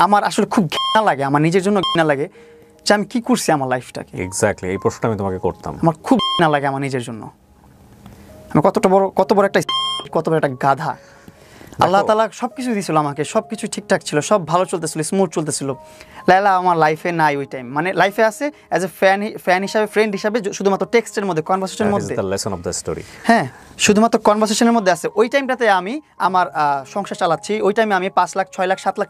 আমার আসলে খুব ঘৃণা লাগে, আমার নিজের জন্য ঘৃণা লাগে যে আমি কি করছি আমার লাইফটাকে। এক্স্যাক্টলি এই প্রশ্নটা আমি তোমাকে করতাম। আমার খুব ঘৃণা লাগে আমার নিজের জন্য, আমি কত বড় একটা গাধা। আল্লাহ তাআলা সবকিছু দিয়েছিল আমাকে, সবকিছু ঠিকঠাক ছিল, সব ভালো চলতেছিল, স্মুথ চলতেছিল। লাইলা আমার লাইফে নাই ওই টাইম, মানে লাইফে আছে অ্যাজ এ ফ্যান হিসাবে, ফ্রেন্ড হিসাবে, শুধুমাত্র টেক্সটের মধ্যে, কনভারসেশনের মধ্যে। That is the lesson of the story. হ্যাঁ, শুধুমাত্র কনভারসেশনের মধ্যে আছে। ওই টাইমটাতে আমি আমার সংসার চালাচ্ছি, ওই টাইমে আমি 5 লাখ 6 লাখ 7 লাখ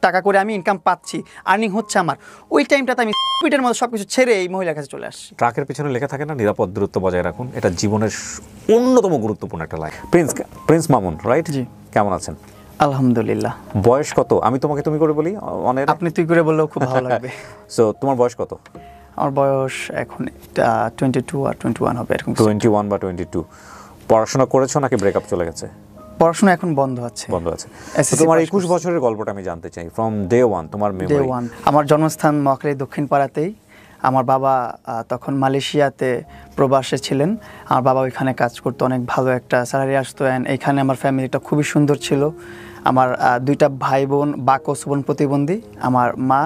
টাকা করে আমি ইনকাম পাচ্ছি, আর্নিং হচ্ছে আমার। ওই টাইমটাতে আমি স্পিডের মধ্যে সব কিছু ছেড়ে এই মহিলার কাছে চলে আসছি। ট্রাকের পিছনে লেখা থাকে না, নিরাপদ দূরত্ব বজায় রাখুন। এটা জীবনের অন্যতম গুরুত্বপূর্ণ একটা লাইন। Prince Mamun, right? জি। কেমন আছেন? আলহামদুলিল্লাহ। বয়স কত? আমি তোমাকে তুমি করে বলি, আপনি তুই করে বললেও খুব ভালো লাগবে। সো তোমার বয়স কত? আমার বয়স এখন 22 আর 21 হবে এরকম। 21 বা 22। পড়াশোনা করেছো নাকি ব্রেকআপ চলে গেছে? পড়াশোনা এখন বন্ধ আছে। তোমার 21 বছরের গল্পটা আমি জানতে চাই, ফ্রম ডে ওয়ান, তোমার মেমরি। আমার জন্মস্থান মহাখালী দক্ষিণ পাড়াতেই। আমার বাবা তখন মালয়েশিয়াতে প্রবাসে ছিলেন। আমার বাবা ওইখানে কাজ করতো, অনেক ভালো একটা স্যালারি আসতো। অ্যান্ড এইখানে আমার ফ্যামিলিটা খুবই সুন্দর ছিল। আমার 2টা ভাই বোন বাকস বোন প্রতিবন্ধী, আমার মা,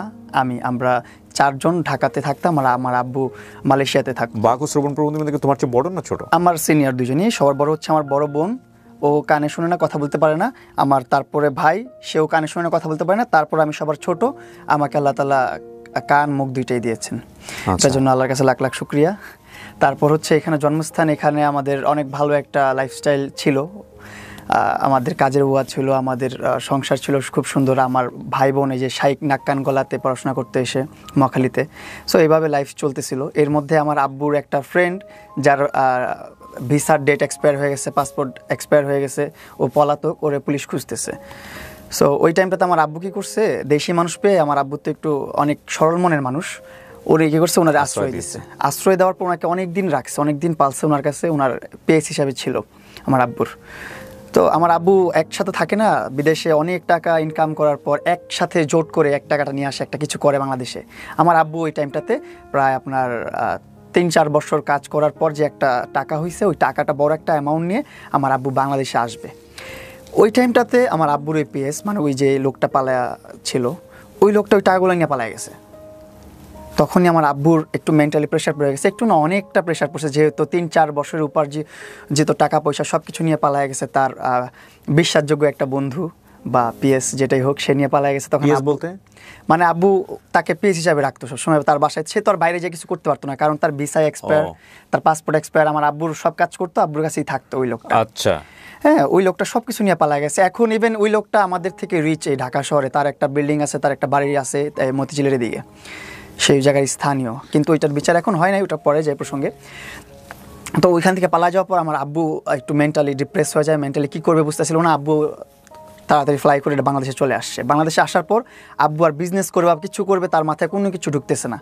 আমরা 4 জন ঢাকাতে থাকতাম, আর আমার আব্বু মালয়েশিয়াতে থাকতো। বাকস শ্রবণ প্রতিবন্ধী তোমার চেয়ে বড় না ছোট? আমার সিনিয়র 2জনই। সবার বড় হচ্ছে আমার বড় বোন, ও কানে শুনে না, কথা বলতে পারে না। আমার তারপরে ভাই, সেও কানে শুনে না, কথা বলতে পারে না। তারপর আমি সবার ছোট, আমাকে আল্লাহ তাআলা কান মুখ 2টাই দিয়েছেন, তার জন্য আল্লাহর কাছে লাখ লাখ শুকরিয়া। তারপর হচ্ছে এখানে জন্মস্থান, এখানে আমাদের অনেক ভালো একটা লাইফস্টাইল ছিল, আমাদের কাজের ওয়া ছিল, আমাদের সংসার ছিল খুব সুন্দর। আমার ভাই বোন এই যে শাইখ নাক কান গলাতে পড়াশোনা করতে এসে মহাখালীতে। সো এইভাবে লাইফ চলতেছিল। এর মধ্যে আমার আব্বুর একটা ফ্রেন্ড, যার ভিসার ডেট এক্সপায়ার হয়ে গেছে, পাসপোর্ট এক্সপায়ার হয়ে গেছে, ও পলাতক, ওরে পুলিশ খুঁজতেছে। সো ওই টাইমটাতে আমার আব্বু কী করছে, দেশি মানুষ পেয়ে, আমার আব্বু তো একটু অনেক সরল মনের মানুষ, ওরে কী করছে, ওনার আশ্রয় দিচ্ছে। আশ্রয় দেওয়ার পর ওনাকে অনেক দিন রাখছে, অনেক দিন পালছে ওনার কাছে, ওনার পেস হিসাবে ছিল আমার আব্বুর। তো আমার আব্বু একসাথে থাকে না, বিদেশে অনেক টাকা ইনকাম করার পর একসাথে জোট করে টাকাটা নিয়ে আসে, একটা কিছু করে বাংলাদেশে। আমার আব্বু ওই টাইমটাতে প্রায় আপনার 3-4 বছর কাজ করার পর যে একটা টাকা হয়েছে, ওই টাকাটা বড় একটা অ্যামাউন্ট নিয়ে আমার আব্বু বাংলাদেশে আসবে। ওই টাইমটাতে আমার আব্বুর ওই পিএস, মানে ওই যে লোকটা পালায়া ছিল, ওই লোকটা ওই টাকাগুলো নিয়ে পালায় গেছে। তখনই আমার আব্বুর একটু মেন্টালি প্রেশার পড়ে গেছে, একটু না অনেকটা প্রেশার পড়ছে, যেহেতু 3-4 বছরের উপর যেহেতু টাকা পয়সা সব কিছু নিয়ে পালায় গেছে। তার বিশ্বাসযোগ্য একটা বন্ধু বা পিএস যেটাই হোক, সে নিয়ে পালায় গেছে। তখন বলতে মানে আব্বু তাকে পিএস হিসাবে রাখতো সবসময় তার বাসায়। সে তো আর বাইরে যেয়ে কিছু করতে পারতো না, কারণ তার ভিসা এক্সপায়ার, তার পাসপোর্ট এক্সপায়ার। আমার আব্বুর সব কাজ করতো, আব্বুর কাছেই থাকতো ওই লোকটা। আচ্ছা, হ্যাঁ, ওই লোকটা সব কিছু নিয়ে পালায় গেছে। এখন ইভেন ওই লোকটা আমাদের থেকে রিচ, এই ঢাকা শহরে তার একটা বিল্ডিং আছে, তার একটা বাড়ি আছে মতিঝিলের দিকে, সেই জায়গার স্থানীয়। কিন্তু ওইটার বিচার এখন হয় নাই, ওটা পরে যায় প্রসঙ্গে। তো ওইখান থেকে পালা যাওয়ার পর আমার আব্বু একটু মেন্টালি ডিপ্রেস হয়ে যায়, মেন্টালি কী করবে বুঝতেছিল না। আব্বু তাড়াতাড়ি ফ্লাই করে বাংলাদেশে চলে আসছে। বাংলাদেশে আসার পর আব্বু আর বিজনেস করবে বা কিছু করবে, তার মাথায় কোনো কিছু ঢুকতেছে না।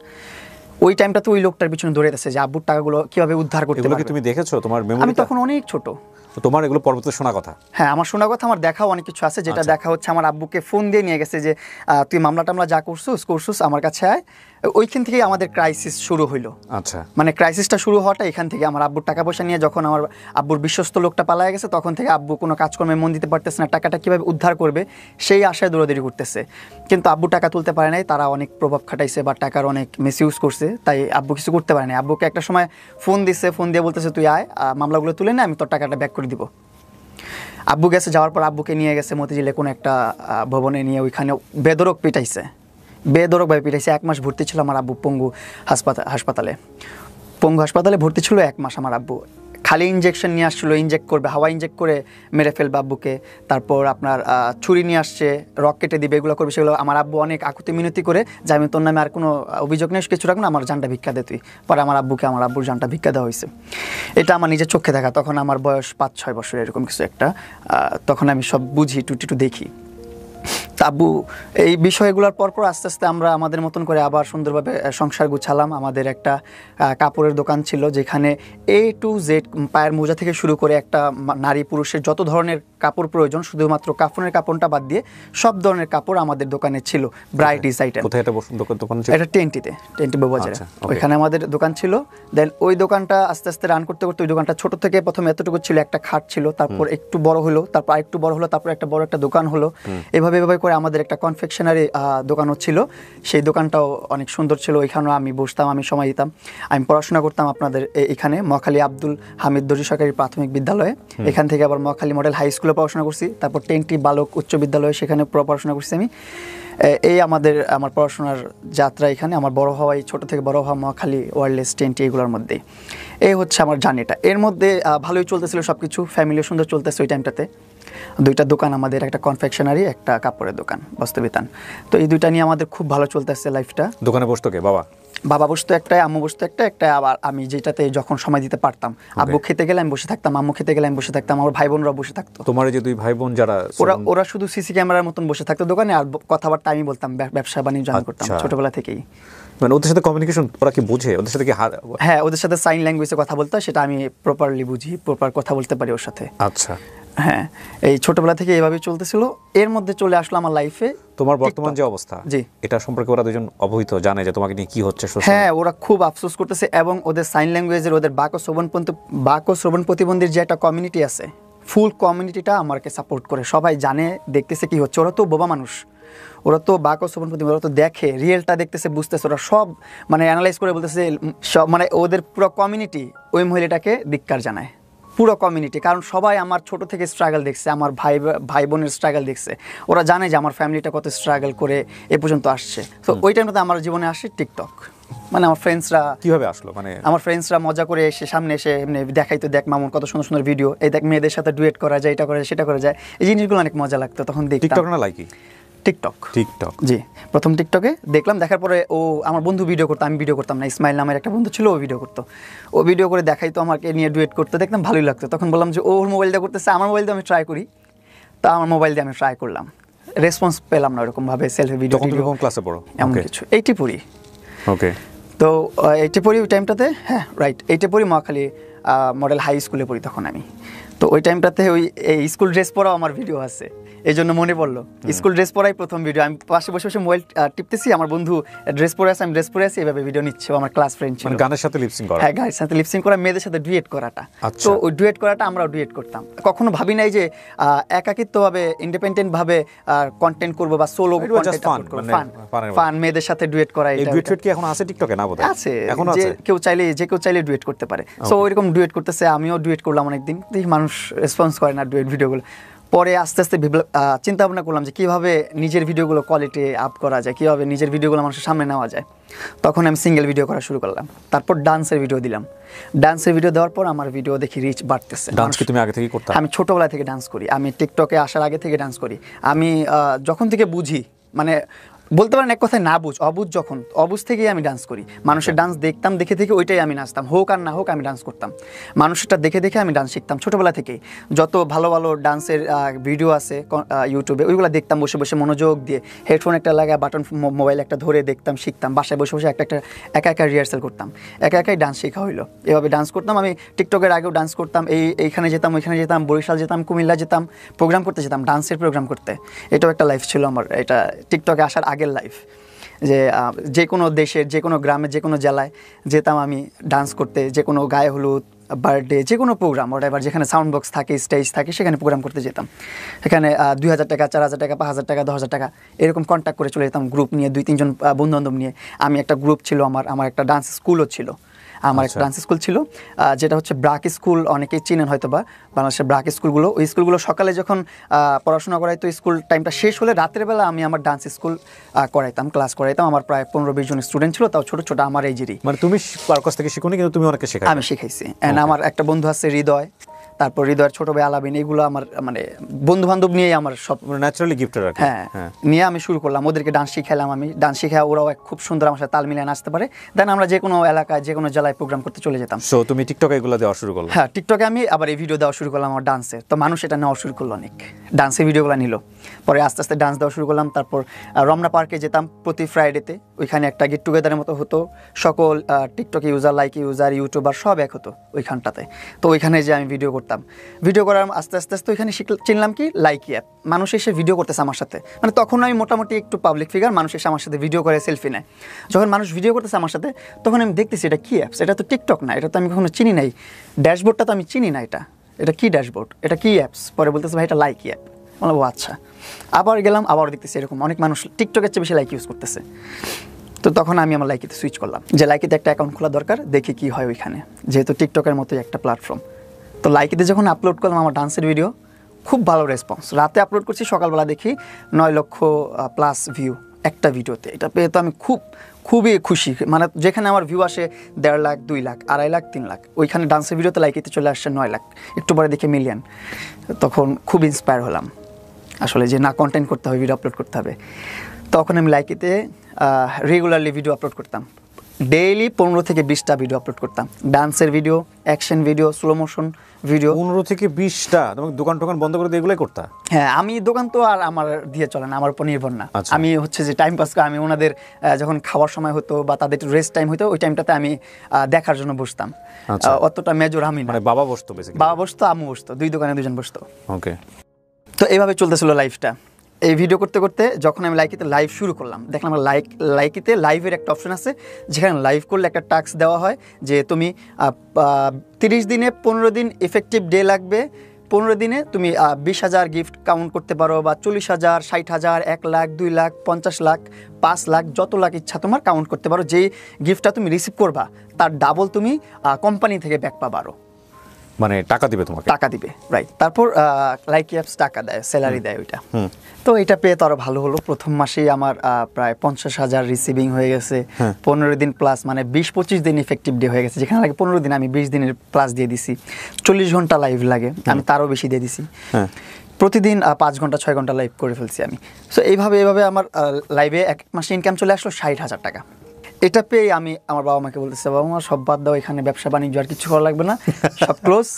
ওই টাইমটা তো ওই লোকটার পিছনে দৌড়াইতেছে যে আব্বুর টাকাগুলো কীভাবে উদ্ধার করতে পারবে। তুমি দেখেছো তোমার মেমোরি? আমি তখন অনেক ছোট। তোমার এগুলো পরবর্তীতে শোনা কথা? হ্যাঁ, আমার শোনা কথা, আমার দেখাও অনেক কিছু আছে। যেটা দেখা হচ্ছে, আমার আব্বুকে ফোন দিয়ে নিয়ে গেছে যে তুই মামলা টামলা যা করছিস আমার কাছে আয়। ওইখান থেকেই আমাদের ক্রাইসিস শুরু হইলো। আচ্ছা, মানে ক্রাইসিসটা শুরু হওয়াটা এখান থেকে। আমার আব্বুর টাকা পয়সা নিয়ে যখন আমার আব্বুর বিশ্বস্ত লোকটা পালায় গেছে, তখন থেকে আব্বু কোনো কাজকর্মে মন দিতে পারতেছে না, টাকাটা কীভাবে উদ্ধার করবে সেই আশায় দৌড়াদৌড়ি করতেছে। কিন্তু আব্বু টাকা তুলতে পারে নাই, তারা অনেক প্রভাব খাটাইছে বা টাকার অনেক মিসইউজ করছে, তাই আব্বু কিছু করতে পারে নাই। আব্বুকে একটা সময় ফোন দিছে, ফোন দিয়ে বলতেছে তুই আয়, মামলাগুলো তুলে নে, আমি তোর টাকাটা ব্যাক করে দিব। আব্বু গেছে, যাওয়ার পর আব্বুকে নিয়ে গেছে মতিঝিলে কোনো একটা ভবনে নিয়ে, ওইখানে বেদরকভাবে পিটাইছে। 1 মাস ভর্তি ছিল আমার আব্বু পঙ্গু হাসপাতালে ভর্তি ছিল 1 মাস। আমার আব্বু খালি ইঞ্জেকশন নিয়ে আসছিলো, ইনজেক্ট করবে, হাওয়া ইনজেক্ট করে মেরে ফেলবে আব্বুকে। তারপর আপনার ছুরি নিয়ে আসছে, রক কেটে দিবে, এগুলো করবে, সেগুলো। আমার আব্বু অনেক আকুতি মিনতি করে যে আমি তোর নামে আর কোনো অভিযোগ নেই, কিছু রাখবো না, আমার জানটা ভিক্ষা দে তুই। পরে আমার আব্বুর জানটা ভিক্ষা দেওয়া হয়েছে। এটা আমার নিজের চোখে দেখা। তখন আমার বয়স 5-6 বছর এরকম কিছু একটা। তখন আমি সব বুঝি, টুটি দেখি। আব্বু এই বিষয়গুলোর পরপর আস্তে আস্তে আমরা আমাদের মতন করে আবার সুন্দরভাবে সংসার গুছালাম। আমাদের একটা কাপড়ের দোকান ছিল, যেখানে A to Z, পায়ের মোজা থেকে শুরু করে একটা নারী পুরুষের যত ধরনের কাপড় প্রয়োজন, শুধুমাত্র কাফনের কাপড়টা বাদ দিয়ে সব ধরনের কাপড় আমাদের দোকানে ছিল। ব্রাইটিস আইটেম। কোথায় এটা দোকান ছিল? এটা টেন্টি বাজারে। ওইখানে আমাদের দোকান ছিল। দেন ওই দোকানটা আস্তে আস্তে রান করতে করতে, ওই দোকানটা ছোট থেকে প্রথমে এতটুকু ছিল, একটা খাট ছিল, তারপর একটু বড় হলো, তারপর আরেকটু বড় হলো, তারপর একটা বড় একটা দোকান হলো। এভাবে এভাবে করে আমাদের একটা কনফেকশনারি দোকানও ছিল, সেই দোকানটাও অনেক সুন্দর ছিল। ওইখানেও আমি বসতাম, আমি সময় দিতাম। আমি পড়াশোনা করতাম আপনাদের এখানে মহাখালী আব্দুল হামিদ দর্জি সরকারি প্রাথমিক বিদ্যালয়ে। এখান থেকে আবার মহাখালী মডেল হাই স্কুলে পড়াশোনা করছি, তারপর 10টি বালক উচ্চ বিদ্যালয়ে, সেখানে পড়াশোনা করছি আমি। এই আমার পড়াশোনার যাত্রা এখানে, আমার বড় হওয়াই, ছোট থেকে বড় হওয়া মহাখালী, ওয়ারলেস, 10টি এগুলোর মধ্যে। এই হচ্ছে আমার জার্নিটা। এর মধ্যে ভালোই চলতেছিল সব কিছু, ফ্যামিলিও সুন্দর চলতেছে ওই টাইমটাতে। 2টা দোকান আমাদের, একটা কনফেকশনারি, একটা কাপড়ের দোকান, বস্ত্রবিতান। তো এই 2টা নিয়ে আমাদের খুব ভালো চলতেছে লাইফটা। দোকানে বসতো কে? বাবা বসতো একটাই, আম্মু বসতো একটা আবার আমি যেটাতে যখন সময় দিতে পারতাম, আব্বু খেতে গেলে আমি বসে থাকতাম, আম্মু খেতে গেলে আমি বসে থাকতাম, আমার ভাই বোনরা বসে থাকতো। তোমার যে 2 ভাই বোন যারা, ওরা শুধু সিসি ক্যামেরার মতন বসে থাকতো দোকানে, আর কথাবার্তা আমি বলতাম, ব্যবসা বাণিজ্য আমি করতাম ছোটবেলা থেকেই। মানে ওদের সাথে কমিউনিকেশন ওরা কি বোঝে? ওদের সাথে কি হ্যাঁ, ওদের সাথে সাইন ল্যাঙ্গুয়েজে কথা বলতে হয়, সেটা আমি প্রপারলি বুঝি, প্রপার কথা বলতে পারি ওর সাথে। আচ্ছা, হ্যাঁ, এই ছোটবেলা থেকে এইভাবেই চলতেছিল। এর মধ্যে চলে আসলো আমার লাইফে তোমার বর্তমান যে অবস্থা, জি, এটা সম্পর্কে ওরা দুজন অবহিত, জানে যে তোমাকে নিয়ে কি হচ্ছে? হ্যাঁ, ওরা খুব আফসোস করতেছে। এবং ওদের সাইন ল্যাঙ্গুয়েজের, ওদের বাক ও শ্রবণ প্রতিবন্ধীর যে একটা কমিউনিটি আছে, ফুল কমিউনিটিটা আমাকে সাপোর্ট করে, সবাই জানে, দেখতেছে কি হচ্ছে। ওরা তো বোবা মানুষ, ওরা তো বাক ও শ্রবণ প্রতিবন্ধী, ওরা তো দেখে, রিয়েলটা দেখতেছে, বুঝতেছে, ওরা সব মানে অ্যানালাইজ করে বলতেছে সব, মানে ওদের পুরো কমিউনিটি ওই মহিলাটাকে ধিক্কার জানায়, পুরো কমিউনিটি। কারণ সবাই আমার ছোট থেকে স্ট্রাগল দেখছে, আমার ভাই বোনের স্ট্রাগল দেখছে, ওরা জানে যে আমার ফ্যামিলিটা কত স্ট্রাগল করে এ পর্যন্ত আসছে। তো ওই টাইমটাতে আমার জীবনে আসে টিকটক। মানে আমার ফ্রেন্ডসরা কিভাবে আসলো? মানে আমার ফ্রেন্ডসরা মজা করে এসে সামনে এসে এমনি দেখাইতো, দেখ মামুন কত সুন্দর সুন্দর ভিডিও, এই দেখ মেয়েদের সাথে ডুয়েট করা যায়, এটা করা যায়, সেটা করা যায়। এই জিনিসগুলো অনেক মজা লাগতো তখন দেখতাম। টিকটক না লাইকি? টিকটক, জি, প্রথম টিকটকে দেখলাম। দেখার পরে আমার বন্ধু ভিডিও করতো, আমি ভিডিও করতাম না। ইসমাইল নামের একটা বন্ধু ছিল, ও ভিডিও করতো, ও ভিডিও করে দেখাইতো আমাকে নিয়ে, ডুয়েট করতে দেখতাম, ভালোই লাগতো। তখন বললাম যে ওর মোবাইল দিয়ে করতেছে, আমার মোবাইল দিয়ে আমি ট্রাই করি। তা আমার মোবাইল দিয়ে আমি ট্রাই করলাম, রেসপন্স পেলাম না ওরকমভাবে। সেলফি ভিডিও, কোন ক্লাসে পড়ো? এমন কিছু, 80 পড়ি। ওকে, তো 80 পড়ি ওই টাইমটাতে, হ্যাঁ রাইট, 80 পড়ি, মহাখালী মডেল হাই স্কুলে পড়ি তখন আমি। তো ওই টাইমটাতে এই স্কুল ড্রেস পরাও আমার ভিডিও আছে, এই জন্য মনে পড়লো। স্কুল ড্রেস পরাই প্রথম ভিডিও, আমি পাশে বসে বসে মোবাইল টিপতেছি, আমার বন্ধু ড্রেস পরে আছে, আমি ড্রেস পরে আছি, এভাবে ভিডিও নিচ্ছে। আমার ক্লাস ফ্রেন্ড ছিল। গানের সাথে লিপসিং করা? হ্যাঁ, গানের সাথে লিপসিং করা, মেয়েদের সাথে ডুয়েট করাটা। তো ওই ডুয়েট করাটা আমরাও ডুয়েট করতাম। কখনো ভাবি নাই যে একাকিত্বভাবে, ইন্ডিপেন্ডেন্ট ভাবে কন্টেন্ট করবো বা সোলো কন্টেন্ট করবো। ফান, মেয়েদের সাথে ডুয়েট করা। এই ডুয়েট কি এখন আছে টিকটকে? না বোধহয় আছে, এখন যে কেউ চাইলে ডুয়েট করতে পারে। সো ওইরকম ডুয়েট করতেছে, আমিও ডুয়েট করলাম অনেকদিন। দেখি মানুষ রেসপন্স করে না ডুয়েট ভিডিওগুলো। পরে আস্তে আস্তে চিন্তা ভাবনা করলাম যে কীভাবে নিজের ভিডিওগুলো কোয়ালিটি আপ করা যায়, কীভাবে নিজের ভিডিওগুলো মানুষের সামনে নেওয়া যায়। তখন আমি সিঙ্গেল ভিডিও করা শুরু করলাম, তারপর ডান্সের ভিডিও দিলাম। ডান্সের ভিডিও দেওয়ার পর আমার ভিডিও দেখি রিচ বাড়তেছে। ডান্স কি তুমি আগে থেকে করতে? আমি ছোটোবেলা থেকে ডান্স করি, আমি টিকটকে আসার আগে থেকে ডান্স করি। আমি যখন থেকে বুঝি, মানে বলতে পারেন এক কথায় না অবুঝ থেকেই আমি ডান্স করি। মানুষের ডান্স দেখতাম, দেখে ওইটাই আমি নাচতাম, হোক আর না হোক আমি ডান্স করতাম। মানুষটা দেখে আমি ডান্স শিখতাম ছোটোবেলা থেকেই। যত ভালো ভালো ডান্সের ভিডিও আছে ইউটিউবে, ওইগুলো দেখতাম বসে বসে মনোযোগ দিয়ে, হেডফোন একটা লাগায়, বাটন মোবাইল একটা ধরে দেখতাম, শিখতাম। বাসায় বসে বসে একা রিহার্সাল করতাম, একাই ডান্স শেখা হইলো। এভাবে ডান্স করতাম আমি। টিকটকের আগেও ডান্স করতাম, এইখানে যেতাম, ওইখানে যেতাম, বরিশাল যেতাম, কুমিল্লা যেতাম, প্রোগ্রাম করতে যেতাম, ডান্সের প্রোগ্রাম করতে। এটাও একটা লাইফ ছিল আমার, এটা টিকটকে আসার আগের লাইফ। যে যে কোনো দেশের, যে কোনো গ্রামের, যে কোনো জেলায় যেতাম আমি ডান্স করতে, যে কোনো গায়ে হলুদ, বার্থডে, যে কোনো প্রোগ্রাম, এবার যেখানে সাউন্ড বক্স থাকে, স্টেজ থাকে, সেখানে প্রোগ্রাম করতে যেতাম। সেখানে 2000 টাকা, 4000 টাকা, 5000 টাকা, 10,000 টাকা এরকম কন্ট্যাক্ট করে চলে যেতাম, গ্রুপ নিয়ে 2-3 জন বন্ধুবান্ধব নিয়ে। আমি একটা গ্রুপ ছিল, আমার একটা ডান্স স্কুলও ছিল। আমার একটা ডান্স স্কুল ছিল, যেটা হচ্ছে ব্রাক স্কুল, অনেকেই চিনেন হয়তো বা, বাংলাদেশের ব্রাক স্কুলগুলো। ওই স্কুলগুলো সকালে যখন পড়াশোনা করাইতো, স্কুল টাইমটা শেষ হলে রাতের বেলা আমি আমার ডান্স স্কুল ক্লাস করাইতাম। আমার প্রায় 15-20 জন স্টুডেন্ট ছিল, তাও ছোটো ছোটো আমার এইজেরই। মানে তুমি কার কাছ থেকে শিখোনি, কিন্তু তুমি অনেকে শেখাই? আমি শিখাইছি। আমার একটা বন্ধু আছে হৃদয়, তারপর হৃদয়ের ছোট ভাই আলাবিন, এগুলো আমার মানে বন্ধু বান্ধব নিয়েই আমার সব ন্যাচারালি গিফটেড। হ্যাঁ, নিয়ে আমি শুরু করলাম, ওদেরকে ডান্স শিখাইলাম। আমি ডান্স শিখাই, ওরাও খুব সুন্দর আমার সাথে তাল মিলিয়ে নাচতে পারে। দেন আমরা যে কোনো এলাকায়, যে কোনো জেলায় প্রোগ্রাম করতে চলে যেতাম। সো তুমি টিকটকে এগুলো দেওয়া শুরু করলে? হ্যাঁ, টিকটকে আমি আবার এই ভিডিও দেওয়া শুরু করলাম আমার ডান্সের। তো মানুষ এটা নেওয়া শুরু করলো, অনেক ডান্সের ভিডিওগুলো নিল। পরে আস্তে আস্তে ডান্স দেওয়া শুরু করলাম। তারপর রমনা পার্কে যেতাম প্রতি ফ্রাইডেতে, ওইখানে একটা গেট টুগেদারের মতো হতো, সকল TikTok user, like user, YouTuber সব এক হতো ওইখানটাতে। তো ওইখানে যে আমি ভিডিও করতাম, ভিডিও করার আস্তে আস্তে ওইখানে চিনলাম কি লাইকি অ্যাপ। মানুষ এসে ভিডিও করতেছে আমার সাথে, মানে তখন আমি মোটামুটি একটু পাবলিক ফিগার, মানুষ এসে আমার সাথে ভিডিও করে, সেলফি নেয়। যখন মানুষ ভিডিও করতেছে আমার সাথে, তখন আমি দেখতেছি এটা কী অ্যাপস, এটা তো টিকটক না, এটা তো আমি কখনো চিনি নাই, ড্যাশবোর্ডটা তো আমি চিনি না, এটা কি ড্যাশবোর্ড, এটা কি অ্যাপস। পরে বলতেছে ভাই এটা লাইকি অ্যাপ। বললাম ও আচ্ছা। আবার গেলাম, আবার দেখতেছি এরকম অনেক মানুষ টিকটকের চেয়ে বেশি লাইক ইউজ করতেছে। তো তখন আমি আমার লাইকিতে সুইচ করলাম, যে লাইকিতে একটা অ্যাকাউন্ট খোলা দরকার, দেখি কি হয় ওইখানে, যেহেতু টিকটকের মতোই একটা প্ল্যাটফর্ম। তো লাইকিতে যখন আপলোড করলাম আমার ডান্সের ভিডিও, খুব ভালো রেসপন্স। রাতে আপলোড করছি, সকালবেলা দেখি 9 লক্ষ প্লাস ভিউ একটা ভিডিওতে। এটা পেয়ে তো আমি খুবই খুশি। মানে যেখানে আমার ভিউ আসে 1.5 লাখ, 2 লাখ, 2.5 লাখ, 3 লাখ, ওইখানে ডান্সের ভিডিওতে লাইকিতে চলে আসছে 9 লাখ, একটু পরে দেখে মিলিয়ন। তখন খুব ইন্সপায়ার হলাম আসলে, যে না, কন্টেন্ট করতে হবে, ভিডিও আপলোড করতে হবে। তখন আমি লাইকিতে রেগুলারলি ভিডিও আপলোড করতাম, ডেইলি 15 থেকে 20টা ভিডিও আপলোড করতাম। ডান্সের video, action video, slow motion video. 15 থেকে 20টা? তোমাকে দোকান টোকান বন্ধ করে দিয়ে এগুলোই করতা? হ্যাঁ, আমি দোকান তো আর আমার দিয়ে চলে না, আমার উপর নির্ভর না। আচ্ছা। আমি হচ্ছে যে টাইম পাস করে, আমি ওনাদের যখন খাওয়ার সময় হতো বা তাদের রেস্ট টাইম হতো, ওই টাইমটাতে আমি দেখার জন্য বসতাম। আচ্ছা। অতটা মেজর আমি না। মানে বাবা বসতো বেসিক্যালি? বাবা বসতো, আম্মু বসতো, দুই দোকানে দুজন বসতো। ওকে। তো এইভাবে চলতেছিল লাইফটা। এই ভিডিও করতে করতে যখন আমি লাইকিতে লাইভ শুরু করলাম, দেখলাম লাইকিতে লাইভের একটা অপশন আছে, যেখানে লাইভ করলে একটা টাস্ক দেওয়া হয় যে তুমি 30 দিনে 15 দিন ইফেক্টিভ ডে লাগবে, 15 দিনে তুমি 20,000 গিফট কাউন্ট করতে পারো, বা 40,000, 60,000, 1 লাখ, 2 লাখ, 50 লাখ, 5 লাখ, যত লাখ ইচ্ছা তোমার কাউন্ট করতে পারো। যেই গিফটটা তুমি রিসিভ করবা তার ডাবল তুমি কোম্পানি থেকে ব্যাক পাবা, আরও মানে টাকা দিবে তোমাকে? টাকা দিবে, রাইট। তারপর লাইকি অ্যাপস টাকা দেয়, স্যালারি দেয় ওইটা। তো এটা পেয়ে তো আরো ভালো হলো। প্রথম মাসেই আমার প্রায় 50,000 রিসিভিং হয়ে গেছে। 15 দিন প্লাস, মানে 20-25 দিন ইফেক্টিভ ডে হয়ে গেছে। যেখানে লাগে 15 দিন, আমি 20 দিনের প্লাস দিয়ে দিছি। 40 ঘন্টা লাইভ লাগে, আমি তারও বেশি দিয়ে দিছি। প্রতিদিন 5 ঘন্টা 6 ঘন্টা লাইভ করে ফেলছি আমি। সো এইভাবে আমার লাইভে এক মাসে ইনকাম চলে আসলো 60,000 টাকা। এটা পেয়ে আমি আমার বাবা মাকে বলতেছি, বাবা মা সব বাদ দাও, এখানে ব্যবসা বাণিজ্য আর কিছু করা লাগবে না, সব ক্লোজ।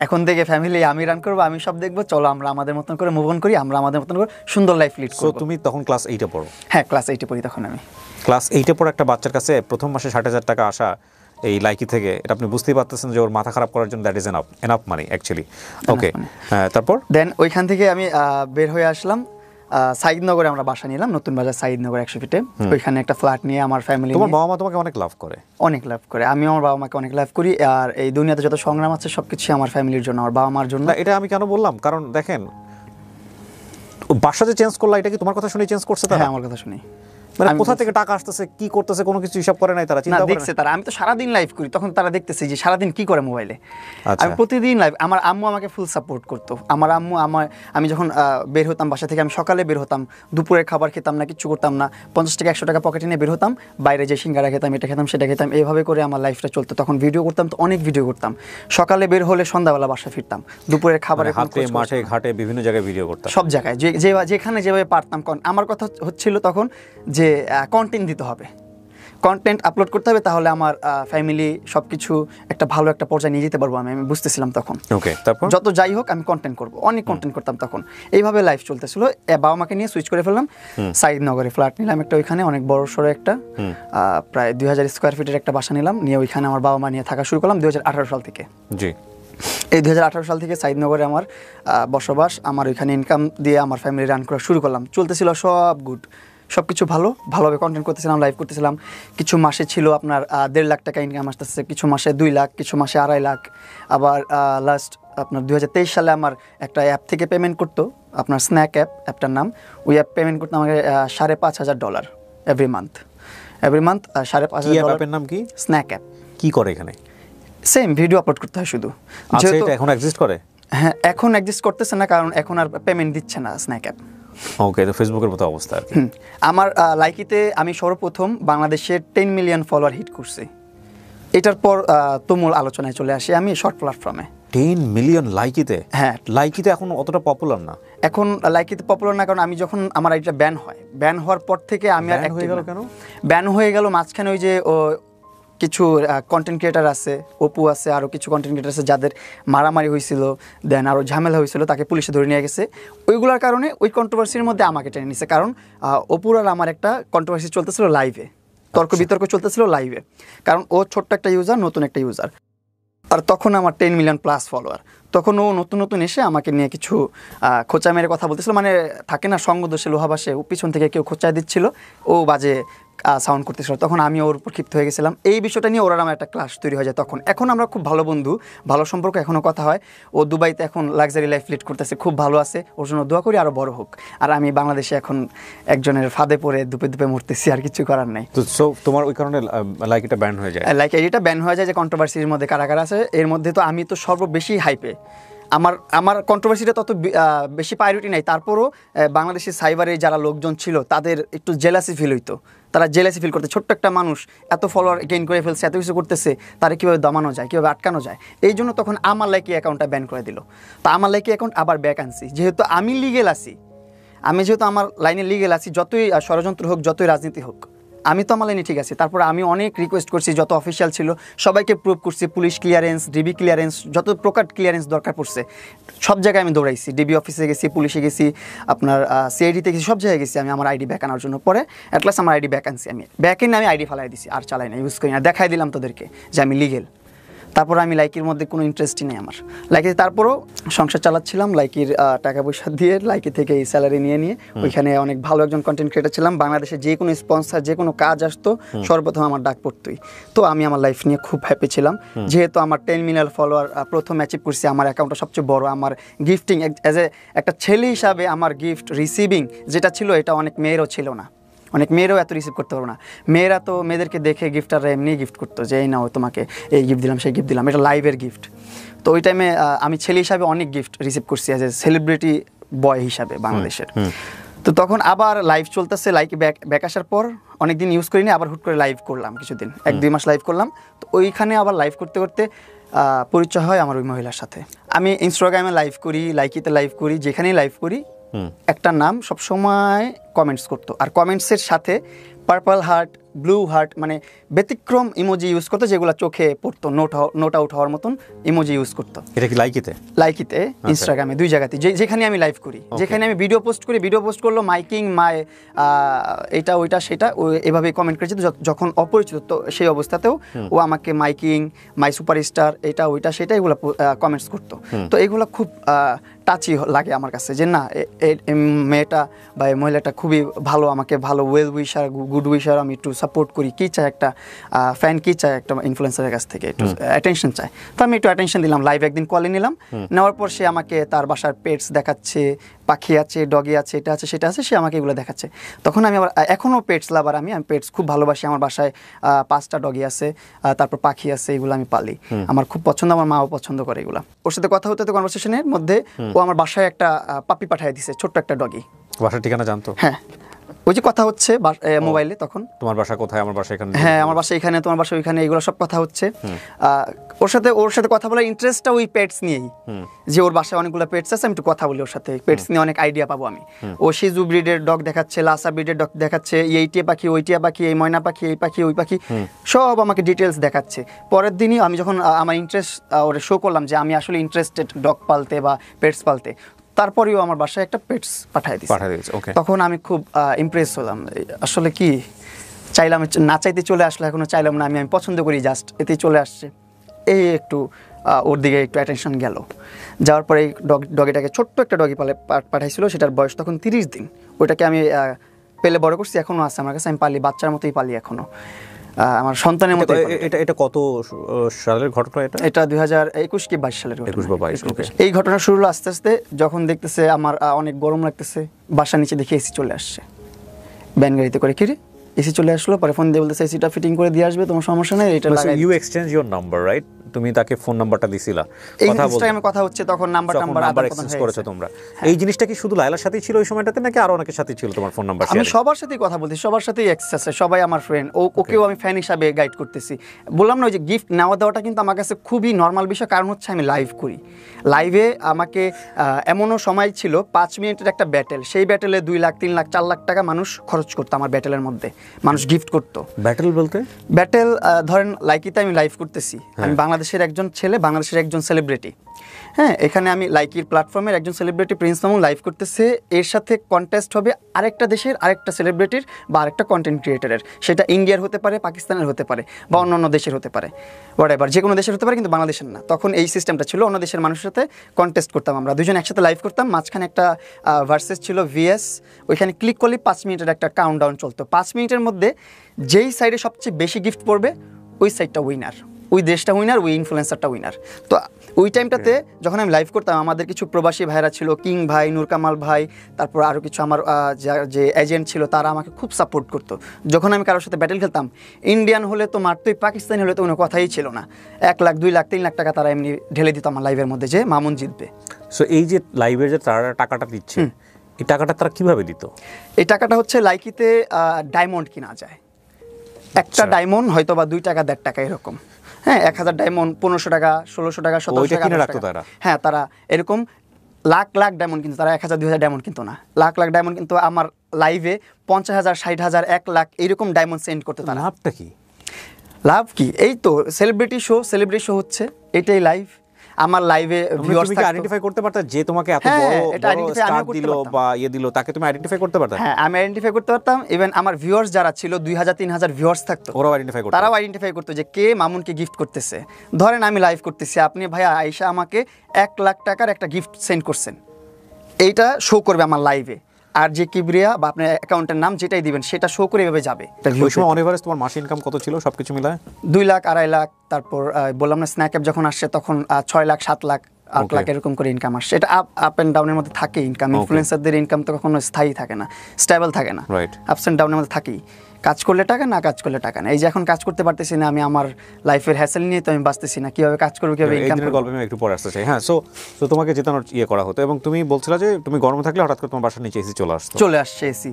এখন থেকে ফ্যামিলি আমি রান করবো, আমি সব দেখবো, চলো আমরা আমাদের মতন করে মুভ অন করি, আমরা আমাদের মতন করে সুন্দর লাইফ লিড সো করব। তুমি তখন ক্লাস 8-এ পড়ো? হ্যাঁ, ক্লাস 8-এ পড়ি তখন আমি। ক্লাস 8-এ পড়ে একটা বাচ্চার কাছে প্রথম মাসে 60,000 টাকা আসা এই লাইকি থেকে, এটা আপনি বুঝতেই পারতেছেন যে ওর মাথা খারাপ করার জন্য that is enough money actually. Okay, তারপর দেন ওইখান থেকে আমি বের হয়ে আসলাম। সাইদনগরে আমরা বাসা নিলাম, নতুন বাজার সাইদনগর 100 ফিটে। ওইখানে একটা ফ্ল্যাট নিয়ে আমার ফ্যামিলি। তোমার বাবা মা তোমাকে অনেক লাভ করে? অনেক লাভ করে, আমি আমার বাবা মাকে অনেক লাভ করি। আর এই দুনিয়াতে যত সংগ্রাম আছে সবকিছু আমার ফ্যামিলির জন্য, আমার বাবা মার জন্য। এটা আমি কেন বললাম, কারণ দেখেন বাসা যে চেঞ্জ করলা, এটা কি তোমার কথা শুনে চেঞ্জ করছে তারা? হ্যাঁ, আমার কথা শুনি। মানে কোথা থেকে টাকা আসতেছে, কি করতেছে, কোনো কিছু হিসাব করে নাই তারা? চিন্তা করে দেখছে তারা, আমি তো সারাদিন লাইভ করি, তখন তারা দেখতেছে যে সারাদিন কি করে মোবাইলে। আচ্ছা। আমি প্রতিদিন লাইভ। আমার আম্মু আমাকে ফুল সাপোর্ট করতো। আমার আম্মু আমি যখন বের হতাম বাসা থেকে, আমি সকালে বের হতাম, দুপুরের খাবার খেতাম না, কিচ্ছু করতাম না, 50 টাকা 100 টাকা পকেটে নিয়ে বের হতাম, বাইরে যে সিঙ্গারা খেতাম, এটা খেতাম, সেটা খেতাম, এইভাবে করে আমার লাইফটা চলতো। তখন ভিডিও করতাম, তো অনেক ভিডিও করতাম। সকালে বের হলে সন্ধ্যাবেলা বাসা ফিরতাম, দুপুরের খাবারের হাতে মাঠে ঘাটে বিভিন্ন জায়গায় ভিডিও করতাম, সব জায়গায়, যেখানে যেভাবে পারতাম। আমার কথা হচ্ছিল তখন যে কন্টেন্ট দিতে হবে, কন্টেন্ট আপলোড করতে হবে, তাহলে আমার ফ্যামিলি সব কিছু একটা ভালো একটা পর্যায়ে নিয়ে যেতে পারবো। আমি বুঝতেছিলাম তখন। ওকে, তারপর যত যাই হোক আমি কন্টেন্ট করবো, অনেক কন্টেন্ট করতাম তখন। এইভাবে লাইফ চলতেছিল। বাবা মাকে নিয়ে সুইচ করে ফেললাম, সাইদনগরে ফ্ল্যাট নিলাম একটা, ওইখানে অনেক বড় সড়ো একটা প্রায় 2000 স্কোয়ার ফিটের একটা বাসা নিলাম, নিয়ে ওইখানে আমার বাবা মা নিয়ে থাকা শুরু করলাম 2018 সাল থেকে। জি। এই 2018 সাল থেকে সাইদনগরে আমার বসবাস, আমার ওইখানে ইনকাম দিয়ে আমার ফ্যামিলি রান করা শুরু করলাম। চলতেছিল সব গুড, সব কিছু ভালোভাবে কন্টেন্ট করতেছিলাম, লাইভ করতেছিলাম। কিছু মাসে ছিল আপনার 1.5 লাখ টাকা ইনকাম আসতেছে, কিছু মাসে 2 লাখ, কিছু মাসে 2.5 লাখ। আবার লাস্ট আপনার 2023 সালে আমার একটা অ্যাপ থেকে পেমেন্ট করতো, আপনার স্ন্যাক অ্যাপটার নাম। ওই অ্যাপ পেমেন্ট করতো আমাকে $5,500 এভরি মান্থ 5,500 অ্যাপের নাম কি? Snack app. কি করে এখানে? সেম ভিডিও আপলোড করতে হয় শুধু। আচ্ছা, এটা এখন এক্সিস্ট করে? হ্যাঁ, এখন এক্সিস্ট করতেছে না, কারণ এখন আর পেমেন্ট দিচ্ছে না স্ন্যাক অ্যাপ। ওকে, তো ফেসবুকের মতো অবস্থা আর কি। আমার লাইকিতে আমি সর্বপ্রথম বাংলাদেশের 10 মিলিয়ন ফলোয়ার হিট করছি। এটার পর তুমুল আলোচনায় চলে আসি আমি শর্ট প্ল্যাটফর্মে। 10 মিলিয়ন লাইকিতে? হ্যাঁ। লাইকিতে এখন অতটা পপুলার না এখন। লাইকিতে পপুলার না, কারণ আমি যখন আমার আইডিটা ব্যান হওয়ার পর থেকে আমি আর হয়ে গেল কেন? ব্যান হয়ে গেল মাঝখানে ওই যে কিছু কন্টেন্ট ক্রিয়েটার আছে, অপু আছে, আরও কিছু কন্টেন্ট ক্রিয়েটার আছে যাদের মারামারি হয়েছিল, দেন আরও ঝামেলা হয়েছিল, তাকে পুলিশে ধরে নিয়ে গেছে। ওইগুলোর কারণে ওই কন্ট্রোভার্সির মধ্যে আমাকে টেনে নিছে, কারণ অপুর আর আমার একটা কন্ট্রোভার্সি চলতেছিল লাইভে, তর্ক বিতর্ক চলতেছিল লাইভে, কারণ ও ছোট্ট একটা ইউজার, নতুন একটা ইউজার। আর তখন আমার 10 মিলিয়ন প্লাস ফলোয়ার। তখন ও নতুন এসে আমাকে নিয়ে কিছু খোঁচা মেরে কথা বলতেছিল, মানে থাকে না সঙ্গ দোষে লোহা বাসে, ও পিছন থেকে কেউ খোঁচায় দিচ্ছিল, ও বাজে সাউন্ড করতেছিল, তখন আমি ওর উপর ক্ষিপ্ত হয়ে গেছিলাম। এই বিষয়টা নিয়ে ওরা আমার একটা ক্লাস তৈরি হয়ে যায়। তখন এখন আমরা খুব ভালো বন্ধু, ভালো সম্পর্ক, এখনও কথা হয়। ও দুবাইতে এখন লাক্সারি লাইফ লিড করতেছে, খুব ভালো আছে। ওর জন্য দোয়া করি আরও বড় হোক। আর আমি বাংলাদেশে এখন একজনের ফাঁদে পড়ে দুপে দুপে মরতেছি, আর কিছু করার নেই। তো সো তোমার ওই কারণে লাইকিটা ব্যান হয়ে যায়? লাইক এডিটা ব্যান হয়ে যায়, যে কন্ট্রোভার্সির মধ্যে কারাগার আছে। এর মধ্যে তো আমি তো সর্ববেশি হাইপে, আমার কন্ট্রোভার্সিটা তত বেশি প্রায়োরিটি নাই। তারপরও বাংলাদেশের সাইবারে যারা লোকজন ছিল তাদের একটু জেলাসি ফিল হইতো, তারা জেলাসি ফিল করতে, ছোট্ট একটা মানুষ এত ফলোয়ার গেইন করে ফেলছে, এত কিছু করতেছে, তারা কীভাবে দমানো যায়, কীভাবে আটকানো যায়। এই জন্য তখন আমার লাইকি অ্যাকাউন্টটা ব্যান করে দিল। তো আমার লাইকি অ্যাকাউন্ট আবার ব্যাক আনছি, যেহেতু আমি লিগেল আছি, যেহেতু আমার লাইনে লিগেল আছি, যতই ষড়যন্ত্র হোক, যতই রাজনীতি হোক, আমি তো আমার লাইনে ঠিক আছে। তারপর আমি অনেক রিকোয়েস্ট করছি, যত অফিসিয়াল ছিল সবাইকে প্রুভ করছি, পুলিশ ক্লিয়ারেন্স, ডিবি ক্লিয়ারেন্স, যত প্রকার ক্লিয়ারেন্স দরকার পড়ছে সব জায়গায় আমি দৌড়াইছি। ডিবি অফিসে গেছি, পুলিশে গেছি, আপনার সিআইডিতে গেছি, সব জায়গায় গেছি আমি আমার আইডি ব্যাক আনার জন্য। পরে অ্যাটলাস আমার আইডি ব্যাক আনছি, আমি ব্যাক এনে আমি আইডি ফালাই দিছি, আর চালাই না, ইউজ করি না, দেখাই দিলাম তোদেরকে যে আমি লিগেল। তারপর আমি লাইকির মধ্যে কোনো ইন্টারেস্টই নেই আমার লাইকি। তারপরও সংসার চালাচ্ছিলাম লাইকির টাকা পয়সা দিয়ে, লাইকি থেকে এই স্যালারি নিয়ে ওইখানে অনেক ভালো একজন কন্টেন্ট ক্রিয়েটার ছিলাম। বাংলাদেশে যে কোনো স্পন্সর, যে কোনো কাজ আসতো, সর্বপ্রথম আমার ডাক পড়তোই। তো আমি আমার লাইফ নিয়ে খুব হ্যাপি ছিলাম, যেহেতু আমার 10 মিলিয়ন ফলোয়ার প্রথম অ্যাচিভ করছি। আমার অ্যাকাউন্টটা সবচেয়ে বড়। আমার গিফটিং অ্যাজ একটা ছেলে হিসাবে আমার গিফট রিসিভিং যেটা ছিল, এটা অনেক মেয়েরও ছিল না, অনেক মেয়েরাও এত রিসিভ করতে পারবো না। মেয়েরা তো মেয়েদেরকে দেখে গিফটাররা এমনি গিফট করতো, যে এই নাও তোমাকে এই গিফট দিলাম, সেই গিফট দিলাম, এটা লাইভের গিফট। তো ওই টাইমে আমি ছেলে হিসাবে অনেক গিফট রিসিভ করছি অ্যাজ এ সেলিব্রিটি বয় হিসাবে বাংলাদেশের। তো তখন আবার লাইভ চলতেছে, লাইকে ব্যাক আসার পর অনেকদিন ইউজ করিনি, আবার হুট করে লাইভ করলাম কিছুদিন, 1-2 মাস লাইভ করলাম। তো ওইখানে আবার লাইভ করতে করতে পরিচয় হয় আমার ওই মহিলার সাথে। আমি ইনস্টাগ্রামে লাইভ করি, লাইকিতে লাইভ করি, যেখানেই লাইভ করি একটা নাম সবসময় কমেন্টস করতো, আর কমেন্টসের সাথে পার্পল হার্ট, ব্লু হার্ট, মানে ব্যতিক্রম ইমোজি ইউজ করতো, যেগুলো চোখে পড়তো, নোট আউট হওয়ার মতন ইমোজি ইউজ করতো। এটা কি লাইকিতে? লাইকিতে, ইনস্টাগ্রামে, দুই জায়গাতে, যেখানে আমি লাইভ করি, যেখানে আমি ভিডিও পোস্ট করি, ভিডিও পোস্ট করলো মাইকিং মাই এটা ওইটা সেটা, এভাবেই কমেন্ট করেছে। যখন অপরিচিত, তো সেই অবস্থাতেও ও আমাকে মাইকিং, মাই সুপারস্টার, এটা ওইটা সেটা, এগুলো কমেন্টস করতো। তো এগুলো খুব টাচি লাগে আমার কাছে, যে না, মেয়েটা বা এই মহিলাটা খুবই ভালো, আমাকে ভালো ওয়েল উইশার, গুড উইশার, আমি একটু সাপোর্ট করি। কী চায় একটা ফ্যান, কী চায় একটা ইনফ্লুয়েন্সারের কাছ থেকে? একটু অ্যাটেনশন চায়। তো আমি একটু অ্যাটেনশন দিলাম, লাইভ একদিন কলে নিলাম, নেওয়ার পর সে আমাকে তার বাসার পেটস দেখাচ্ছে, পাখি আছে, ডগি আছে, এটা আছে সেটা আছে, সে আমাকে এগুলো দেখাচ্ছে। তখন আমি আবার, এখনও পেটস লাভার, আমি পেটস খুব ভালোবাসি। আমার বাসায় 5টা ডগি আছে, তারপর পাখি আছে, এগুলো আমি পালি, আমার খুব পছন্দ, আমার মাও পছন্দ করে এগুলো। ওর সাথে কথা হতে কনভারসেশনের মধ্যে ও আমার বাসায় একটা পাপি পাঠিয়ে দিছে, ছোট্ট একটা ডগি। বাসার ঠিকানা জানতো? হ্যাঁ, ওই যে কথা হচ্ছে মোবাইলে তখন, তোমার বাসা কোথায়, আমার বাসা এখানে, হ্যাঁ আমার বাসা এখানে, তোমার বাসা ওইখানে, এগুলো সব কথা হচ্ছে। ওর সাথে কথা বলার ইন্টারেস্টটা ওই পেটস নিয়েই, যে ওর বাসায় অনেকগুলো পেটস আছে, আমি একটু কথা বলি ওর সাথে, পেটস নিয়ে অনেক আইডিয়া পাবো আমি। ও শিজু ব্রিডের ডগ দেখাচ্ছে, লাসা ব্রিডের ডগ দেখাচ্ছে, এই টিয়া পাখি, ওই টিয়া পাখি, এই ময়না পাখি, এই পাখি, ওই পাখি, সব আমাকে ডিটেলস দেখাচ্ছে। পরের দিনই আমি যখন আমার ইন্টারেস্ট ওরে শো করলাম যে আমি আসলে ইন্টারেস্টেড ডগ পালতে বা পেটস পালতে, তারপরেও আমার বাসায় একটা পেটস পাঠিয়ে দিয়েছে। তখন আমি খুব ইমপ্রেস হলাম, আসলে কি চাইলাম, না চাইতে চলে আসলো, এখনো চাইলাম না, আমি পছন্দ করি, জাস্ট এতেই চলে আসছে। এই একটু ওর দিকে একটু অ্যাটেনশন গেল। যাওয়ার পরে এই ডগিটাকে, ছোট্ট একটা ডগি পাঠাইছিল, সেটার বয়স তখন 30 দিন। ওইটাকে আমি পেলে বড় করছি, এখনও আছে আমার কাছে, আমি পালি, বাচ্চার মতোই পালি এখনও, আমার সন্তানের মতো। এটা কত সালের ঘটনা? এটা 2021 কি 22 সালের ঘটনা। 21 বা 22। এই ঘটনা শুরু হলো আস্তে আস্তে, যখন দেখতেছে আমার অনেক গরম লাগতেছে, বাসার নিচে দেখে এসি চলে আসছে, ব্যান গাড়িতে করে। কিরে এসি চলে আসলো, পরে ফোন দিয়ে বলতেছে এসিটা ফিটিং করে দিয়ে আসবে, তোমার সমস্যা নেই, এটা লাগাই। You exchange your number, right? তুমি তাকে ফোন নাম্বারটা দিছিলা, ইনস্টাগ্রামে কথা হচ্ছে, তখন নাম্বার এক্সচেঞ্জ করেছো তোমরা। এই জিনিসটা কি শুধু লায়লার সাথেই ছিল ওই সময়টাতে, নাকি আরো অনেকের সাথে ছিল তোমার ফোন নাম্বার? আমি সবার সাথেই কথা বলছি, সবার সাথেই অ্যাক্সেস আছে, সবাই আমার ফ্রেন্ড। ওকেও আমি ফ্যান হিসাবে গাইড করতেছি। বললাম না, ওই যে গিফট নেওয়া দেওয়াটা কিন্তু আমার কাছে খুবই নর্মাল বিষয়, কারণ হচ্ছে আমি লাইভ করি। লাইভে আমাকে এমনও সময় ছিল 5 মিনিটের একটা ব্যাটেল, সেই ব্যাটেলে 2 লাখ 3 লাখ 4 লাখ টাকা মানুষ খরচ করতো আমার ব্যাটেলের মধ্যে, মানুষ গিফট করতো। ব্যাটেল বলতে? ব্যাটেল ধরেন লাইকিতে আমি লাইভ করতেছি, আমি বাংলাদেশের একজন ছেলে, বাংলাদেশের একজন সেলিব্রিটি, হ্যাঁ, এখানে আমি লাইকির প্ল্যাটফর্মের একজন সেলিব্রিটি প্রিন্স মামুন লাইভ করতেছে, এর সাথে কন্টেস্ট হবে আরেকটা দেশের আরেকটা সেলিব্রিটির বা আরেকটা কন্টেন্ট ক্রিয়েটারের, সেটা ইন্ডিয়ার হতে পারে, পাকিস্তানের হতে পারে, বা অন্য দেশের হতে পারে, হোয়াটএভার, যে কোনো দেশের হতে পারে, কিন্তু বাংলাদেশের না। তখন এই সিস্টেমটা ছিল, অন্য দেশের মানুষের সাথে কন্টেস্ট করতাম, আমরা দুজন একসাথে লাইভ করতাম, মাঝখানে একটা ভার্সেস ছিল ভিএস, ওইখানে ক্লিক করলে 5 মিনিটের একটা কাউন্টডাউন চলতো। 5 মিনিটের মধ্যে যেই সাইডে সবচেয়ে বেশি গিফট পড়বে ওই সাইডটা উইনার, ওই দেশটা উইনার, ওই ইনফ্লুয়েন্সারটা উইনার। তো ওই টাইমটাতে যখন আমি লাইভ করতাম, আমাদের কিছু প্রবাসী ভাইরা ছিল, কিং ভাই, নূর কামাল ভাই, তারপর আরও কিছু আমার যে এজেন্ট ছিল, তারা আমাকে খুব সাপোর্ট করতো। যখন আমি কারোর সাথে ব্যাটেল খেলতাম, ইন্ডিয়ান হলে তো মারতোই, পাকিস্তানি হলে তো কোনো কথাই ছিল না, 1 লাখ 2 লাখ 3 লাখ টাকা তারা এমনি ঢেলে দিত আমার লাইভের মধ্যে যে মামুন জিতবে। সো এই যে লাইভের যে তারা টাকাটা দিচ্ছে, এই টাকাটা তারা কিভাবে দিত? এই টাকাটা হচ্ছে লাইকিতে ডায়মন্ড কিনা যায়, একটা ডায়মন্ড হয়তো বা 2 টাকা 1.5 টাকা এরকম। হ্যাঁ, 1000 ডায়মন্ড 1500 টাকা, 1600 টাকা, 1700 টাকা, 1800 টাকা। হ্যাঁ, তারা এরকম লাখ লাখ ডায়মন্ড, কিন্তু তারা 1000 2000 ডায়মন্ড কিন্তু না, লাখ লাখ ডায়মন্ড কিন্তু আমার লাইভে 50,000 60,000 1 লাখ এরকম ডায়মন্ড সেন্ড করতে। তারা লাভটা কি? লাভ কি, এই তো সেলিব্রিটি শো হচ্ছে, এটাই লাইভ। আমার লাইভে ভিউয়ার্স তুমি আইডেন্টিফাই করতে পারতা যে তোমাকে এত বড় স্টার দিল বা দিল, তাকে তুমি আইডেন্টিফাই করতে পারতা? হ্যাঁ, আমি আইডেন্টিফাই করতে পারতাম। ইভেন আমার ভিউয়ার্স যারা ছিল 2000 3000 ভিউয়ার্স থাকতো, ওরাও আইডেন্টিফাই করতো, তারাও আইডেন্টিফাই করতো যে কে মামুনকে গিফট করতেছে। ধরেন আমি লাইভ করতেছি, আপনি ভাইয়া আয়েশা আমাকে 1 লাখ টাকার একটা গিফট সেন্ড করছেন, এইটা শো করবে আমার লাইভে, আর যে কিবরিয়া বা আপনার অ্যাকাউন্টের নাম যেটাই দিবেন সেটা শো করে এভাবে যাবে। ওই সময় অন এভারেজ তোমার মাসে ইনকাম কত ছিল সবকিছু মিলায়? 2 লাখ 2.5 লাখ, তারপর বললাম না স্ন্যাক অ্যাপ যখন আসছে তখন 6 লাখ 7 লাখ 8 লাখ এরকম করে ইনকাম আসছে। এটা আপ অ্যান্ড ডাউনের মধ্যে থাকে ইনকাম। ইনফ্লুয়েন্সারদের ইনকাম তো কখনো স্থায়ী থাকে না, স্টেবল থাকে না, আপস অ্যান্ড ডাউনের মধ্যে থাকেই। কাজ করলে টাকা, না কাজ করলে টাকা না। এই যে এখন কাজ করতে পারতেছি না, আমি আমার লাইফের হ্যাসেল নিয়ে তো আমি বাঁচতেছি না, কিভাবে কাজ করবো, কিভাবে ইনকাম করবো। গল্প আমি একটু পরে আসতে চাই। হ্যাঁ, সো তোমাকে জেতানোর করা হতো, এবং তুমি বলছিলা যে তুমি গরমে থাকলে হঠাৎ করে তোমার বাসার নিচে এসি চলে আসছে এসি।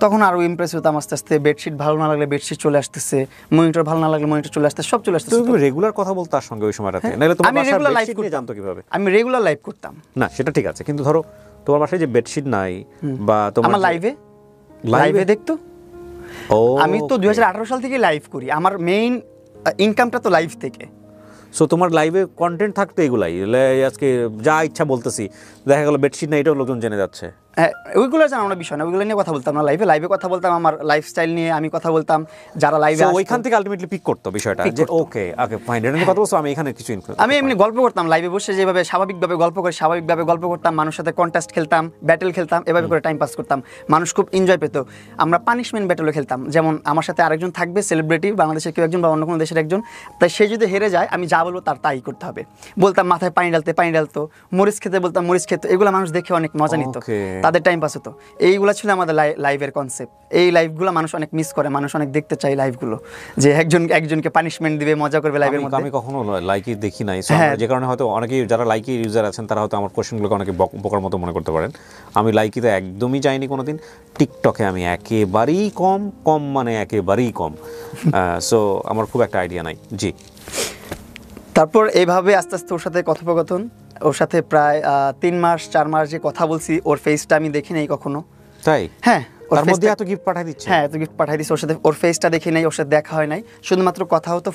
তখন আরো ইমপ্রেস হতাম আস্তে আস্তে। বেডশিট ভালো না লাগলে বেডশিট চলে আসতেছে, মনিটর ভালো না লাগলে মনিটর চলে আসতেছে, সব চলে আসতেছে। তুমি রেগুলার কথা বলতে তার সঙ্গে ওই সময়টাতে, নাহলে তোমার বাসার বেডশিট নিয়ে জানতো কিভাবে? আমি রেগুলার লাইভ করতাম না, সেটা ঠিক আছে, কিন্তু ধরো তোমার বাসায় যে বেডশিট নাই বা তোমার আমার লাইভে দেখতো। আমি তো 2018 সাল থেকে লাইভ করি, আমার মেইন ইনকামটা তো লাইভ থেকে। সো তোমার লাইভে কন্টেন্ট থাকতো এগুলাই, আজকে যা ইচ্ছা বলতেছি, দেখা গেল বেডশিট না, এটাও লোকজন জেনে যাচ্ছে। ওইগুলো জানানোর বিষয় না, ওইগুলো নিয়ে কথা বলতাম না লাইভে কথা বলতাম, আমার লাইফস্টাইল নিয়ে আমি কথা বলতাম, যারা লাইভে ওইখান থেকে আলটিমেটলি পিক করতো বিষয়টা যে ওকে ফাইন, এটা নিয়ে কথা বলছো, আমি এখানে কিছু আমি এমনি গল্প করতাম লাইভে বসে, যেভাবে স্বাভাবিকভাবে গল্প করতাম, মানুষের সাথে কন্টেস্ট খেলতাম, ব্যাটেল খেলতাম, এভাবে করে টাইম পাস করতাম। মানুষ খুব এনজয় পেত। আমরা পানিশমেন্ট ব্যাটেলও খেলতাম, যেমন আমার সাথে আরেকজন থাকবে সেলিব্রিটি, বাংলাদেশের কেউ একজন বা অন্য কোনো দেশের একজন, তাই সে যদি হেরে যায় আমি যা বলবো তার তাই করতে হবে। বলতাম মাথায় পানি ডালতো, মরিচ খেতে বলতাম মরিচ খেতে, এগুলো মানুষ দেখে অনেক মজা নিত, তাদের টাইম পাস হতো। এইগুলো ছিল আমাদের লাইভের কনসেপ্ট। এই লাইভগুলো মানুষ অনেক মিস করে, মানুষ অনেক দেখতে চায় লাইভগুলো, যে একজনকে পানিশমেন্ট দিবে, মজা করবে লাইভের মধ্যে। আমি কখনো লাইকি দেখি নাই, যে কারণে হয়তো অনেকেই যারা লাইকি ইউজার আছেন তারা হয়তো আমার কোশ্চেনগুলোকে অনেকে বোকার মতো মনে করতে পারেন। আমি লাইকিতে একদমই যাইনি কোনোদিন। টিকটকে আমি একেবারেই কম মানে একেবারেই কম। সো আমার খুব একটা আইডিয়া নাই। জি, তারপর এইভাবে আস্তে আস্তে ওর সাথে কথোপকথন, ওর সাথে প্রায় 3 মাস 4 মাস যে কথা বলছি, ওর ফেসটা আমি দেখি নাই কখনো। তাই? হ্যাঁ, ওর মধ্যে এত গিফট পাঠাই দিচ্ছে। হ্যাঁ, এত গিফট পাঠাই দিচ্ছে। ওর সাথে ওর ফেসটা দেখি নাই, ওর সাথে দেখা হয় নাই, শুধুমাত্র কথা হতো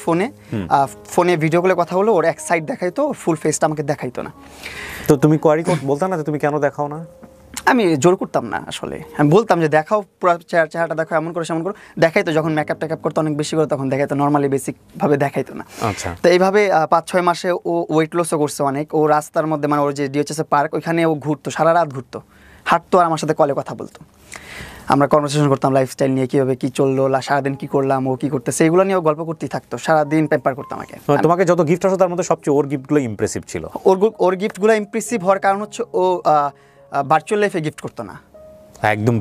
ফোনে ভিডিও কলে কথা হলো, ওর এক সাইড দেখাইতো, ফুল ফেসটা আমাকে দেখাইতো না। তো তুমি কোয়ারি বলতা না যে তুমি কেন দেখাও না? আমি জোর করতাম না আসলে, আমি বলতাম যে দেখাও, পুরো চেহারাটা দেখাও, এমন করে সেমন করো। দেখাইতো যখন মেকআপ টেকআপ করতো অনেক বেশি করে, তখন দেখাইতো, নর্মালি বেসিক ভাবে দেখাইতো না। আচ্ছা। তো এইভাবে 5-6 মাসে ও ওয়েট লসও করছে অনেক। ও রাস্তার মধ্যে, মানে ওর যে ডিএচএস পার্ক, ওইখানে ও ঘুরতো, সারা রাত ঘুরতো, হাঁটতো, আর আমার সাথে কলে কথা বলতো। আমরা কনভারসেশন করতাম লাইফস্টাইল নিয়ে, কীভাবে কী চললো, সারাদিন কী করলাম, ও কী করতেছে, এইগুলো নিয়ে ও গল্প করতেই থাকতো, সারাদিন পেপার করতো আমাকে। তোমাকে যত গিফট আসতো তার মধ্যে সবচেয়ে ওর গিফটগুলো ইমপ্রেসিভ ছিল। ওর গিফটগুলো ইমপ্রেসিভ হওয়ার কারণ হচ্ছে ও ভার্চুয়াল লাইফে গিফট করতো না, একদম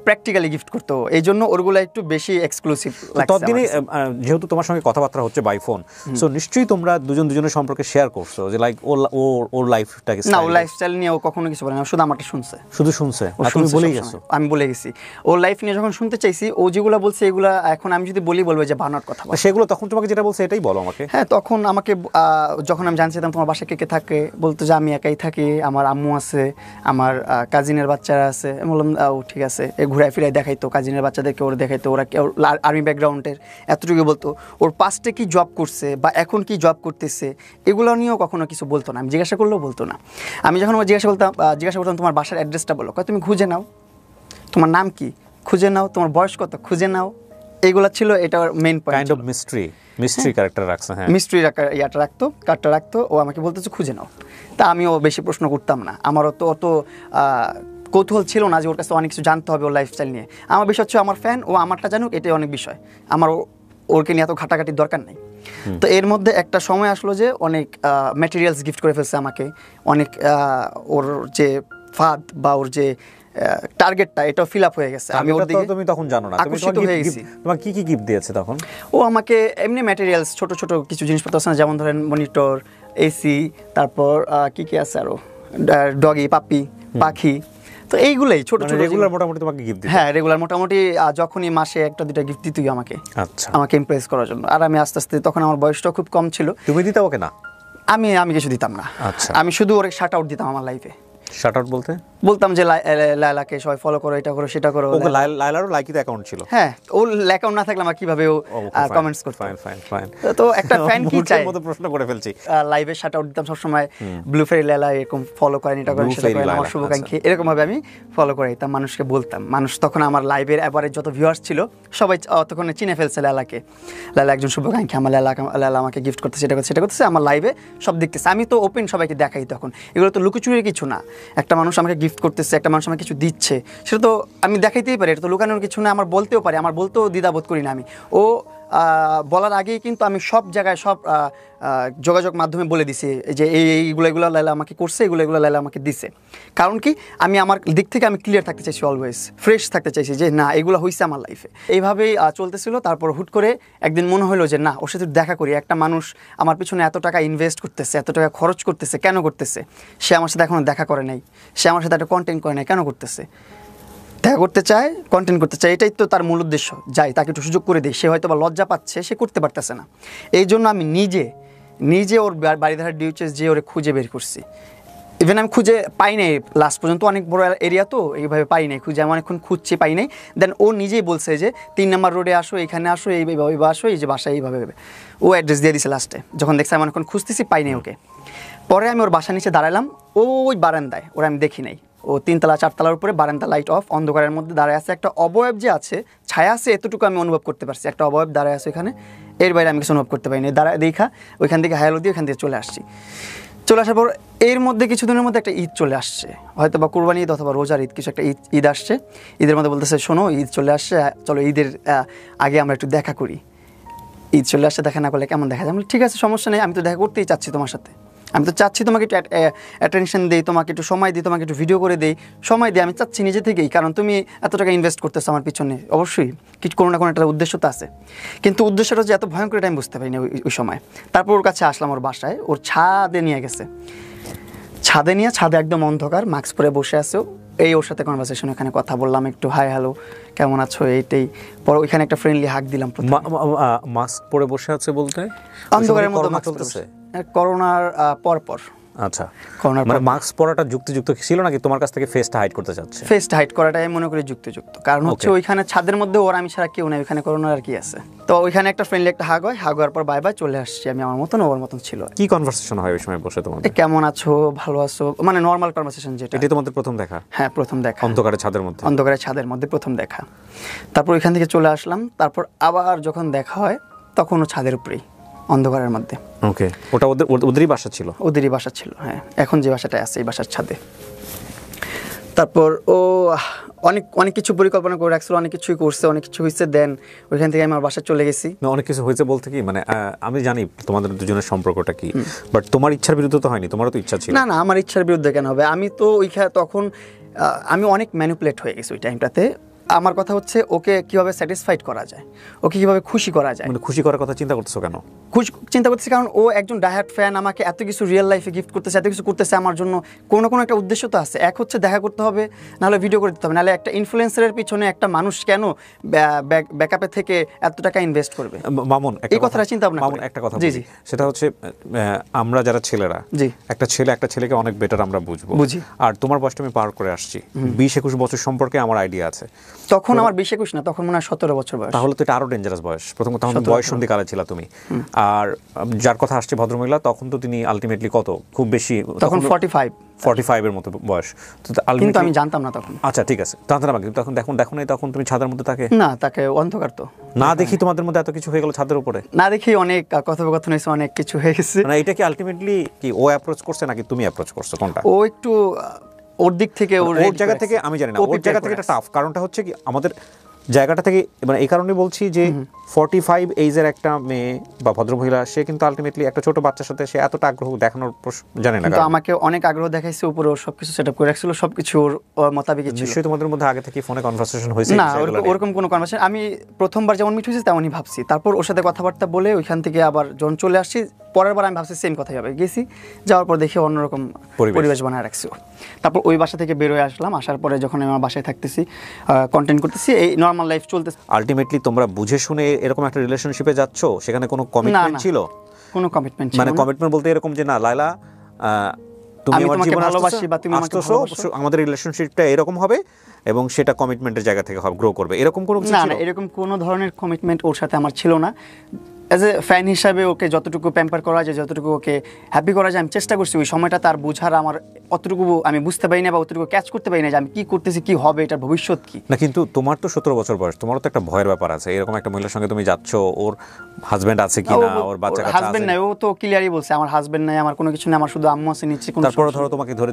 প্র্যাকটিক্যালি গিফট করতো, এই জন্য ওরগুলো একটু বেশি এক্সক্লুসিভ লাগছে। ততদিনে যেহেতু তোমার সঙ্গে কথাবার্তা হচ্ছে বাই ফোন, সো নিশ্চয়ই তোমরা দুজনের সম্পর্কে শেয়ার করছো, যে লাইক ওর লাইফটাকে। না, ওর লাইফস্টাইল নিয়ে ও কখনো কিছু বলে না, শুধু আমারটা শুনছে। তুমি বলেই গেছো? আমি বলে গেছি। ওর লাইফ নিয়ে যখন শুনতে চাইছি, ও যেগুলো বলছে এগুলো এখন আমি যদি বলবো যে বানানোর কথা, সেগুলো তখন তোমাকে যেটা বলছে এটাই বলো আমাকে। হ্যাঁ, তখন আমাকে যখন আমি জানছিলাম তোমার বাসায় কে কে থাকে, বলতো যে আমি একাই থাকি, আমার আম্মু আছে, আমার কাজিনের বাচ্চারা আছে, বললাম ও ঠিক আছে, ঘুরাই ফিরাই দেখাইতো, কাজিনের বাচ্চাদেরকে ওরা দেখাইতো, ওরা আর্মি ব্যাকগ্রাউন্ডের এতটুকু বলতো, ওর পাস্টে কি জব করছে বা এখন কি জব করতেছে এগুলো নিয়েও কখনো কিছু বলতো না, আমি জিজ্ঞাসা করলেও বলতো না। আমি যখন জিজ্ঞাসা করতাম তোমার বাসার অ্যাড্রেসটা বলো, তুমি খুঁজে নাও, তোমার নাম কি খুঁজে নাও, তোমার বয়স কত খুঁজে নাও, এগুলো ছিল এটা main point. Kind of mystery character রাখছে, হ্যাঁ মিস্ট্রি কার্ডটা রাখতো, ও আমাকে বলতেছে খুঁজে নাও। তা আমিও বেশি প্রশ্ন করতাম না, আমারও তো অত কৌতূহল ছিল না যে ওর কাছে অনেক কিছু জানতে হবে ওর লাইফস্টাইল নিয়ে। আমার বিষয় হচ্ছে আমার ফ্যান, ও আমারটা জানুক, এটাই অনেক বিষয়, আমার ওরকে নিয়ে এত ঘাটাঘাটির দরকার নেই। তো এর মধ্যে একটা সময় আসলো যে অনেক ম্যাটেরিয়ালস গিফট করে ফেলছে আমাকে, অনেক ওর যে ফাদ বা ওর যে টার্গেটটা এটাও ফিল আপ হয়ে গেছে। আমি ওর দিকে তুমি তখন জানো না, আকর্ষিত হয়ে গেছি। তোমার কি কি গিফট দিয়েছে তখন? ও আমাকে এমনি ম্যাটেরিয়ালস ছোট ছোট কিছু জিনিসপত্র আছে না, যেমন ধরেন মনিটর, এসি, তারপর কি কি আছে আরো, ডগি, পাপি, পাখি, তো এইগুলাই ছোট ছোট রেগুলার মোটামুটি তোমাকে গিফট দিত? হ্যাঁ রেগুলার মোটামুটি যখনই মাসে একটা দুটা গিফট দিতই আমাকে, আচ্ছা, আমাকে ইমপ্রেস করার জন্য। আর আমি আস্তে আস্তে, তখন আমার বয়সটা খুব কম ছিল। তুমি দিতে ওকে না? আমি কিছু দিতাম না। আচ্ছা, আমি শুধু ওর শাট আউট দিতাম আমার লাইফে। শাট আউট বলতে? বলতাম যে লায়লাকে সবাই ফলো করো, এটা করো, সেটা করো। ওকে লায়লারও লাইকিতে অ্যাকাউন্ট ছিল? হ্যাঁ, ওর অ্যাকাউন্ট না থাকলে আমার কিভাবে ও কমেন্টস করতো। ফাইন। তো একটা ফ্যান কি চায়, মতো প্রশ্ন করে ফেলছি। লাইভে শাট আউট দিতাম সব সময়, ব্লু ফেরি লায়লা এরকম ফলো করেন, এটা করেন, সেটা করেন, আমার শুভাকাঙ্ক্ষী, এরকম ভাবে আমি ফলো করাইতাম, মানুষকে বলতাম। মানুষ তখন আমার লাইভের এভারেজ যত ভিউয়ার্স ছিল সবাই তখন চিনে ফেলছে লায়লাকে, লায়লা একজন শুভাকাঙ্ক্ষী, আমার লায়লা আমাকে গিফট করতেছে, সেটা করতেছে, আমার লাইভে সব দেখতেছে। আমি তো ওপেন সবাইকে দেখাই তখন, এগুলো তো লুকোচুরির কিছু না। একটা মানুষ আমাকে গিফট করতেছে, একটা মানুষ আমাকে কিছু দিচ্ছে, সেটা তো আমি দেখাইতেই পারি, এটা তো লুকানোর কিছু না, আমার বলতেও পারি, আমার বলতেও দ্বিধাবোধ করি না আমি। ও বলার আগেই কিন্তু আমি সব জায়গায় সব যোগাযোগ মাধ্যমে বলে দিছি যে এইগুলো লায়লা আমাকে করছে, এগুলো লায়লা আমাকে দিছে। কারণ কি, আমি আমার দিক থেকে আমি ক্লিয়ার থাকতে চাইছি, অলওয়েজ ফ্রেশ থাকতে চাইছি যে না এগুলো হয়েছে আমার লাইফে। এইভাবেই চলতেছিল। তারপর হুট করে একদিন মনে হলো যে না, ওর সাথে দেখা করি। একটা মানুষ আমার পিছনে এত টাকা ইনভেস্ট করতেছে, এত টাকা খরচ করতেছে, কেন করতেছে? সে আমার সাথে এখনও দেখা করে নাই, সে আমার সাথে একটা কন্টেন্ট করে নাই, কেন করতেছে? দেখা করতে চায়, কন্টেন্ট করতে চায়, এটাই তো তার মূল উদ্দেশ্য। যাই, তাকে একটু সুযোগ করে দিই। সে হয়তো বা লজ্জা পাচ্ছে, সে করতে পারতেছে না। এই জন্য আমি নিজে ওর বাড়িধারা ডিউচেস যে ওরে খুঁজে বের করছি। ইভেন আমি খুঁজে পাই নাই লাস্ট পর্যন্ত, অনেক বড় এরিয়া তো, এইভাবে পাই নাই খুঁজে, আমি অনেকক্ষণ খুঁজছি, পাই নাই। দেন ও নিজেই বলছে যে 3 নম্বর রোডে আসো, এখানে আসো, এইভাবে আসো, এই যে বাসায় এইভাবে। ও অ্যাড্রেস দিয়ে দিছে লাস্টে, যখন দেখছি আমি অনেকক্ষণ খুঁজতেছি, পাই নাই ওকে। পরে আমি ওর বাসার নিচে দাঁড়ালাম, ওই বারান্দায়, ওরা আমি দেখি নাই, ও 3 তলা 4 তলার উপরে বারান্দা, লাইট অফ, অন্ধকারের মধ্যে দাঁড়ায় আছে। একটা অবয়ব যে আছে, ছায়া আছে, এতটুকু আমি অনুভব করতে পারছি, একটা অবয়ব দাঁড়ায় আছে এখানে, এর বাইরে আমি কিছু অনুভব করতে পারিনি। দাঁড়ায় দেখা ওইখান থেকে হায়ালো দিয়ে ওইখান থেকে চলে আসার পর এর মধ্যে কিছুদিনের মধ্যে একটা ঈদ চলে আসছে, হয়তো বা কুরবানি ঈদ অথবা রোজার ঈদ, কিছু একটা ঈদ আসছে। ঈদের মধ্যে বলতেছে শোনো ঈদ চলে আসছে, চলো ঈদের আগে আমরা একটু দেখা করি। ঈদ চলে আসছে, দেখা না করলে কেমন দেখা যায়? ঠিক আছে, সমস্যা নেই, আমি তো দেখা করতেই চাচ্ছি তোমার সাথে, আমি তো চাচ্ছি তোমাকে একটু অ্যাটেনশন দিই, তোমাকে একটু সময় দিই, তোমাকে একটু ভিডিও করে দিই, সময় দিই, আমি চাচ্ছি নিজে থেকেই, কারণ তুমি এত টাকা ইনভেস্ট করতেছো আমার পিছনে, অবশ্যই কিছু কোনো না কোনো একটা উদ্দেশ্য তো আছে। কিন্তু উদ্দেশ্যটা যে এত ভয়ঙ্কর এটা আমি বুঝতে পারিনি ওই সময়। তারপর ওর কাছে আসলাম, ওর বাসায়, ওর ছাদে নিয়ে গেছে, ছাদে একদম অন্ধকার, মাস্ক পরে বসে আছে, ওর সাথে কনভারসেশন, এখানে কথা বললাম একটু, হাই হ্যালো কেমন আছো, এইটাই। পর ওইখানে একটা ফ্রেন্ডলি হাক দিলাম। মাস্ক পরে বসে আছে বলতে? অন্ধকারের মধ্যে মাস্ক চলতেছে, করোনার পর। আচ্ছা, মানে মাস্ক পরাটা যুক্তিযুক্ত ছিল নাকি তোমার কাছ থেকে ফেসটা হাইড করতে চাচ্ছে? ফেসটা হাইড করাটাই মনে করি যুক্তিযুক্ত, কারণ হচ্ছে ওইখানে ছাদের মধ্যে ওর আমি ছাড়া কেউ নাই, ওইখানে করোনার আর কি আছে। তো ওইখানে একটা ফ্রেন্ডলি একটা হাগ হয়, হাগ হওয়ার পর বাই বাই চলে আসছি আমি, আমার মতন ওর মতন ছিল। কি কনভারসেশন হয় ওই সময় বসে তোমাদের? কেমন আছো, ভালো আছো, মানে নর্মাল কনভারসেশন যেটা। এটাই তোমাদের প্রথম দেখা? হ্যাঁ, প্রথম দেখা, অন্ধকারের ছাদের মধ্যে প্রথম দেখা। তারপর ওইখান থেকে চলে আসলাম, তারপর আবার যখন দেখা হয় তখনও ছাদের উপরেই, অন্ধকারের মধ্যে। ওকে, ওটা ওদেরই বাসা ছিল? ওদেরই বাসা ছিল, হ্যাঁ, এখন যে বাসাটায় আছে এই বাসার ছাদে। তারপর ও অনেক কিছু পরিকল্পনা করে রাখছিল, অনেক কিছুই করছে, অনেক কিছু হয়েছে। দেন ওইখান থেকে আমি আমার বাসায় চলে গেছি। অনেক কিছু হয়েছে বলতে কি, মানে আমি জানি তোমাদের দুজনের সম্পর্কটা কি, বাট তোমার ইচ্ছার বিরুদ্ধে তো হয়নি, তোমারও তো ইচ্ছা ছিল। না, আমার ইচ্ছার বিরুদ্ধে কেন হবে? আমি তো তখন আমি অনেক ম্যানিপুলেট হয়ে গেছি ওই টাইমটাতে। আমার কথা হচ্ছে ওকে কিভাবে স্যাটিসফাইড করা যায়, ওকে কিভাবে খুশি করা যায়। মানে খুশি করার কথা চিন্তা করতেছো কেন? খুশি চিন্তা করতেছি কারণ ও একজন ডায়াহার্ড ফ্যান, আমাকে এত কিছু রিয়েল লাইফে গিফট করতেছে, এত কিছু করতেছে আমার জন্য, কোনো কোনো একটা উদ্দেশ্য তো আছে। এক হচ্ছে দেখা করতে হবে, নাহলে ভিডিও করে দিতে হবে, নাহলে একটা ইনফ্লুয়েন্সারের পিছনে একটা মানুষ কেন ব্যাকআপে থেকে এত টাকা ইনভেস্ট করবে? মামুন এই কথাটা চিন্তা ভাবনা মামুন করে। একটা কথা জি, বলি, জি। সেটা হচ্ছে আমরা যারা ছেলেরা, জি। একটা ছেলেকে অনেক বেটার আমরা বুঝবো। বুঝি। আর তোমার বয়সটা আমি পার করে আসছি, 20-21 বছর সম্পর্কে আমার আইডিয়া আছে। তখন আমার 20-21 না, তখন মনে হয় 17 বছর বয়স। তাহলে তো এটা আরো ডেঞ্জারাস বয়স। প্রথম কথা, বয়স সন্ধি কালে ছিল তুমি। আর যার কথা আসছে ভদ্রমহিলা, তখন তো তিনি আলটিমেটলি কত, খুব বেশি তখন 45 এর মতো বয়স। তো কিন্তু আমি জানতাম না তখন। আচ্ছা ঠিক আছে, জানতাম না, কিন্তু তখন দেখো নাই তখন তুমি ছাদের মধ্যে তাকে? না, তাকে অন্ধকার তো না দেখি তোমাদের মধ্যে এত কিছু হয়ে গেল ছাদের উপরে? না দেখি অনেক কথোপকথন হয়েছে, অনেক কিছু হয়ে গেছে। মানে এটা কি আলটিমেটলি কি ও অ্যাপ্রোচ করছে নাকি তুমি অ্যাপ্রোচ করছো, কোনটা? ও একটু ওর দিক থেকে, ওর জায়গা থেকে আমি জানি না, ওর জায়গা থেকে এটা টাফ। কারণটা হচ্ছে কি আমাদের জায়গাটা থেকে, মানে এই কারণে বলছি যে 45 এইজের একটা মেয়ে বা ভদ্রমহিলা, সে কিন্তু আলটিমেটলি একটা ছোট বাচ্চার সাথে সে এতটা আগ্রহ দেখানোর জানে না। কিন্তু আমাকে অনেক আগ্রহ দেখাইছে, উপরে ওর সবকিছু সেটআপ করে রাখছিল, সবকিছু ওর মোতাবেকই ছিল। নিশ্চয়ই তোমাদের মধ্যে আগে থেকে ফোনে কনভারসেশন হয়েছে? না, ওরকম কোনো কনভারসেশন আমি প্রথমবার যেমন মিট হয়েছে তেমনই ভাবছি। তারপর ওর সাথে কথাবার্তা বলে ওইখান থেকে আবার যখন চলে আসছি, পরের বার আমি ভাবছি সেম কথাই হবে। গেছি, যাওয়ার পর দেখি অন্যরকম পরিবেশ বানায় রাখছি। তারপর ওই বাসা থেকে বের হয়ে আসলাম, আসার পরে যখন আমি আমার বাসায় থাকতেছি, কন্টেন্ট করতেছি, এই নর্মাল লাইফ চলতেছে। আলটিমেটলি তোমরা বুঝে শুনে এরকম একটা রিলেশনশিপে যাচ্ছ, সেখানে কোনো কমিটমেন্ট ছিল? কোনো কমিটমেন্ট ছিল না। মানে কমিটমেন্ট বলতে এরকম যে না লায়লা তুমি আমার জীবনে ভালোবাসি বা তুমি আমাকে ভালোবাসো, আমাদের রিলেশনশিপটা এরকম হবে এবং সেটা কমিটমেন্টের জায়গা থেকে হবে, গ্রো করবে, এরকম কোনো কিছু না? ছিল? না, এরকম কোনো ধরনের কমিটমেন্ট ওর সাথে আমার ছিল না। অ্যাজ এ ফ্যান হিসাবে ওকে যতটুকু প্যাম্পার করা যায়, যতটুকু ওকে হ্যাপি করা যায় আমি চেষ্টা করছি। ওই সময়টা তার বুঝার আমার অতটুকু আমি বুঝতে পারি না, বা অতটুকু ক্যাচ করতে পারি না যে আমি কি করতেছি, কি হবে, এটার ভবিষ্যৎ কি। না কিন্তু তোমার তো 17 বছর বয়স, তোমারও তো একটা ভয়ের ব্যাপার আছে। এরকম একটা মহিলার সঙ্গে তুমি যাচ্ছ, ওর হাজবেন্ড আছে কি না, ওর বাচ্চা কাচ্চা আছে? হাজবেন্ড নাই, ও তো ক্লিয়ারই বলছে আমার হাজবেন্ড নাই, আমার কোনো কিছু নাই, আমার শুধু আম্মু আছে নিচে। তারপরে ধরো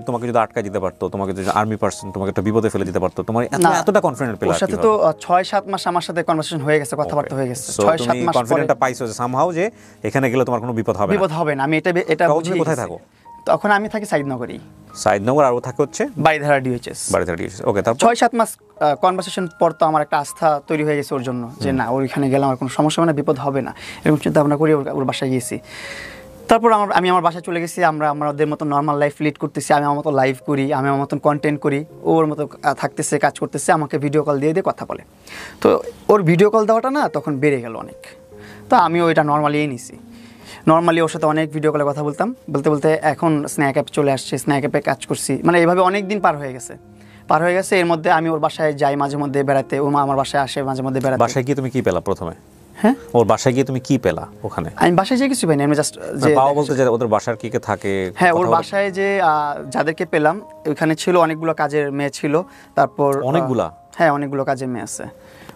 তোমাকে যদি আটকা দিতে পারতো, তোমাকে যদি আর্মি পার্সন তোমাকে একটা বিপদে ফেলে দিতে পারতো, তোমার এতটা কনফিডেন্ট পেলে? ওর সাথে তো 6-7 মাস আমার সাথে কনভারসেশন হয়ে গেছে, কথাবার্তা হয়ে গেছে। 6-7 মাস কনফিডেন্টটা পাইছো যে সামহাউ যে এখানে গেলে তোমার কোনো বিপদ হবে না। আমি এটা বুঝি। কোথায় থাকো তখন? আমি থাকি সাইদনগরেই। সাইদনগর, আর ও থাকে হচ্ছে বাড়িধারা ডিএইচএস। ওকে। তারপর 6-7 মাস কনভারসেশন পর তো আমার একটা আস্থা তৈরি হয়ে গেছে ওর জন্য, যে না, ওইখানে গেলে আমার কোনো সমস্যা হবে না, বিপদ হবে না, এরকম চিন্তা ভাবনা করি ওর বাসায় গিয়েছি। তারপর আমি আমার বাসায় চলে গেছি, আমাদের মতো নর্মাল লাইফ লিড করতেছি, আমি আমার মতো লাইভ করি, আমি আমার মতন কন্টেন্ট করি, ওর মতো থাকতেছে, কাজ করতেছে, আমাকে ভিডিও কল দিয়ে কথা বলে। তো ওর ভিডিও কল দেওয়াটা না তখন বেড়ে গেল অনেক, তো আমিও এটা নর্মালিই নিছি। নর্মালি ওর সাথে অনেক ভিডিও কলে কথা বলতাম, বলতে বলতে এখন স্ন্যাক অ্যাপ চলে আসছে, স্ন্যাক অ্যাপে কাজ করছি, মানে এইভাবে অনেক দিন পার হয়ে গেছে। এর মধ্যে আমি ওর বাসায় যাই মাঝে মধ্যে বেড়াতে, ও আমার বাসায় আসে মাঝে মধ্যে বেড়াতে। বাসায় গিয়ে তুমি কি পেলা প্রথমে? হ্যাঁ, ওর বাসায় গিয়ে তুমি কি পেলা ওখানে? আমি বাসায় যে কিছু পাইনি, আমি জাস্ট যে পাওয়া বলতে যে ওদের বাসার কি কে থাকে? হ্যাঁ, ওর বাসায় যে যাদেরকে পেলাম ওইখানে ছিল অনেকগুলো কাজের মেয়ে ছিল। তারপর হ্যাঁ, অনেকগুলো কাজের মেয়ে আছে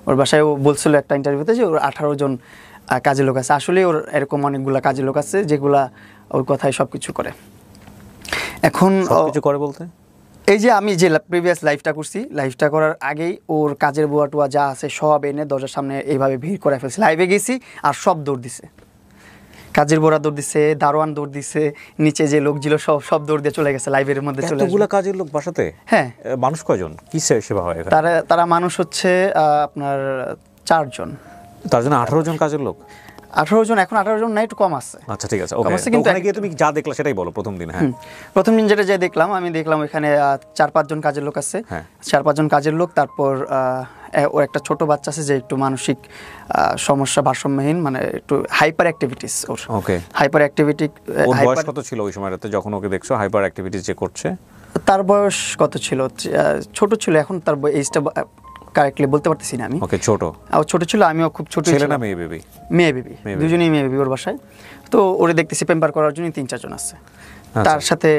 ওর বাসায়। ও বলছিল একটা ইন্টারভিউতে যে ওর 18 জন কাজের লোক আছে। আসলে ওর এরকম অনেকগুলো কাজের লোক আছে যেগুলা ওর কথায় সবকিছু করে। এখন সবকিছু করে বলতে এই যে আমি যে প্রিভিয়াস লাইফটা করছি, লাইফটা করার আগেই ওর কাজের বুয়া টুয়া যা আছে সব এনে দরজার সামনে এইভাবে ভিড় করে ফেলছে। লাইভে গেছি আর সব দৌড় দিছে, কাজের বুয়া দৌড় দিছে, দারোয়ান দৌড় দিছে, নিচে যে লোক ছিল সব দৌড় দিয়ে চলে গেছে লাইভের মধ্যে চলে গেছে। এতগুলো কাজের লোক বাসাতে? হ্যাঁ। মানুষ কয়জন, কি সেবা হয় এখানে? তারা মানুষ হচ্ছে আপনার 4 জন। তার জন্য 18 জন কাজের লোক? 18 জন, এখন 18 জন না, একটু কম আছে। আচ্ছা ঠিক আছে, ওকে। ওখানে গিয়ে তুমি যা দেখলা সেটাই বলো প্রথম দিন। হ্যাঁ, প্রথম দিন যেটা দেখলাম, আমি দেখলাম ওখানে 4-5 জন কাজের লোক আছে। 4-5 জন কাজের লোক। তারপর ওর একটা ছোট বাচ্চা আছে যে একটু মানসিক সমস্যা, ভারসাম্যহীন, মানে একটু হাইপার অ্যাক্টিভিটিস ওর। ওকে। Hyperactivity. ওর বয়স কত ছিল ওই সময়টাতে যখন ওকে দেখছো হাইপার অ্যাক্টিভিটিস যে করছে? তার বয়স কত ছিল? ছোট ছিল। এখন তার এইজটা কারেক্টলি বলতে পারতেছি না আমি। ওকে, ছোট ছিল, আমিও খুব ছোট ছিল। ছেলে না মেয়ে বেবি? মেয়ে বেবি, দুজনেই মেয়ে বেবি ওর বাসায়। তো ওরে দেখতেছি পেম্পার করার জন্য 3-4 জন আছে। তার সাথে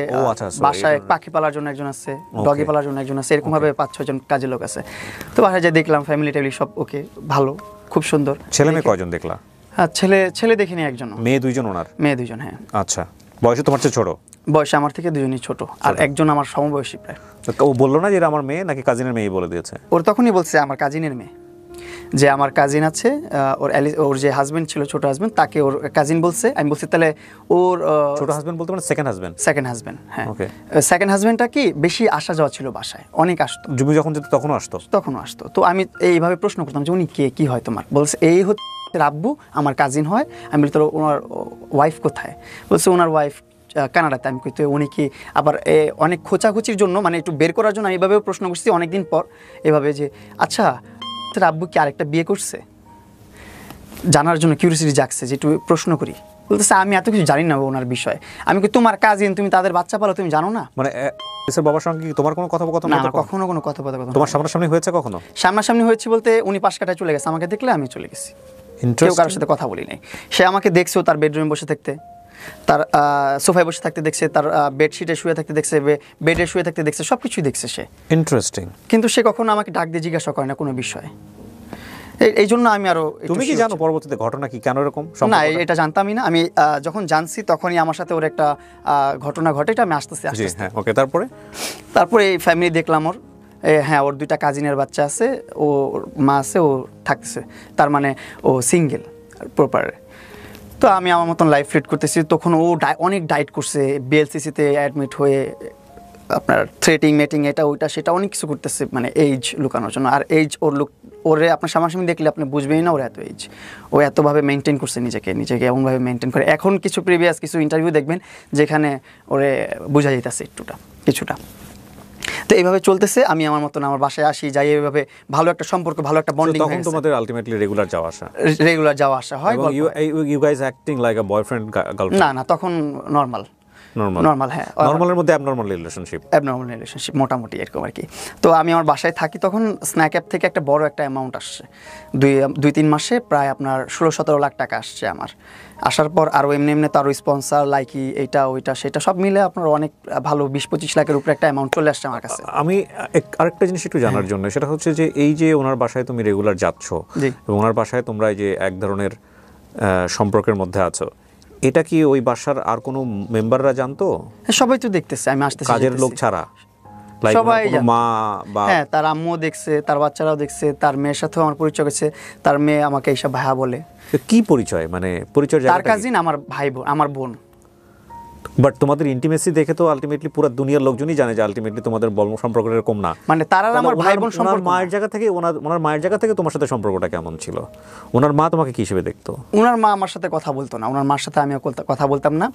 বাসায় পাখি পালার জন্য একজন আছে, ডগি পালার জন্য একজন আছে, এরকম ভাবে 5-6 জন কাজের লোক আছে। তো বাসায় যা দেখলাম ফ্যামিলি টেবিল সব ওকে, ভালো, খুব সুন্দর। ছেলে মেয়ে কয়জন দেখলা? হ্যাঁ, ছেলে দেখিনি একজন। মেয়ে 2 জন ওনার? মেয়ে 2 জন, হ্যাঁ। আচ্ছা, বয়সে তোমার চেয়ে ছোট? বয়সে আমার থেকে 2 জনই ছোট, আর একজন আমার সমবয়সী প্রায়। ও বললো না যে এটা আমার মেয়ে, নাকি কাজিনের মেয়ে বলে দিয়েছে? ওর তখনই বলছে আমার কাজিনের মেয়ে। যে আমার কাজিন আছে, ওর যে হাজবেন্ড ছিল, ছোট হাজবেন্ড, তাকে ওর কাজিন বলছে। আমি বলছি তাহলে ওর ছোট হাজবেন্ড বলতে মানে সেকেন্ড হাজবেন্ড? সেকেন্ড হাজবেন্ড, হ্যাঁ। ওকে। সেকেন্ড হাজবেন্ডটা কি বেশি আসা যাওয়া ছিল বাসায়, অনেক আসতো। তুমি যখন যেত তখনও আসতো? তো আমি এইভাবে প্রশ্ন করতাম যে উনি কে, কি হয় তোমার? বলছে এই হচ্ছে আব্বু, আমার কাজিন হয়। আমি বলি তোর ওনার ওয়াইফ কোথায়? বলছে ওনার ওয়াইফ কানাডাতে। আমি কইতে উনি কি আবার অনেক খোঁচাখুচির জন্য, মানে একটু বের করার জন্য আমি এভাবেও প্রশ্ন করছি অনেকদিন পর এভাবে, যে আচ্ছা তোর আব্বু কি আরেকটা বিয়ে করছে? জানার জন্য কিউরিয়াসিটি জাগছে যে একটু প্রশ্ন করি। বলতেছে আমি এত কিছু জানি না ওনার বিষয়ে। আমি কি তোমার কাজিন, তুমি তাদের বাচ্চা পালো, তুমি জানো না? মানে বাবার সঙ্গে কি তোমার কোনো কথোপকথন? না, কখনো কোনো কথোপকথন। তোমার সামনাসামনি হয়েছে কখনো? সামনাসামনি হয়েছে বলতে উনি পাশ কাটায় চলে গেছে, আমাকে দেখলে আমি চলে গেছি, কেউ কারোর সাথে কথা বলি নাই। সে আমাকে দেখছেও তার বেডরুমে বসে থাকতে, তার সোফায় বসে থাকতে দেখছে, তার বেডশিটে শুয়ে থাকতে দেখছে, বেডে শুয়ে থাকতে দেখছে, সব কিছুই দেখছে সে। ইন্টারেস্টিং। কিন্তু সে কখনো আমাকে ডাক দিয়ে জিজ্ঞাসা করে না কোনো বিষয়ে। এই জন্য আমি আরো। তুমি কি জানো পরবর্তীতে ঘটনা কি, কেন এরকম? না, এটা জানতামই না আমি। যখন জানছি তখনই আমার সাথে ওর একটা ঘটনা ঘটে, এটা আমি আসতেছি। হ্যাঁ, ওকে। তারপরে এই ফ্যামিলি দেখলাম ওর, হ্যাঁ, ওর 2টা কাজিনের বাচ্চা আছে, ওর মা আছে, ও থাকতেছে, তার মানে ও সিঙ্গেল প্রপার। তো আমি আমার মতন লাইফ লিড করতেছি। তখন ও অনেক ডায়েট করছে, বিএলসিসিতে অ্যাডমিট হয়ে আপনার থ্রেটিং মেটিং এটা ওইটা সেটা অনেক কিছু করতেছে, মানে এইজ লুকানোর জন্য। আর এইজ ওরে আপনার সামনাসামনি দেখলে আপনি বুঝবেনই না ওর এত এইজ। ও এতভাবে মেনটেন করছে নিজেকে এমনভাবে মেনটেন করে। এখন কিছু প্রিভিয়াস কিছু ইন্টারভিউ দেখবেন যেখানে ওরে বোঝা যেতেছে কিছুটা। তো এইভাবে চলতেছে। আমি আমার মতন আমার বাসায় আসি, যাই, এইভাবে ভালো একটা সম্পর্ক, ভালো একটা বন্ডিং। তখন তোমাদের আলটিমেটলি রেগুলার যাওয়া আসা হয়। You guys acting like a boyfriend girlfriend? না, তখন নরমাল, হ্যাঁ। নরমালের মধ্যে অ্যাবনরমাল রিলেশনশিপ মোটামুটি এরকম আর কি। তো আমি আমার বাসায় থাকি, তখন স্ন্যাক অ্যাপ থেকে একটা বড় একটা অ্যামাউন্ট আসছে 2-3 মাসে, প্রায় আপনার 16-17 লাখ টাকা আসছে আমার। আসার পর আরও এমনি তো আরও স্পন্সার লাইকি এইটা ওইটা সেটা সব মিলে আপনার অনেক ভালো 20-25 লাখের উপরে একটা অ্যামাউন্ট চলে আসছে আমার কাছে। আমি আরেকটা জিনিস একটু জানার জন্য, সেটা হচ্ছে যে এই যে ওনার বাসায় তুমি রেগুলার যাচ্ছ এবং ওনার বাসায় তোমরা এই যে এক ধরনের সম্পর্কের মধ্যে আছো, এটা কি ওই বাসার আর কোনো মেম্বাররা জানতো? সবাই তো দেখতেছে আমি আসতেছি, কাজের লোক ছাড়া সবাই, মা বা? হ্যাঁ, তার আম্মুও দেখছে, তার বাচ্চারাও দেখছে, তার মেয়ের সাথেও আমার পরিচয় হয়েছে। তার মেয়ে আমাকে এইসব ভাইয়া বলে। কি পরিচয়, মানে পরিচয়? তার কাজিন, আমার ভাই বোন, আমার বোন। বাট তোমাদের ইন্টিমেসি দেখে তো আলটিমেটলি পুরো দুনিয়ার লোকজনই জানে যে আলটিমেটলি তোমাদের সম্পর্ক এরকম না। মানে তারা আমার ভাই বোন সম্পর্ক। মায়ের জায়গা থেকে ওনার মায়ের জায়গা থেকে তোমার সাথে সম্পর্কটা কেমন ছিল? ওনার মা তোমাকে কি হিসেবে দেখতো? ওনার মা আমার সাথে কথা বলতো না, ওনার মার সাথে আমিও কথা বলতাম না।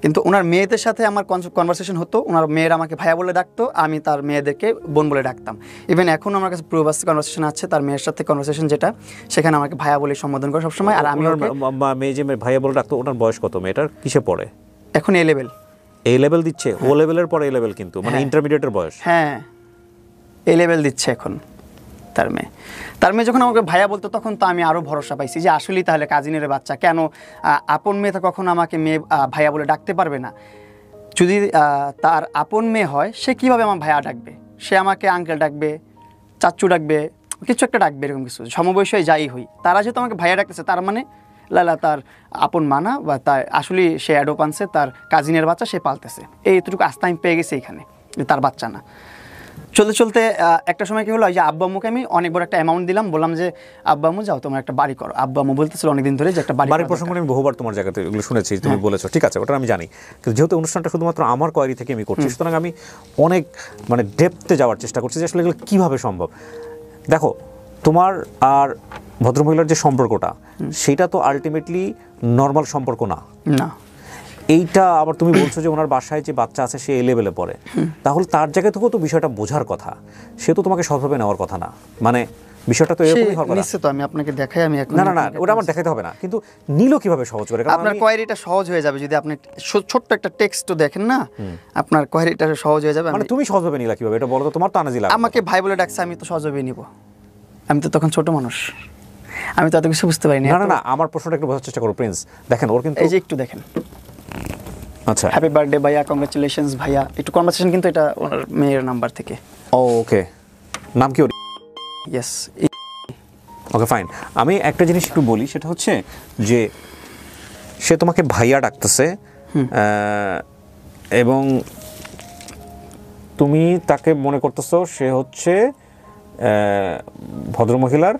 কিন্তু ওনার মেয়েদের সাথে আমার কনভারসেশন হতো। ওনার মেয়েরা আমাকে ভাইয়া বলে ডাকতো, আমি তার মেয়েদেরকে বোন বলে ডাকতাম। ইভেন এখন আমার কাছে প্রুফ আছে, কনভারসেশন আছে তার মেয়ের সাথে কনভারসেশন, যেটা সেখানে আমাকে ভাইয়া বলে সম্বোধন করে সবসময়। আর আমি মেয়ে যে ভাইয়া বলে ডাকতো, ওনার বয়স কত? মেয়েটার কিসে পড়ে এখন? এ লেভেল দিচ্ছে। ও লেভেলের পরে এ লেভেল, কিন্তু মানে ইন্টারমিডিয়েটের বয়স। হ্যাঁ, এ লেভেল দিচ্ছে এখন তার মেয়ে। যখন আমাকে ভাইয়া বলতো তখন তো আমি আরও ভরসা পাইছি যে আসলেই তাহলে কাজিনের বাচ্চা, কেন আপন মেয়ে তো কখনো আমাকে মেয়ে ভাইয়া বলে ডাকতে পারবে না। যদি তার আপন মেয়ে হয়, সে কীভাবে আমার ভাইয়া ডাকবে? সে আমাকে আঙ্কেল ডাকবে, চাচু ডাকবে, কিছু একটা ডাকবে, এরকম কিছু। সমবয়সী যাই হই, তারা যেহেতু আমাকে ভাইয়া ডাকতেছে, তার মানে লালা তার আপন মানা, বা তার আসলে সে অ্যাডোপ আনছে, তার কাজিনের বাচ্চা সে পালতেছে। এইটুকু আস্থা আমি পেয়ে গেছি এখানে, তার বাচ্চা না। চলতে একটা সময় কি হলো, যে আব্বু আম্মুকে আমি অনেক বড় একটা অ্যামাউন্ট দিলাম, বললাম যে আব্বু আম্মু যাও তোমার একটা বাড়ি করো। আব্বু আম্মু বলতেছিল অনেকদিন ধরে যে একটা বাড়ির প্রসঙ্গ আমি বহুবার তোমার জায়গাতে এগুলো শুনেছি, তুমি বলেছো, ঠিক আছে, ওটা আমি জানি। কিন্তু যেহেতু অনুষ্ঠানটা শুধুমাত্র আমার কোয়ারি থেকে আমি করছি, সুতরাং আমি অনেক মানে ডেপথে যাওয়ার চেষ্টা করছি যে আসলে এগুলো কীভাবে সম্ভব। দেখো, তোমার আর ভদ্রমহিলার যে সম্পর্কটা, সেটা তো আলটিমেটলি নর্মাল সম্পর্ক না। এইটা আবার তুমি বলছো যে ওনার বাসায় যে বাচ্চা আছে সে এ লেভেলে পড়ে, তাহলে তার জায়গা থেকেও তো বিষয়টা বোঝার কথা, সে তো তোমাকে সহজভাবে নেওয়ার কথা না। মানে বিষয়টা তো এরকমই হওয়ার কথা। তো আমি আপনাকে দেখাই, আমি এখন না ওটা আমার দেখাতে হবে না, কিন্তু নিলো কিভাবে সহজ করে? আপনার কোয়ারিটা সহজ হয়ে যাবে যদি আপনি ছোট্ট একটা টেক্সটও দেখেন না, আপনার কোয়ারিটা সহজ হয়ে যাবে। মানে তুমি সহজভাবে নিলা কিভাবে, এটা বলো তো। তোমার তো আনাজি লাগে। আমাকে ভাই বলে ডাকছে, আমি তো সহজভাবে নিব। আমি তো তখন ছোট মানুষ, আমি তো এত কিছু বুঝতে পারিনি। না, আমার প্রশ্নটা একটু বোঝার চেষ্টা করো প্রিন্স। দেখেন, ওর কিন্তু এই যে একটু দেখেন, আচ্ছা, হ্যাপি বার্থডে ভাইয়া, কংগ্রাচুলেশনস ভাইয়া। একটু কনভারসেশন, কিন্তু এটা ওনার মেয়ের নাম্বার থেকে। ওকে, নাম কি ওর? ইয়েস। ওকে, ফাইন। আমি একটা জিনিস একটু বলি, সেটা হচ্ছে যে সে তোমাকে ভাইয়া ডাকতেছে এবং তুমি তাকে মনে করতেছো সে হচ্ছে ভদ্রমহিলার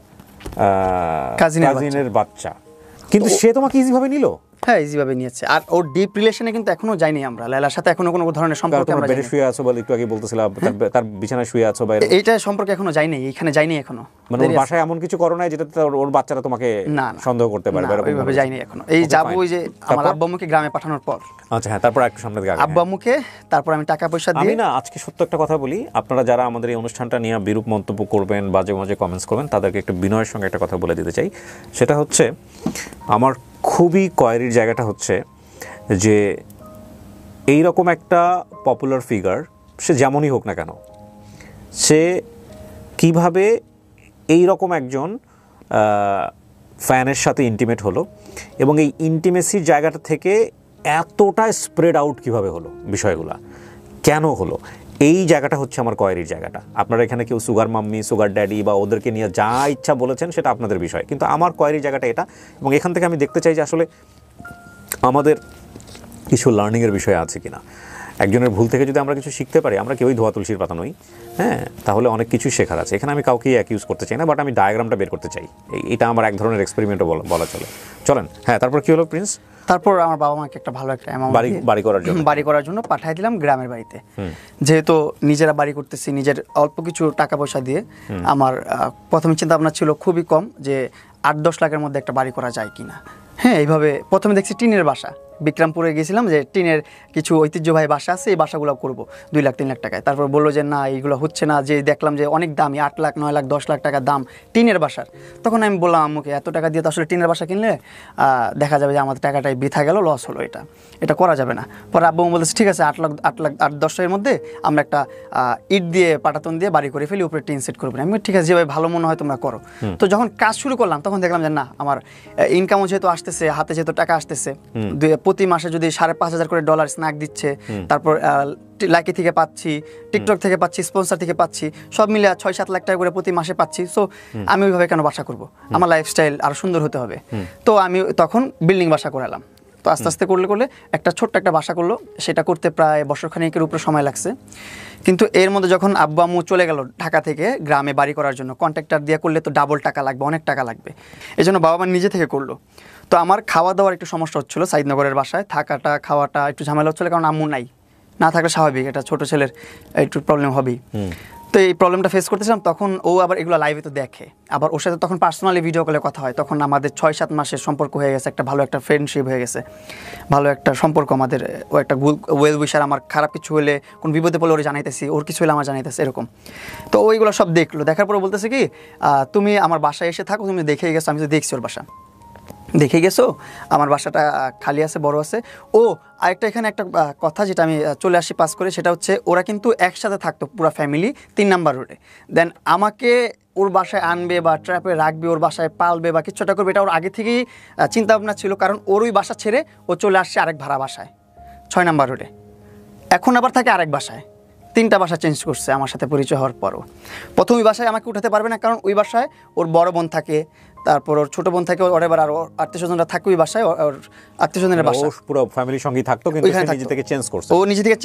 কাজিনের বাচ্চা, কিন্তু সে তোমাকে ইজি ভাবে নিল। হ্যাঁ, ইজি ভাবে নিয়েছে। আর ওর ডিপ রিলেশনে কিন্তু এখনো যাইনি আমরা, লায়লার সাথে এখনো কোনো ধরনের সম্পর্ক আমরা বেডে শুয়ে আছো বলে একটু আগে বলতেছিলাম, তার বিছানায় শুয়ে আছো বা এইটা সম্পর্কে এখনো যাইনি, এখানে যাইনি এখনো। মানে ওর বাসায় এমন কিছু করো নাই যেটাতে ওর বাচ্চারা তোমাকে সন্দেহ করতে পারে? ওইভাবে যাইনি এখনো। এই যাবো ওই যে আমার আব্বু আম্মুকে গ্রামে পাঠানোর পর। আচ্ছা হ্যাঁ, তারপর একটু সামনে দিকে আব্বু আম্মুকে, তারপর আমি টাকা পয়সা দিয়ে। আমি না আজকে সত্য একটা কথা বলি, আপনারা যারা আমাদের এই অনুষ্ঠানটা নিয়ে বিরূপ মন্তব্য করবেন, বাজে বাজে কমেন্টস করবেন, তাদেরকে একটু বিনয়ের সঙ্গে একটা কথা বলে দিতে চাই। সেটা হচ্ছে আমার খুবই কোয়ারির জায়গাটা হচ্ছে যে এই রকম একটা পপুলার ফিগার, সে যেমনই হোক না কেন, সে কিভাবে এই রকম একজন ফ্যানের সাথে ইন্টিমেট হলো, এবং এই ইন্টিমেসির জায়গাটা থেকে এতটা স্প্রেড আউট কিভাবে হলো বিষয়গুলো, কেন হলো, এই জায়গাটা হচ্ছে আমার কোয়ারির জায়গাটা। আপনারা এখানে কেউ সুগার মাম্মি, সুগার ড্যাডি বা ওদেরকে নিয়ে যা ইচ্ছা বলেছেন সেটা আপনাদের বিষয়, কিন্তু আমার কোয়ারির জায়গাটা এটা। এবং এখান থেকে আমি দেখতে চাই যে আসলে আমাদের কিছু লার্নিংয়ের বিষয় আছে কিনা। একজনের ভুল থেকে যদি আমরা কিছু শিখতে পারি, আমরা কেউই ধোয়া তুলসীর পাতা নই, হ্যাঁ, তাহলে অনেক কিছুই শেখার আছে। এখানে আমি কাউকেই অ্যাকিউজ করতে চাই না, বাট আমি ডায়াগ্রামটা বের করতে চাই। এটা আমার এক ধরনের এক্সপেরিমেন্টও বলা চলে। চলেন, হ্যাঁ, তারপর কি হলো প্রিন্স? তারপর আমার বাবা মাকে একটা ভালো একটা অ্যামাউন্ট বাড়ি করার জন্য পাঠিয়ে দিলাম গ্রামের বাড়িতে। যেহেতু নিজেরা বাড়ি করতেছি, নিজের অল্প কিছু টাকা পয়সা দিয়ে, আমার প্রথমে চিন্তা ভাবনা ছিল খুবই কম, যে 8-10 লাখের মধ্যে একটা বাড়ি করা যায় কিনা। হ্যাঁ, এইভাবে প্রথমে দেখছি টিনের বাসা, বিক্রমপুরে গেছিলাম, যে টিনের কিছু ঐতিহ্যবাহী বাসা আছে, এই বাসাগুলো করবো 2-3 লাখ টাকায়। তারপর বললো যে না, এইগুলো হচ্ছে না, যে দেখলাম যে অনেক দামি, 8 লাখ 9 লাখ 10 লাখ টাকা দাম টিনের বাসার। তখন আমি বললাম আম্মুকে, এত টাকা দিয়ে তো আসলে টিনের বাসা কিনলে দেখা যাবে যে আমাদের টাকাটাই বৃথা গেল, লস হলো, এটা করা যাবে না। পরে আব্বু বলতেছে ঠিক আছে, 8-10 লাখের মধ্যে আমরা একটা ইট দিয়ে পাটাতন দিয়ে বাড়ি করে ফেলি, উপরে টিন সেট করবো। আমি ঠিক আছে, যেভাবে ভালো মনে হয় তোমরা করো। তো যখন কাজ শুরু করলাম তখন দেখলাম যে না, আমার ইনকামও যেহেতু আসতেছে, হাতে যেহেতু টাকা আসতেছে, প্রতি মাসে যদি $5,500 করে ডলার স্ন্যাক দিচ্ছে, তারপর লাইকি থেকে পাচ্ছি, টিকটক থেকে পাচ্ছি, স্পন্সর থেকে পাচ্ছি, সব মিলে 6-7 লাখ টাকা করে প্রতি মাসে পাচ্ছি। সো আমি ওইভাবে কেন বাসা করব? আমার লাইফস্টাইল আরো সুন্দর হতে হবে। তো আমি তখন বিল্ডিং বাসা করালাম। তো আস্তে আস্তে করলে একটা ছোট্ট একটা বাসা করলো। সেটা করতে প্রায় বছরখানেকের উপরে সময় লাগছে। কিন্তু এর মধ্যে যখন আব্বু আম্মু চলে গেল ঢাকা থেকে গ্রামে বাড়ি করার জন্য, কন্ট্রাক্টর দিয়ে করলে তো ডাবল টাকা লাগবে, অনেক টাকা লাগবে। এই জন্য বাবা মা নিজে থেকে করলো। তো আমার খাওয়া দাওয়ার একটু সমস্যা হচ্ছিলো, সাইদনগরের বাসায় থাকাটা, খাওয়াটা একটু ঝামেলা হচ্ছিলো, কারণ আম্মু না থাকলে স্বাভাবিক, এটা ছোটো ছেলের একটু প্রবলেম হবেই। তো এই প্রবলেমটা ফেস করতেছিলাম। তখন ও আবার এগুলো লাইভে তো দেখে, আবার ওর সাথে তখন পার্সোনালি ভিডিও কলে কথা হয়। তখন আমাদের 6-7 মাসের সম্পর্ক হয়ে গেছে, একটা ভালো একটা ফ্রেন্ডশিপ হয়ে গেছে, ভালো একটা সম্পর্ক আমাদের। ও একটা ওয়েল উইশার, আমার খারাপ কিছু হলে, কোন বিপদে পড়লে ওরা জানাইতেছি, ওর কিছু হলে আমার জানাইতেছে, এরকম। তো ওইগুলো সব দেখলো, দেখার পরে বলতেছে কি, তুমি আমার বাসায় এসে থাকো, তুমি দেখেই গেছো। আমি তো দেখছি ওর বাসা, দেখে গেছো, আমার বাসাটা খালি আছে, বড় আছে। ও আরেকটা এখানে একটা কথা, যেটা আমি চলে আসি পাস করে, সেটা হচ্ছে ওরা কিন্তু একসাথে থাকতো পুরো ফ্যামিলি 3 নাম্বার রোডে। দেন আমাকে ওর বাসায় আনবে বা ট্র্যাপে রাখবে, ওর বাসায় পালবে বা কিছুটা করবে, এটা ওর আগে থেকেই চিন্তা ভাবনা ছিল। কারণ ওর ওই বাসা ছেড়ে ও চলে আসছে আরেক ভাড়া বাসায় 6 নাম্বার রোডে, এখন আবার থাকে আরেক বাসায়। 3টা বাসা চেঞ্জ করছে আমার সাথে পরিচয় হওয়ার পরও। প্রথম ওই বাসায় আমাকে উঠাতে পারবে না, কারণ ওই বাসায় ওর বড় বোন থাকে, তারপর ওর ছোট বোন থাকে, ওর এবার আর আত্মীয়স্বজনরা থাকে ওই বাসায়, ওর আত্মীয়স্বজনের বাসা পুরো ফ্যামিলির সঙ্গেই থাকতো, কিন্তু সে নিজে থেকে চেঞ্জ করছে। ও নিজে থেকে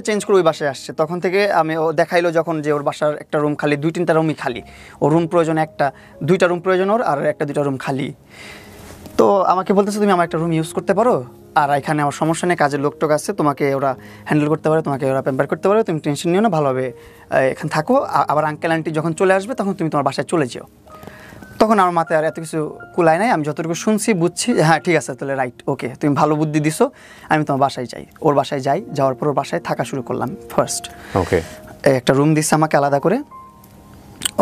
চেঞ্জ করে ওই বাসায় আসছে। তখন থেকে আমি, ও দেখাইলো যখন যে ওর বাসার একটা রুম খালি, 2-3টা রুমই খালি, ওর রুম প্রয়োজন একটা, 2টা রুম প্রয়োজন ওর, আর 1-2টা রুম খালি। তো আমাকে বলতেছে তুমি আমার একটা রুম ইউজ করতে পারো, আর এখানে আমার সমস্যা নেই, কাজের লোকটোক আছে, তোমাকে ওরা হ্যান্ডেল করতে পারে, তোমাকে ওরা প্যাম্পার করতে পারে, তুমি টেনশন নিও না, ভালোভাবে এখানে থাকো। আবার আঙ্কেল আন্টি যখন চলে আসবে তখন তুমি তোমার বাসায় চলে যেও। তখন আমার মাথায় আর এত কিছু কুলায় নাই, আমি যতটুকু শুনছি বুঝছি, হ্যাঁ ঠিক আছে তাহলে রাইট, ওকে, তুমি ভালো বুদ্ধি দিছো, আমি তোমার বাসায় যাই। ওর বাসায় যাই, যাওয়ার পর ওর বাসায় থাকা শুরু করলাম ফার্স্ট। ওকে, একটা রুম দিচ্ছে আমাকে আলাদা করে,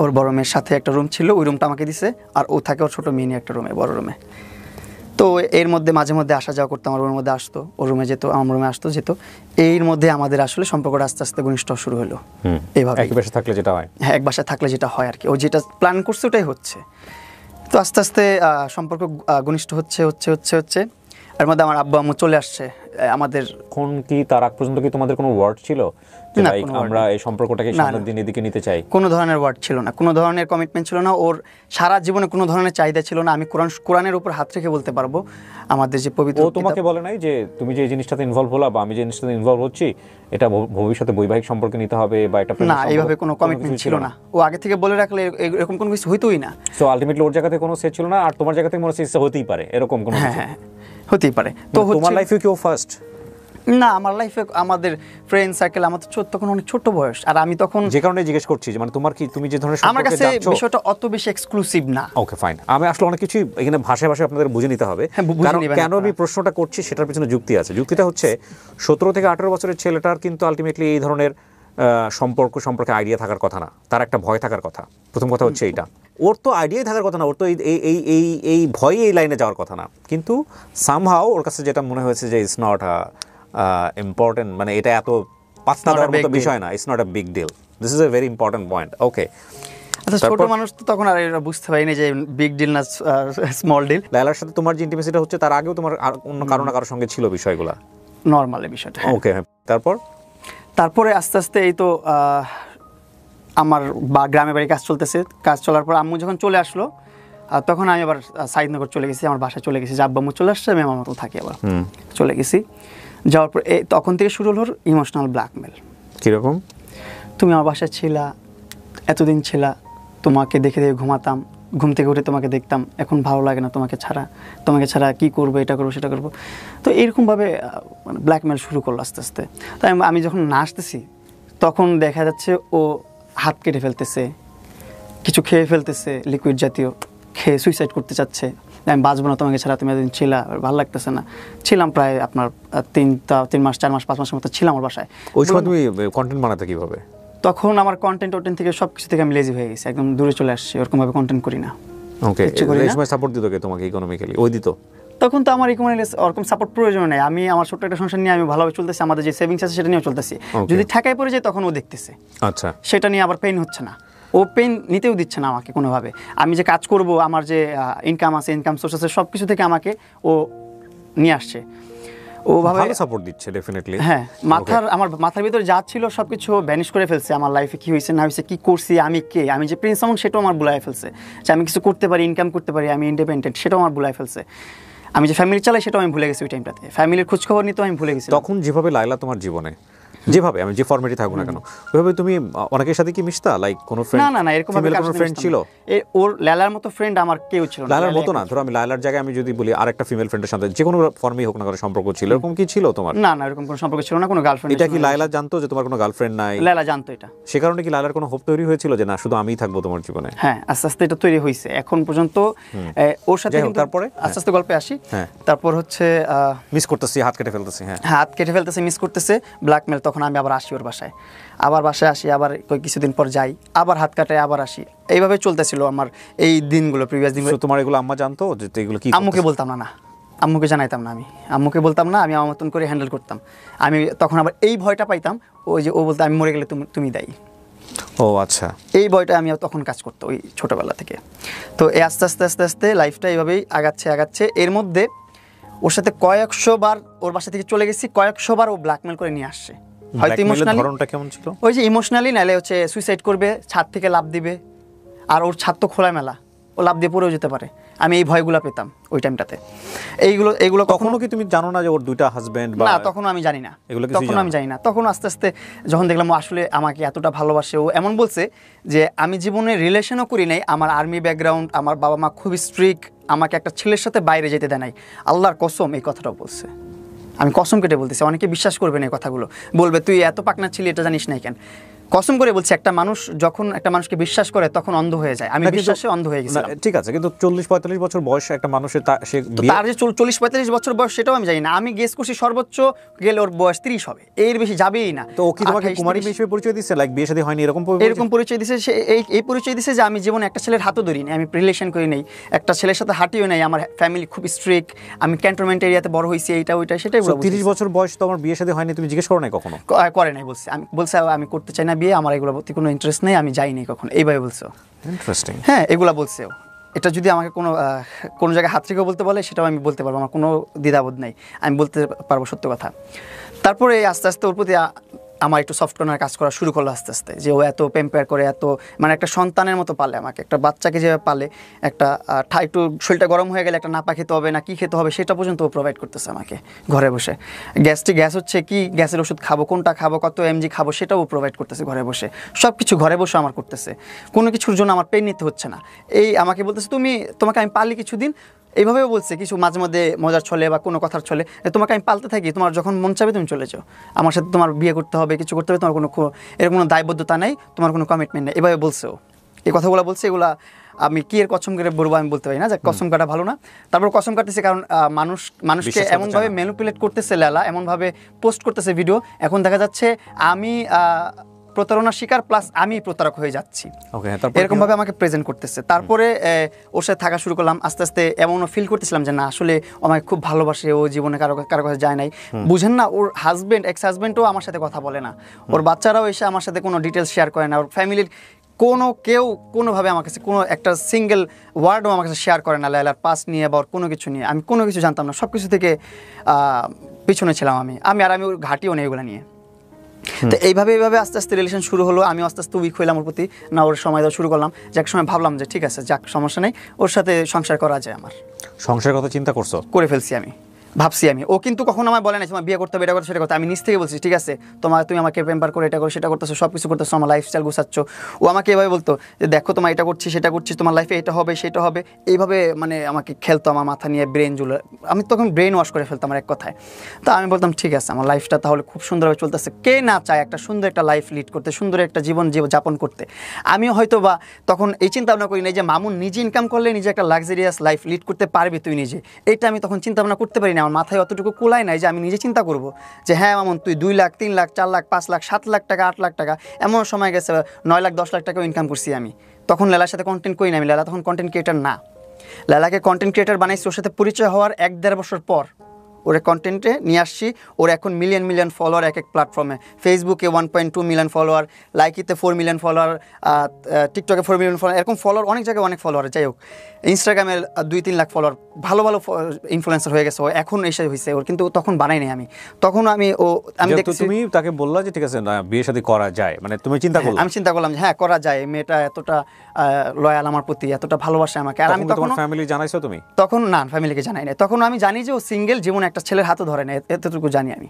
ওর বড় মেয়ের সাথে একটা রুম ছিল, ওই রুমটা আমাকে দিছে, আর ও থাকে ওর ছোটো মেয়ে নিয়ে একটা রুমে, বড় রুমে। তো এর মধ্যে মাঝে মধ্যে আসা যাওয়া করতাম, আমার রুমের মধ্যে আসতো, ওর রুমে যেত, আমার রুমে আসতো যেত। এর মধ্যে আমাদের আসলে সম্পর্কটা আস্তে আস্তে ঘনিষ্ঠ শুরু হলো। এইভাবে এক বাসায় থাকলে যেটা হয়, হ্যাঁ, এক বাসায় থাকলে যেটা হয় আর কি, ও যেটা প্ল্যান করছে ওটাই হচ্ছে। তো আস্তে আস্তে সম্পর্ক ঘনিষ্ঠ হচ্ছে। এর মধ্যে আমার আব্বু আম্মু চলে আসছে আমাদের। এখন কি তার আগ পর্যন্ত কি তোমাদের কোনো ওয়ার্ড ছিল না, লাইক কোনো word আমরা নেই। এই সম্পর্কটাকে না, সামনের না। দিন এদিকে নিতে চাই? কোনো ধরনের ওয়ার্ড ছিল না, কোনো ধরনের কমিটমেন্ট ছিল না, ওর সারা জীবনে কোনো ধরনের চাহিদা ছিল না। আমি কোরআনের উপর হাত রেখে বলতে পারবো আমাদের যে পবিত্র ও তোমাকে বলে নাই যে তুমি যে এই জিনিসটাতে ইনভলভ হলা বা আমি যে জিনিসটাতে ইনভলভ হচ্ছি এটা ভবিষ্যতে বৈবাহিক সম্পর্কে নিতে হবে বা এটা না, এইভাবে কোনো কমিটমেন্ট ছিল না। ও আগে থেকে বলে রাখলে এরকম কোনো কিছু হইতোই না। সো আলটিমেটলি ওর জায়গাতে কোনো সেট ছিল না, আর তোমার জায়গা থেকে মনে হচ্ছে ইচ্ছা হতেই পারে এরকম কোনো হ্যাঁ কিছু? হ্যাঁ, হতেই পারে। তো মানে তোমার লাইফে কি ও ফার্স্ট? না, আমার লাইফে আমাদের ফ্রেন্ড সার্কেল, আমার তো তখন অনেক ছোট বয়স, আর আমি তখন যে কারণে জিজ্ঞেস করছি যে মানে তোমার কি, তুমি যে ধরনের আমার সম্পর্কে কাছে যাচ্ছ বিষয়টা অত বেশি এক্সক্লুসিভ না। ওকে ফাইন, আমি আসলে অনেক কিছুই এখানে ভাষায় ভাষায় আপনাদের বুঝে নিতে হবে। হ্যাঁ, বুঝে কারণ নেবেন কেন আমি আপনারা। প্রশ্নটা করছি সেটার পিছনে যুক্তি আছে। যুক্তিটা হচ্ছে 17 থেকে 18 বছরের ছেলেটার কিন্তু আলটিমেটলি এই ধরনের সম্পর্কে আইডিয়া থাকার কথা না, তার একটা ভয় থাকার কথা। প্রথম কথা হচ্ছে এইটা, ওর তো আইডিয়াই থাকার কথা না, ওর তো এই ভয়ে এই লাইনে যাওয়ার কথা না, কিন্তু সামহাও ওর কাছে যেটা মনে হয়েছে যে ইটস নট ইম্পর্টেন্ট, মানে এটা এত পাত্তা দেওয়ার মতো বিষয় না, it's not a big deal, this is a very important point. Okay, আচ্ছা, ছোট মানুষ তো তখন আর এটা বুঝতে পারিনি যে বিগ ডিল না স্মল ডিল। লায়লার সাথে তোমার যে ইন্টিমেসিটা হচ্ছে তার আগেও তোমার অন্য কারো না কারোর সঙ্গে ছিল বিষয়গুলো? নর্মাল এই বিষয়টা। ওকে, তারপরে আস্তে আস্তে এই তো আমার গ্রামে বাড়ি কাজ চলতেছে। কাজ চলার পর আম্মু যখন চলে আসলো, তখন আমি আবার সাইদনগর চলে গেছি, আমার বাসায় চলে গেছি। যে আব্বা আম্মু চলে আসছে, আমি আমার মতো থাকি, আবার চলে গেছি। যাওয়ার পর তখন থেকে শুরু হলো ইমোশনাল ব্ল্যাকমেল। কিরকম? তুমি আমার বাসায় ছিলা, এতদিন ছিলা, তোমাকে দেখে দেখে ঘুমাতাম, ঘুম থেকে উঠে তোমাকে দেখতাম, এখন ভালো লাগে না তোমাকে ছাড়া কী করবো, এটা করবো সেটা করবো। তো এরকমভাবে মানে ব্ল্যাকমেল শুরু করলো আস্তে আস্তে। তাই আমি যখন নাচতেছি তখন দেখা যাচ্ছে ও হাত কেটে ফেলতেছে, কিছু খেয়ে ফেলতেছে লিকুইড জাতীয়, খেয়ে সুইসাইড করতে চাচ্ছে। আমি বাঁচবো না তোমাকে ছাড়া, তুমি এতদিন ছিলা, ভালো লাগতেছে না। ছিলাম প্রায় আপনার 3 মাস 4 মাস 5 মাসের মতো ছিলাম ওর বাসায়। ওই সময় তুমি কন্টেন্ট বানাতে কিভাবে? তখন আমার কন্টেন্ট থেকে সব কিছু থেকে আমি লেজি হয়ে গেছি, একদম দূরে চলে আসছি, ওরকমভাবে কন্টেন্ট করি না। ওকে, এই সময় সাপোর্ট দিত কে তোমাকে ইকোনমিক্যালি? ওই দিত? তখন তো আমার ওরকম সাপোর্ট প্রয়োজন নেই। আমি আমার ছোট্ট একটা সংসার নিয়ে আমি ভালোভাবে চলতেছি, আমাদের যে সেভিংস আছে সেটা নিয়েও চলতেছি। যদি ঠেকায় পড়ে যায় তখন ও দেখতেছে, আচ্ছা, সেটা নিয়ে আবার পেইন হচ্ছে না, ও পেইন নিতেও দিচ্ছে না আমাকে কোনোভাবে। আমি যে কাজ করব, আমার যে ইনকাম আছে, ইনকাম সোর্স আছে, সব কিছু থেকে আমাকে ও নিয়ে আসছে। ও ভাবে ভালো সাপোর্ট দিচ্ছে ডেফিনেটলি। হ্যাঁ, আমার মাথার ভিতরে যা ছিল সবকিছু ভ্যানিশ করে ফেলছে। আমার লাইফে কি হয়েছে না হয়েছে, কি করছি, আমি কে, আমি যে প্রিন্স আমন সেটাও আমার ভুলায় ফেলছে। যে আমি কিছু করতে পারি, ইনকাম করতে পারি, আমি ইন্ডিপেন্ডেন্ট, সেটাও আমার ভুলায় ফেলছে। আমি যে ফ্যামিলি চালাই সেটাও আমি ভুলে গেছি ওই টাইমটাতে। ফ্যামিলির খোঁজখবর নিতেও আমি ভুলে গেছি। তখন যেভাবে লায়লা তোমার জীবনে, যেভাবে আমি যে ফরম্যাটে থাকুক না কেন, ওইভাবে তুমি অনেকের সাথে কি মিশতা? লাইক কোনো ফ্রেন্ড? না, এরকম ভাবে কোনো ফ্রেন্ড ছিল? ওর লায়লার মতো ফ্রেন্ড আমার কেউ ছিল না। লায়লার মতো না, ধরো আমি লায়লার জায়গায় আমি যদি বলি আরেকটা ফিমেল ফ্রেন্ডের সাথে যে কোনো ফর্মেই হোক না কোনো সম্পর্ক ছিল, এরকম কি ছিল তোমার? না, এরকম কোনো সম্পর্ক ছিল না, কোনো গার্লফ্রেন্ড। এটা কি লায়লা জানতো যে তোমার কোনো গার্লফ্রেন্ড নাই? লায়লা জানতো এটা। সে কারণে কি লায়লার কোনো হোপ তৈরি হয়েছিল যে না শুধু আমিই থাকবো তোমার জীবনে? হ্যাঁ, আস্তে আস্তে এটা তৈরি হয়েছে। এখন পর্যন্ত ওর সাথে কিন্তু তারপরে আস্তে আস্তে গল্পে আসি। তারপর হচ্ছে মিস করতেছি, হাত কেটে ফেলতেছি। হাত কেটে ফেলতেছে, মিস করতেছে, ব্ল্যাকমেল। তখন আমি আবার আসি ওর বাসায়, আবার বাসায় আসি, আবার কিছুদিন পর যাই, আবার হাত কাটায়, আবার আসি। এইভাবে চলতেছিল আমার এই দিনগুলো, প্রিভিয়াস দিনগুলো। তোমার এগুলো আম্মা জানতো যে এগুলো কি? আম্মুকে বলতাম না, আম্মুকে জানাইতাম না, আম্মুকে বলতাম না, আমি আমার মতন করে হ্যান্ডেল করতাম। আমি তখন আবার এই ভয়টা পাইতাম, ওই যে ও বলতো আমি মরে গেলে তুমি দায়ী। ও আচ্ছা, এই ভয়টা আমি তখন কাজ করতো ওই ছোটোবেলা থেকে। তো এই আস্তে আস্তে আস্তে আস্তে লাইফটা এইভাবেই আগাচ্ছে। এর মধ্যে ওর সাথে কয়েকশো বার ওর বাসা থেকে চলে গেছি, কয়েকশো বার ও ব্ল্যাকমেল করে নিয়ে আসছে। হয়তো ইমোশনালি, ধরনটা কেমন ছিল? ওই যে ইমোশনালি, নাহলে হচ্ছে সুইসাইড করবে, ছাদ থেকে লাফ দিবে। আর ওর ছাদ তো খোলামেলা, ও লাফ দিয়ে পড়েও যেতে পারে। আমি এই ভয়গুলো পেতাম ওই টাইমটাতে। এইগুলো কখনো কি তুমি জানো না যে ওর দুইটা হাজবেন্ড? না, তখন আমি জানি না, তখন আস্তে আস্তে যখন দেখলাম ও আসলে আমাকে এতটা ভালোবাসে, ও এমন বলছে যে আমি জীবনে রিলেশনও করি নাই, আমার আর্মি ব্যাকগ্রাউন্ড, আমার বাবা মা খুব স্ট্রিক্ট, আমাকে একটা ছেলের সাথে বাইরে যেতে দেয় নাই, আল্লাহর কসম, এই কথাটাও বলছে। আমি কসম কেটে বলতেছি, অনেকে বিশ্বাস করবে না এই কথাগুলো, বলবে তুই এত পাকনা ছিলি, এটা জানিস নাই কেন। কসম করে বলছি, একটা মানুষ যখন একটা মানুষকে বিশ্বাস করে তখন অন্ধ হয়ে যায়। আমি বিশ্বাসে অন্ধ হয়ে গেছিলাম। ঠিক আছে, কিন্তু 40-45 বছর বয়স একটা মানুষের, তার যে 40-45 বছর বয়স সেটাও আমি জানি না। আমি গেস করছি সর্বোচ্চ গেলে ওর বয়স 30 হবে, এর বেশি যাবেই না। তো ও কি তোমাকে কুমারী হিসেবে পরিচয় দিচ্ছে? লাইক বিয়ে শাদী হয়নি এরকম পরিচয় দিচ্ছে। সে এই পরিচয় দিচ্ছে যে আমি জীবনে একটা ছেলের হাতও ধরি নাই, আমি রিলেশন করি নাই, একটা ছেলের সাথে হাঁটিও নাই, আমার ফ্যামিলি খুব স্ট্রিক্ট, আমি ক্যান্টনমেন্ট এরিয়াতে বড় হয়েছি, এইটা ওইটা সেটাই। 30 বছর বয়স তো আমার বিয়ে শাদী হয়নি, তুমি জিজ্ঞেস করো নাই কখনো? করে নাই, বলছে আমি করতে চাই না বিয়ে, আমার এগুলো কোনো ইন্টারেস্ট নেই, আমি যাইনি কখনো, এইভাবে বলছো। ইন্টারেস্টিং। হ্যাঁ, এগুলা বলছে। এটা যদি আমাকে কোনো জায়গায় হাত রেখে বলতে বলে সেটাও আমি বলতে পারবো, আমার কোনো দ্বিধাবোধ নাই, আমি বলতে পারবো সত্য কথা। তারপরে আস্তে আস্তে ওর প্রতি আমার একটু সফট কর্নার কাজ করা শুরু করলো আস্তে আস্তে, যে ও এত প্যাম্পার করে, এত মানে একটা সন্তানের মতো পালে আমাকে, একটা বাচ্চাকে যেভাবে পালে, একটা একটু শরীরটা গরম হয়ে গেলে একটা নাপা খেতে হবে না কি খেতে হবে সেটা পর্যন্ত ও প্রোভাইড করতেছে আমাকে ঘরে বসে। গ্যাস হচ্ছে কি, গ্যাসের ওষুধ খাবো, কোনটা খাবো, কত এমজি খাবো সেটাও প্রোভাইড করতেছে ঘরে বসে, সব কিছু ঘরে বসে আমার করতেছে, কোনো কিছুর জন্য আমার পেন নিতে হচ্ছে না। এই আমাকে বলতেছে তোমাকে আমি পালি কিছুদিন, এইভাবেও বলছে কিছু মাঝে মধ্যে মজার ছলে বা কোনো কথার ছলে, তোমাকে আমি পালতে থাকি, তোমার যখন মন চাবে তুমি চলে যাও, আমার সাথে তোমার বিয়ে করতে হবে, কিছু করতে হবে, তোমার এর কোনো দায়বদ্ধতা নেই, তোমার কোনো কমিটমেন্ট নেই, এভাবে বলছেও। এই কথাগুলো বলছে, এগুলা আমি কি এর কসম করে বলবো আমি বলতে পারি না, যে কসম কাটা ভালো না। তারপর কসম কাটতেছে কারণ মানুষকে এমনভাবে ম্যানিপুলেট করতেছে লেলা, এমনভাবে পোস্ট করতেছে ভিডিও, এখন দেখা যাচ্ছে আমি প্রতারণার শিকার প্লাস আমি প্রতারক হয়ে যাচ্ছি, এরকম ভাবে আমাকে প্রেজেন্ট করতেছে। তারপরে ওর সাথে থাকা শুরু করলাম, আস্তে আস্তে এমনও ফিল করতেছিলাম যে না আসলে আমাকে খুব ভালোবাসে, ও জীবনে কারো কাছে যায় নাই, বুঝেন না, ওর এক্স হাজবেন্ডও আমার সাথে কথা বলে না, ওর বাচ্চারাও এসে আমার সাথে কোনো ডিটেলস শেয়ার করে না, ওর ফ্যামিলির কেউ কোনোভাবে আমার কাছে কোনো একটা সিঙ্গেল ওয়ার্ডও আমার কাছে শেয়ার করে না লায়লার পাস নিয়ে বা ওর কোনো কিছু নিয়ে, আমি কোনো কিছু জানতাম না, সব কিছু থেকে পিছনে ছিলাম আমি ওর ঘাটিও নেই এগুলো নিয়ে। তো এইভাবে আস্তে আস্তে রিলেশন শুরু হলো, আমি আস্তে আস্তে উইক হইলাম ওর প্রতি, না ওর সময় দেওয়া শুরু করলাম, যে এক সময় ভাবলাম যে ঠিক আছে যাক সমস্যা নেই, ওর সাথে সংসার করা যায়, আমার সংসারের কথা চিন্তা করে ফেলছি আমি, ভাবছি আমি। ও কিন্তু কখনো আমায় বলে না তোমার বিয়ে করতে হবে, এটা করতে সেটা করতে, আমি নিজ থেকে বলছি ঠিক আছে তুমি আমাকে পেম্পার করে এটা করো সেটা করতেছো, সব কিছু করতেছো, আমার লাইফস্টাইল গুছাচ্ছ। ও আমাকে এভাবে বলতো যে দেখো তোমার এটা করছি সেটা করছি, তোমার লাইফে এটা হবে সেটা হবে, এইভাবে মানে আমাকে খেলতো আমার মাথা নিয়ে, ব্রেন জুলে, আমি তখন ব্রেন ওয়াশ করে ফেলতাম আমার এক কথায়। তো আমি বলতাম ঠিক আছে আমার লাইফটা তাহলে খুব সুন্দরভাবে চলতেছে, কে না চায় একটা সুন্দর একটা লাইফ লিড করতে, সুন্দর একটা জীবন যাপন করতে। আমিও হয়তো বা তখন এই চিন্তা ভাবনা করি না যে মামুন নিজে ইনকাম করলে নিজে একটা লাক্সারিয়াস লাইফ লিড করতে পারবি তুই নিজে, এটা আমি তখন চিন্তা ভাবনা করতে পারি না, আমার মাথায় অতটুকু কুলাই নাই যে আমি নিজে চিন্তা করব যে হ্যাঁ মামুন তুই 2 লাখ 3 লাখ 4 লাখ 5 লাখ 7 লাখ টাকা 8 লাখ টাকা, এমন সময় গেছে 9 লাখ 10 লাখ টাকাও ইনকাম করছি আমি। তখন লেলার সাথে কন্টেন্ট করি না আমি, লেলা তখন কন্টেন্ট ক্রিয়েটার না, লেলাকে কন্টেন্ট ক্রিয়েটার বানাইছি ওর সাথে পরিচয় হওয়ার 1-1.5 বছর পর, ওরে কন্টেন্টে নিয়ে আসছি, ওর এখন মিলিয়ন ফলোয়ার এক প্ল্যাটফর্মে, ফেসবুকে 1.2 মিলিয়ন ফলোয়ার, লাইকিতে 4 মিলিয়ন ফলোয়ার, টিকটকে 4 মিলিয়ন ফলোয়ার, এরকম ফলোয়ার অনেক জায়গায় অনেক ফলোয়ার, যাই হোক ইনস্টাগ্রামে 2-3 লাখ ফলোয়ার, ভালো ইনফ্লুয়েন্সার হয়ে গেছে ও, এখন এসে হয়েছে ওর, কিন্তু তখন বানাই নাই আমি, তখন আমি দেখছি। তুমি তাকে বললা যে ঠিক আছে না বিয়ে শাদী করা যায়, মানে তুমি চিন্তা করলে? আমি চিন্তা করলাম যে হ্যাঁ করা যায়, মেয়েটা এতটা লয়াল আমার প্রতি, এতটা ভালোবাসে আমাকে। আর আমি তখন ফ্যামিলি জানাইছো তুমি? তখন না, ফ্যামিলিকে জানাই নাই, তখন আমি জানি যে ও সিঙ্গেল, জীবনে একটা ছেলের হাতও ধরে না, এতটুকু জানি আমি।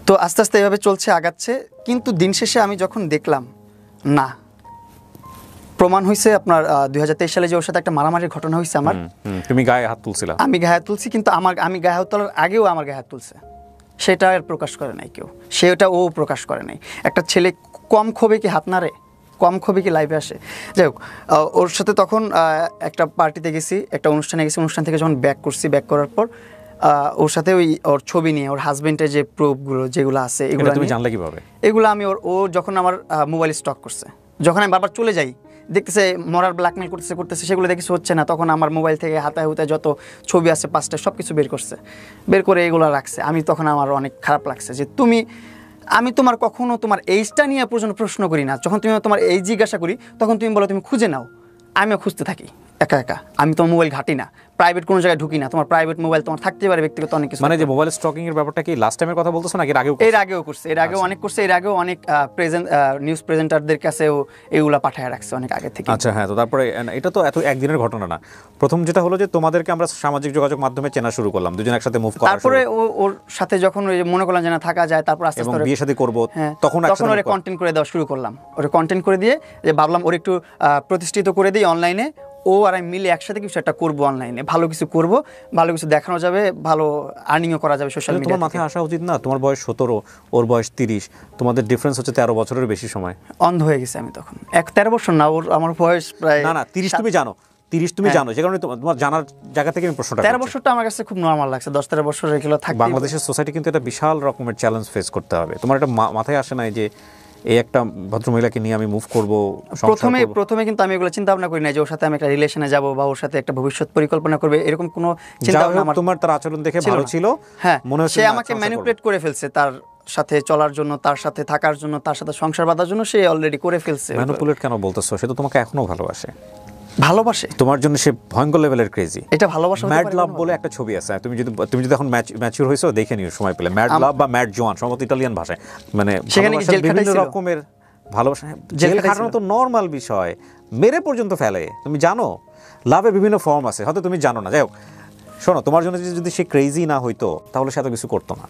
তো আস্তে আস্তে এইভাবে চলছে, আগাচ্ছে, কিন্তু দিন শেষে আমি যখন দেখলাম না প্রমাণ হয়েছে আপনার 2023 সালে যে ওর সাথে একটা মারামারির ঘটনা হয়েছে আমার, তুমি গায়ে হাত তুলছিলা? আমি গায়ে হাত তুলছি, কিন্তু আমি গায়ে হাত তোলার আগেও আমার গায়ে হাত তুলছে, সেটা আর প্রকাশ করে নাই কেউ, সেটা ও প্রকাশ করে নাই। একটা ছেলে কম ক্ষোভে কি হাত নাড়ে, কম ক্ষোভে কি লাইভে আসে? যাই হোক, ওর সাথে তখন একটা পার্টিতে গেছি, একটা অনুষ্ঠানে গেছি, অনুষ্ঠান থেকে যখন ব্যাক করার পর ওর সাথে ওর ছবি নিয়ে ওর হাজবেন্ডের যে প্রুফগুলো যেগুলো আছে এগুলো তুমি জানলে কিভাবে? এগুলো আমি ও যখন আমার মোবাইল স্টক করছে, যখন আমি বারবার চলে যাই দেখতেছে মরার ব্ল্যাকমেল করতেছে সেগুলো দেখেছি হচ্ছে না, তখন আমার মোবাইল থেকে হাতায় হুতায় যত ছবি আছে 5টা সব কিছু বের করে এগুলো রাখছে। আমি তখন আমার অনেক খারাপ লাগছে যে আমি তোমার কখনো তোমার এইজটা নিয়ে পর্যন্ত প্রশ্ন করি না, যখন তুমি তোমার এইজ জিজ্ঞাসা করি তখন তুমি বলো তুমি খুঁজে নাও, আমিও খুঁজতে থাকি একা, আমি তোমার মোবাইল ঘাটি না, প্রাইভেট কোনো জায়গায় ঢুকি না, তোমার প্রাইভেট মোবাইল তোমার থাকতে পারে, ব্যক্তিগত অনেক কিছু। মানে যে মোবাইল স্টকিং এর ব্যাপারটা কি লাস্ট টাইমের কথা বলতেছ নাকি এর আগেও করছে? এর আগেও অনেক করছে, এর আগেও অনেক নিউজ প্রেজেন্টারদের কাছেও এগুলা পাঠায় রাখছে অনেক আগে থেকে। আচ্ছা হ্যাঁ, তো তারপরে এটা তো এত একদিনের ঘটনা না, প্রথম যেটা হলো যে তোমাদেরকে আমরা সামাজিক যোগাযোগ মাধ্যমে চেনা শুরু করলাম, দুজন একসাথে মুভ করা, তারপরে ওর সাথে যখন মনে করলাম যে না থাকা যায়, তারপর আস্তে আস্তে বিয়ে শাদী করব, তখন ওরে কন্টেন্ট করে দেওয়া শুরু করলাম, ওরে কন্টেন্ট করে দিয়ে যে ভাবলাম ওর একটু প্রতিষ্ঠিত করে দিই অনলাইনে, ও আর আমি মিলে একসাথে কিছু একটা করবো অনলাইনে, ভালো কিছু করব, ভালো কিছু দেখানো যাবে, ভালো আর্নিংও করা যাবে সোশ্যাল মিডিয়া। তোমার মাথায় আসা উচিত না, তোমার বয়স 17, ওর বয়স 30, তোমাদের ডিফারেন্স হচ্ছে 13 বছরের বেশি সময়। অন্ধ হয়ে গেছে আমি তখন, 13 বছর না, আমার বয়স প্রায় না 30 তুমি জানো, 30 তুমি জানো, যে কারণে তোমার জানার জায়গা থেকে আমি প্রশ্নটা 13 বছরটা আমার কাছে খুব নরমাল লাগছে, 10-13 বছর এগুলো থাকে। বাংলাদেশের সোসাইটি কিন্তু এটা বিশাল রকমের চ্যালেঞ্জ ফেস করতে হবে, তোমার এটা মাথায় আসে না যে এই একটা ভদ্রমহিলাকে নিয়ে আমি মুভ করব? প্রথমে কিন্তু আমি এগুলো চিন্তা ভাবনা করি না যে ওর সাথে আমি একটা রিলেশনে যাব বা ওর সাথে একটা ভবিষ্যৎ পরিকল্পনা করবে, এরকম কোনো চিন্তা ভাবনা আমার। তোমার তার আচরণ দেখে ভালো ছিল, হ্যাঁ মনে হচ্ছে সে আমাকে ম্যানিপুলেট করে ফেলছে, তার সাথে চলার জন্য, তার সাথে থাকার জন্য, তার সাথে সংসার বাঁধার জন্য সে অলরেডি করে ফেলছে। ম্যানিপুলেট কেন বলতেছো? সে তো তোমাকে এখনো ভালোবাসে। ভালোবাসে তোমার জন্য সে ভয়ঙ্কর লেভেলের ক্রেজি। এটা ভালোবাসা হতে ম্যাড পারে লাভ কোনো? বলে একটা ছবি আছে, তুমি যদি এখন ম্যাচিউর হয়েছো দেখে নিও সময় পেলে, ম্যাড লাভ বা ম্যাড জোয়ান, সম্ভবত ইটালিয়ান ভাষায়, মানে সেখানে কি ভালোবাসার জেল বিভিন্ন খাটাইছিল? রকমের ভালোবাসা। জেল জেল খাটাইছিল? খাটানো তো নর্মাল বিষয়, মেরে পর্যন্ত ফেলে, তুমি জানো লাভে বিভিন্ন ফর্ম আছে, হয়তো তুমি জানো না। যাই হোক, শোনো, তোমার জন্য যদি সে ক্রেজি না হইতো তাহলে সে এত কিছু করতো না।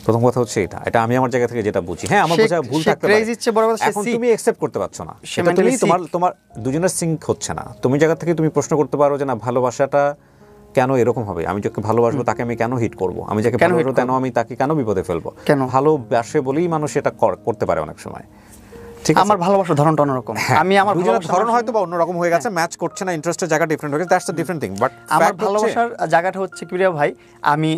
প্রথম কথা হচ্ছে এটা আমি আমার জায়গা থেকে যেটা বুঝি। হ্যাঁ, আমার বোঝা ভুল থাকতে পারে, ক্রেজি চেয়ে বড় কথা সে এখন sick। তুমি অ্যাকসেপ্ট করতে পারছো না, সে সেটা তুমি mentally তোমার দুজনের সিঙ্ক হচ্ছে না। তুমি জায়গা থেকে তুমি প্রশ্ন করতে পারো যে না, ভালোবাসাটা কেন এরকম হবে, আমি যাকে ভালোবাসবো তাকে আমি কেন হিট করব, আমি যাকে কেন hit ভালোবাসবো কেন আমি তাকে কেন বিপদে ফেলবো। কেন? ভালোবাসে বলেই মানুষ এটা করতে পারে অনেক সময়। ঠিক আছে, আমার ভালোবাসার ধরনটা অন্যরকম। আমি আমার দুজনের ভালোবাসার ধরন হয়তো বা অন্যরকম হয়ে গেছে, ম্যাচ করছে না, ইন্টারেস্টের জায়গা ডিফারেন্ট হয়ে গেছে, that's a different thing. But আমার ভালোবাসার জায়গাটা হচ্ছে কি ভাই, আমি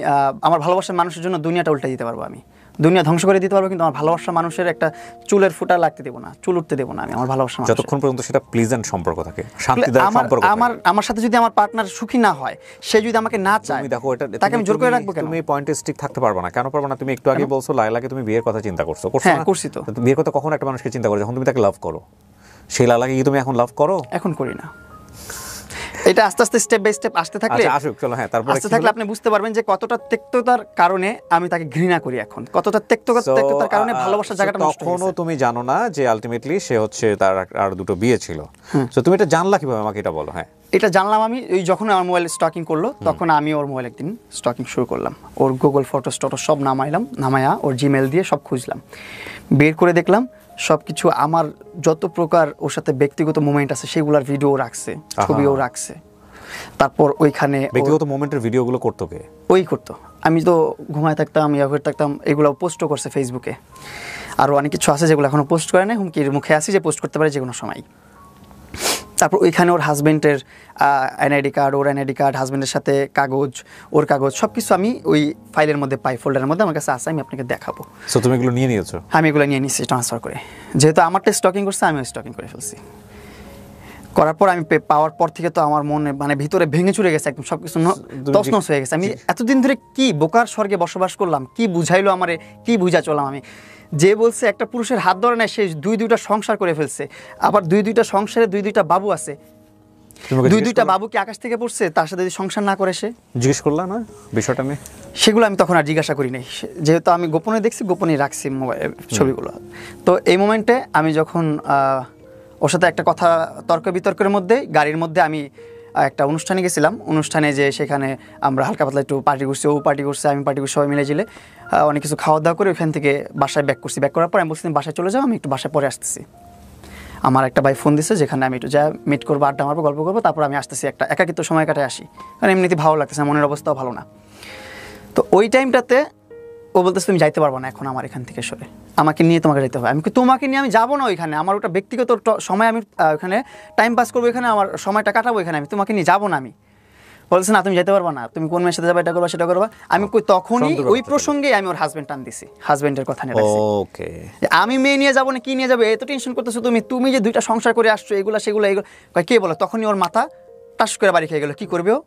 আমার ভালোবাসার মানুষের জন্য দুনিয়াটা উল্টে দিতে পারবো, আমি দুনিয়া ধ্বংস করে দিতে পারবো, কিন্তু আমার ভালোবাসার মানুষের একটা চুলের ফুটা লাগতে দেবো না, চুল উঠতে দেবো না আমি আমার ভালোবাসার মানুষের। যতক্ষণ পর্যন্ত সেটা প্লিজেন্ট সম্পর্ক থাকে, শান্তিদায়ক সম্পর্ক থাকে। আমার সাথে যদি আমার পার্টনার সুখী না হয়, সে যদি আমাকে না চায়, তুমি দেখো, এটা তাকে আমি জোর করে রাখবো কেন? তুমি পয়েন্টে স্টিক থাকতে পারবে না। কেন পারবে না? তুমি একটু আগে বলছো লায়লাকে তুমি বিয়ের কথা চিন্তা করছো, হ্যাঁ না? করছি তো। বিয়ের কথা কখন একটা মানুষকে চিন্তা করো? যখন তুমি তাকে লাভ করো। সেই লায়লাকে কি তুমি এখন লাভ করো? এখন করি না। এটা আস্তে আস্তে স্টেপ বাই স্টেপ আসতে থাকলে, আচ্ছা আসুক, চলো। হ্যাঁ, তারপরে আসতে থাকলে আপনি বুঝতে পারবেন যে কতটা তিক্ততার কারণে আমি তাকে ঘৃণা করি এখন, কতটা তিক্ততার কারণে ভালোবাসার জায়গাটা নষ্ট হয়ে তখনও গেছে। তুমি জানো না যে আলটিমেটলি সে হচ্ছে তার আর দুটো বিয়ে ছিল। তো তুমি এটা জানলা কিভাবে, আমাকে এটা বলো। হ্যাঁ, এটা জানলাম আমি ওই যখন আমার মোবাইল স্টকিং করলো, তখন আমি ওর মোবাইল একদিন স্টকিং শুরু করলাম। ওর গুগল ফটোস টটো সব নামায়া ওর জিমেল দিয়ে সব খুঁজলাম, বের করে দেখলাম সব কিছু আমার যত প্রকার ওর সাথে ব্যক্তিগত মোমেন্ট আছে সেগুলোর ভিডিও রাখছে, ছবিও রাখছে। তারপর ওইখানে ব্যক্তিগত মোমেন্টের ভিডিওগুলো করতো কে? ওই করতো। আমি তো ঘুমায় থাকতাম, ইয়া করে থাকতাম, এগুলো পোস্টও করছে ফেসবুকে। আরও অনেক কিছু আছে যেগুলো এখনও পোস্ট করে না, হুমকির মুখে আসি যে পোস্ট করতে পারে যে কোনো সময়। তারপর ওইখানে ওর হাজব্যান্ডের এনআইডি কার্ড, ওর এনআইডি কার্ড, হাজব্যান্ডের সাথে কাগজ, ওর কাগজ সব কিছু আমি ওই ফাইলের মধ্যে পাই, ফোল্ডারের মধ্যে আমার কাছে আছে, আমি আপনাকে দেখাবো। সো তুমি এগুলো নিয়ে নিয়েছো? আমি এগুলো নিয়ে নিচ্ছি ট্রান্সফার করে, যেহেতু আমারটা স্টকিং করছে আমিও স্টকিং করে ফেলছি। করার পর আমি পাওয়ার পর থেকে তো আমার মনে মানে ভিতরে ভেঙে চুরে গেছে, একদম সব কিছু তছনছ হয়ে গেছে। আমি এতদিন ধরে কি বোকার স্বর্গে বসবাস করলাম, কি বুঝাইলো আমারে, কি বুঝা চললাম আমি। যে বলছে একটা পুরুষের হাত ধরে নেয়, সে দুইটা সংসার করে ফেলছে, আবার দুইটা সংসারে দুইটা বাবু আছে। দুইটা বাবু কি আকাশ থেকে পড়ছে? তার সাথে যদি সংসার না করে, সে জিজ্ঞেস করলা না বিষয়টা নিয়ে? সেগুলো আমি তখন আর জিজ্ঞাসা করি নাই, যেহেতু আমি গোপনে দেখছি, গোপনে রাখছি মোবাইল ছবিগুলো। তো এই মোমেন্টে আমি যখন ওর সাথে একটা কথা তর্ক বিতর্কের মধ্যে গাড়ির মধ্যে আমি একটা অনুষ্ঠানে গেছিলাম, অনুষ্ঠানে যে সেখানে আমরা হালকা পাতলা একটু পার্টি করছি, ও পার্টি করছে, আমি পার্টি করছি, সবাই মিলে জিলে অনেক কিছু খাওয়া দাওয়া করে ওইখান থেকে বাসায় ব্যাক করছি। ব্যাক করার পর আমি বলছি বাসায় চলে যাও, আমি একটু বাসায় পরে আসতেছি। আমার একটা ভাই ফোন দিছে, যেখানে আমি একটু যা মিট করবো, আড্ডা মারবো, গল্প করবো, তারপর আমি আসতেছি, একটা একাকিত্ব সময় কাটায় আসি, কারণ এমনিতে ভালো লাগতেছে, মনের অবস্থাও ভালো না। তো ওই টাইমটাতে ও বলতেছে তুমি যাইতে পারবো না এখন আমার এখান থেকে সরে, আমাকে নিয়ে তোমাকে যেতে হবে। আমি তোমাকে নিয়ে আমি যাবো না ওইখানে, আমার ওটা ব্যক্তিগত সময়, আমি ওখানে টাইম পাস করবো, এখানে আমার সময়টা কাটাবো, এখানে আমি তোমাকে নিয়ে যাবো না। আমি বলছে না তুমি যেতে পারবো না, তুমি কোন মেয়ের সাথে যাবে, এটা করবা সেটা করবা। আমি তখনই ওই প্রসঙ্গে আমি ওর হাজবেন্ড টান দিছি, হাজবেন্ডের কথা নিয়ে রাখছি। ওকে, আমি মেয়ে নিয়ে যাবো না, কি নিয়ে যাবে, এত টেনশন করতেছো তুমি যে দুইটা সংসার করে আসছো, এগুলো সেগুলো কে বলো। তখনই ওর মাথা টাস করে বাড়ি খেয়ে গেল, কি করবে ও,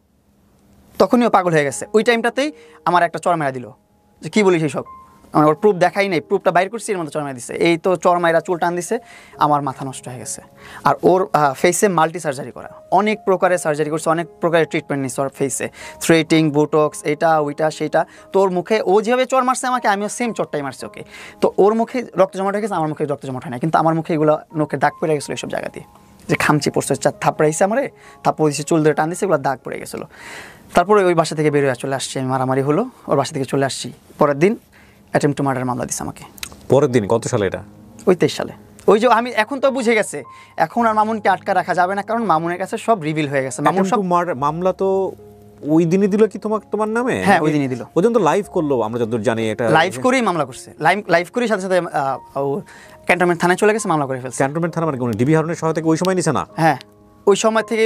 তখনই ও পাগল হয়ে গেছে। ওই টাইমটাতেই আমার একটা চড় মেরা দিল, যে কী বলিস এইসব, আমার ওর প্রুফ দেখাই নাই, প্রুফটা বাইর করছি, এর মধ্যে চড় মেরা দিচ্ছে। এই তো চড় মাইরা চুল টান দিছে, আমার মাথা নষ্ট হয়ে গেছে। আর ওর ফেসে মাল্টি সার্জারি করা, অনেক প্রকারের সার্জারি করছে, অনেক প্রকারের ট্রিটমেন্ট নিচ্ছে ওর ফেসে, থ্রেটিং, বুটক্স, এটা ওইটা সেটা। তো ওর মুখে ও যেভাবে চড় মারছে আমাকে, আমিও সেম চড়টাই মারছি ওকে। তো ওর মুখে রক্ত জমাট হয়ে গেছে, আমার মুখে রক্ত জমাট হয় না, কিন্তু আমার মুখে এগুলো নোকে দাগ পড়ে গেছিলো এইসব জায়গা দিয়ে, যে খামচি পড়ছে, থাপড়াইছে আমারে, থাপড় দিচ্ছে, চুল ধরে টান দিচ্ছে, এগুলো দাগ পড়ে গেছিলো। তারপরে ওই বাসা থেকে বেরোয় চলে আসছি, আমি মারামারি হলো, ওর বাসা থেকে চলে আসছি। পরের দিন অ্যাটেম্প টু মার্ডার মামলা দিছে আমাকে। পরের দিন? কত সালে এটা? ওই 23 সালে। ওই যে আমি এখন তো বুঝে গেছে, এখন আর মামুনকে আটকা রাখা যাবে না, কারণ মামুনের কাছে সব রিভিল হয়ে গেছে। মামুন সব মামলা তো ওই দিনই দিল কি তোমার নামে? হ্যাঁ, ওই দিনই দিল। ওই দিন তো লাইভ করলো, আমরা যতদূর জানি এটা লাইভ করেই মামলা করছে, লাইভ করেই সাথে সাথে ক্যান্টনমেন্ট থানায় চলে গেছে, মামলা করে ফেলছে। ক্যান্টনমেন্ট থানা মানে ডিবি হারুনের সহায়তা ওই সময় নিছে না? হ্যাঁ, ওই সময় থেকে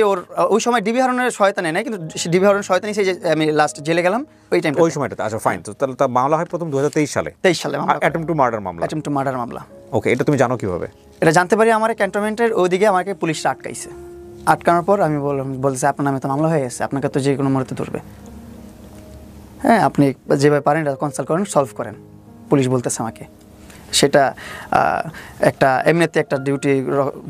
ওই সময় ডিবি হারুনের সহায়তা নেই, কিন্তু ডিবি হারুনের সহায়তা নিয়েছে, যে আমি লাস্ট জেলে গেলাম ওই টাইম, ওই সময়টাতে। আচ্ছা ফাইন, তো তাহলে তার মামলা হয় প্রথম 2023 সালে। 23 সালে অ্যাটেম্প টু মার্ডার মামলা। অ্যাটেম্প টু মার্ডার মামলা। ওকে, এটা তুমি জানো কিভাবে? এটা জানতে পারি আমার ক্যান্টনমেন্টের ওইদিকে আমাকে পুলিশরা আটকাইছে। আটকানোর পর আমি বলছি আপনার নামে তো মামলা হয়ে গেছে, আপনাকে তো যে কোনো মুহূর্তে ধরবে, হ্যাঁ আপনি যেভাবে পারেন এটা কনসাল্ট করেন, সলভ করেন, পুলিশ বলতেছে আমাকে। সেটা একটা এমনিতে একটা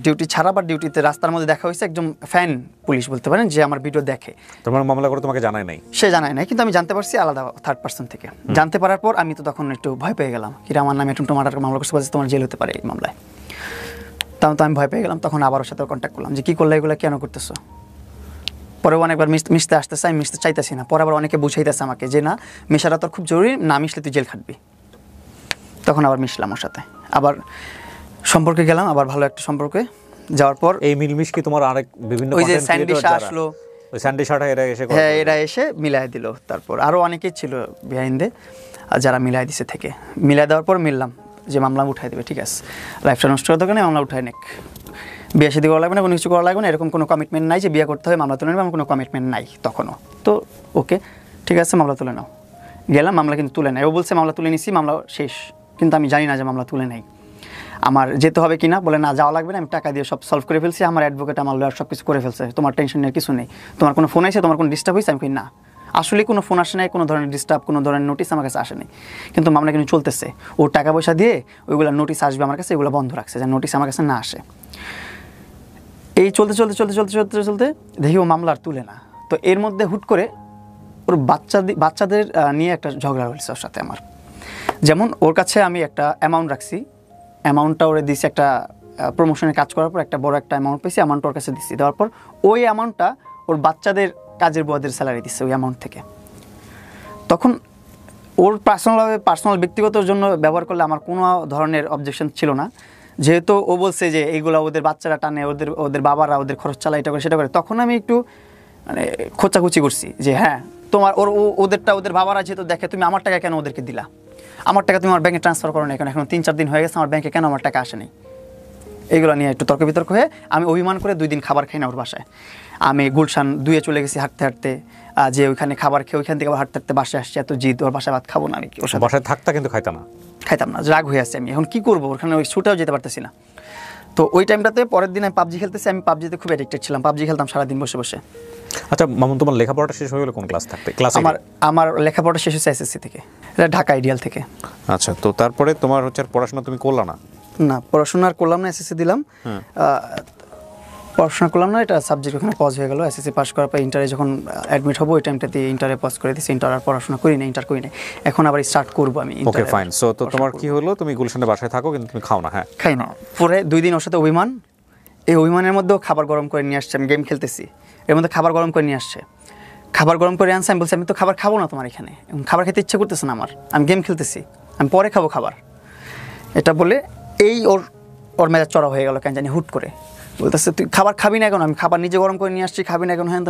ডিউটি ছাড়া বা ডিউটিতে রাস্তার মধ্যে দেখা হয়েছে একজন ফ্যান পুলিশ বলতে পারেন, যে আমার ভিডিও দেখে। তোমার মামলা করে তোমাকে জানায় নাই? সে জানায় নাই, কিন্তু আমি জানতে পারছি আলাদা থার্ড পার্সন থেকে। জানতে পারার পর আমি তো তখন একটু ভয় পেয়ে গেলাম, কিরা আমার নামে টুমটুম মার্ডার মামলা করছে, বলছে তোমার জেল হতে পারে এই মামলায়। তখন তো আমি ভয় পেয়ে গেলাম, তখন আবার ওর সাথে কন্ট্যাক্ট করলাম যে কী করলে, এগুলো কেন করতেছো। পরে অনেকবার মিশতে আসতেছে, আমি মিশতে চাইতেছি না। পরে আবার অনেকে বুঝাইতেছে আমাকে যে না, মেশাটা তোর খুব জরুরি, না মিশলে তুই জেল খাটবি। তখন আবার মিশলাম ওর সাথে, আবার সম্পর্কে গেলাম, আবার ভালো একটা সম্পর্কে যাওয়ার পর এই মিলমিশ কি তোমার আরেক বিভিন্ন ওই যে স্যান্ডিশা আসলো, ওই স্যান্ডিশাটা এরা এসে হ্যাঁ এরা এসে মিলাই দিল। তারপর আরও অনেকেই ছিল বিহাইন্ডে যারা মিলাই দিছে থেকে। মিলাই দেওয়ার পর মিললাম যে মামলা উঠাই দেবে, ঠিক আছে, লাইফটা নষ্ট করার দোকানে মামলা উঠাই নেক, বিয়ে শাদী করা লাগবে না, কোনো কিছু করা লাগবে না, এরকম কোনো কমিটমেন্ট নাই যে বিয়ে করতে হবে মামলা তুলে নেবে, আমার কোনো কমিটমেন্ট নাই তখনও। তো ওকে ঠিক আছে, মামলা তুলে নাও। গেলাম, মামলা কিন্তু তুলে নেয়। ও বলছে মামলা তুলে নিছি, মামলা শেষ, কিন্তু আমি জানি না যে মামলা তুলে নেই। আমার যেতে হবে কি না, বলে না যাওয়া লাগবে না, আমি টাকা দিয়ে সব সলভ করে ফেলছি, আমার অ্যাডভোকেট আমার লয়ার সব কিছু করে ফেলছে, তোমার টেনশন নেই, কিছু নেই। তোমার কোনো ফোন আসে, তোমার কোনো ডিস্টার্ব হয়েছে? আমি কই না, আসলে কোনো ফোন আসে নাই, কোনো ধরনের ডিস্টার্ব, কোনো ধরনের নোটিস আমার কাছে আসেনি, কিন্তু মামলা কিন্তু চলতেছে। ও টাকা পয়সা দিয়ে ওইগুলো নোটিস আসবে আমার কাছে, এগুলো বন্ধ রাখছে যে নোটিস আমার কাছে না আসে। এই চলতে চলতে চলতে চলতে চলতে চলতে দেখি ও মামলা আর তুলে না। তো এর মধ্যে হুট করে ওর বাচ্চাদের নিয়ে একটা ঝগড়া হয়েছে ওর সাথে আমার। যেমন ওর কাছে আমি একটা অ্যামাউন্ট রাখছি, অ্যামাউন্টটা ওরে দিছি, একটা প্রমোশনের কাজ করার পর একটা বড় একটা অ্যামাউন্ট পেয়েছি, অ্যামাউন্ট ওর কাছে দিচ্ছি। দেওয়ার পর ওই অ্যামাউন্টটা ওর বাচ্চাদের কাজের বুয়াদের স্যালারি দিচ্ছে ওই অ্যামাউন্ট থেকে। তখন ওর পার্সোনাল ব্যক্তিগত জন্য ব্যবহার করলে আমার কোনো ধরনের অবজেকশন ছিল না, যেহেতু ও বলছে যে এইগুলো ওদের বাচ্চারা টানে, ওদের বাবারা ওদের খরচ চালায়, এটা করে সেটা করে। তখন আমি একটু মানে খোঁচাখুচি করছি যে হ্যাঁ তোমার ওদের বাবারা যেহেতু দেখে, তুমি আমার টাকা কেন ওদেরকে দিলা, আমার টাকা তুমি আমার ব্যাংকে ট্রান্সফার করো না, এখন 3-4 দিন হয়ে গেছে আমার ব্যাংকে কেন আমার টাকা আসেনি। এইগুলো নিয়ে একটু তর্ক বিতর্ক হয়ে আমি অভিমান করে 2 দিন খাবার খাই না ওর বাসায়। আমি গুলশান 2-এ চলে গেছি হাঁটতে হাঁটতে, যে ওইখানে খাবার খেয়ে ওইখান থেকে আবার হাঁটতে হাঁটতে বাসায় আসছি। এত জিদ, ওর বাসায় ভাত খাবো না আমি, ওর সাথে বাসায় থাকতা কিন্তু খাইতাম না, রাগ হয়ে আসছে। আমি এখন কী করবো, ওখানে ওই ছুটেও যেতে পারতেছি না। তো ওই টাইমটাতে পরের দিন আমি পাবজি খেলতেছি, আমি পাবজিতে খুব অ্যাডিক্টেড ছিলাম, পাবজি খেলতাম সারাদিন বসে বসে। আচ্ছা মামুন, তোমার লেখাপড়াটা শেষ হয়ে গেলো কোন ক্লাস থাকতে? ক্লাস আমার লেখাপড়া শেষ হচ্ছে এসএসসি থেকে, এটা ঢাকা আইডিয়াল থেকে। আচ্ছা, তো তারপরে তোমার হচ্ছে পড়াশোনা তুমি করলা না? না, পড়াশোনা আর করলাম না, এসএসসি দিলাম, পড়াশোনা করলাম না, এটা সাবজেক্ট ওখানে পজ হয়ে গেল। এসএসসি পাস করার পর ইন্টারে যখন অ্যাডমিট হবো ওই টাইমটাতে ইন্টারে পজ করে দিয়েছি, ইন্টার আর পড়াশোনা করি না, ইন্টার করি না, এখন আবার স্টার্ট করবো আমি। ওকে ফাইন। সো তো তোমার কি হলো, তুমি গুলশানের বাসায় থাকো কিন্তু তুমি খাও না? হ্যাঁ, খাই না। পরে 2 দিন ওর সাথে অভিমান, এই অভিমানের মধ্যেও খাবার গরম করে নিয়ে আসছে, আমি গেম খেলতেছি, এর মধ্যে খাবার গরম করে নিয়ে আসছে, খাবার গরম করে আনছে। আমি বলছি আমি তো খাবার খাবো না তোমার এখানে, খাবার খেতে ইচ্ছে করতেছে না আমার, আমি গেম খেলতেছি, আমি পরে খাবো খাবার। এটা বলে এই ওর মেজাজ চড়া হয়ে গেল কেন জানি, হুট করে বলতেছে তুই খাবার খাবি না এখন, আমি খাবার নিজে গরম করে নিয়ে আসছি, খাবি না এখন? হ্যাঁ,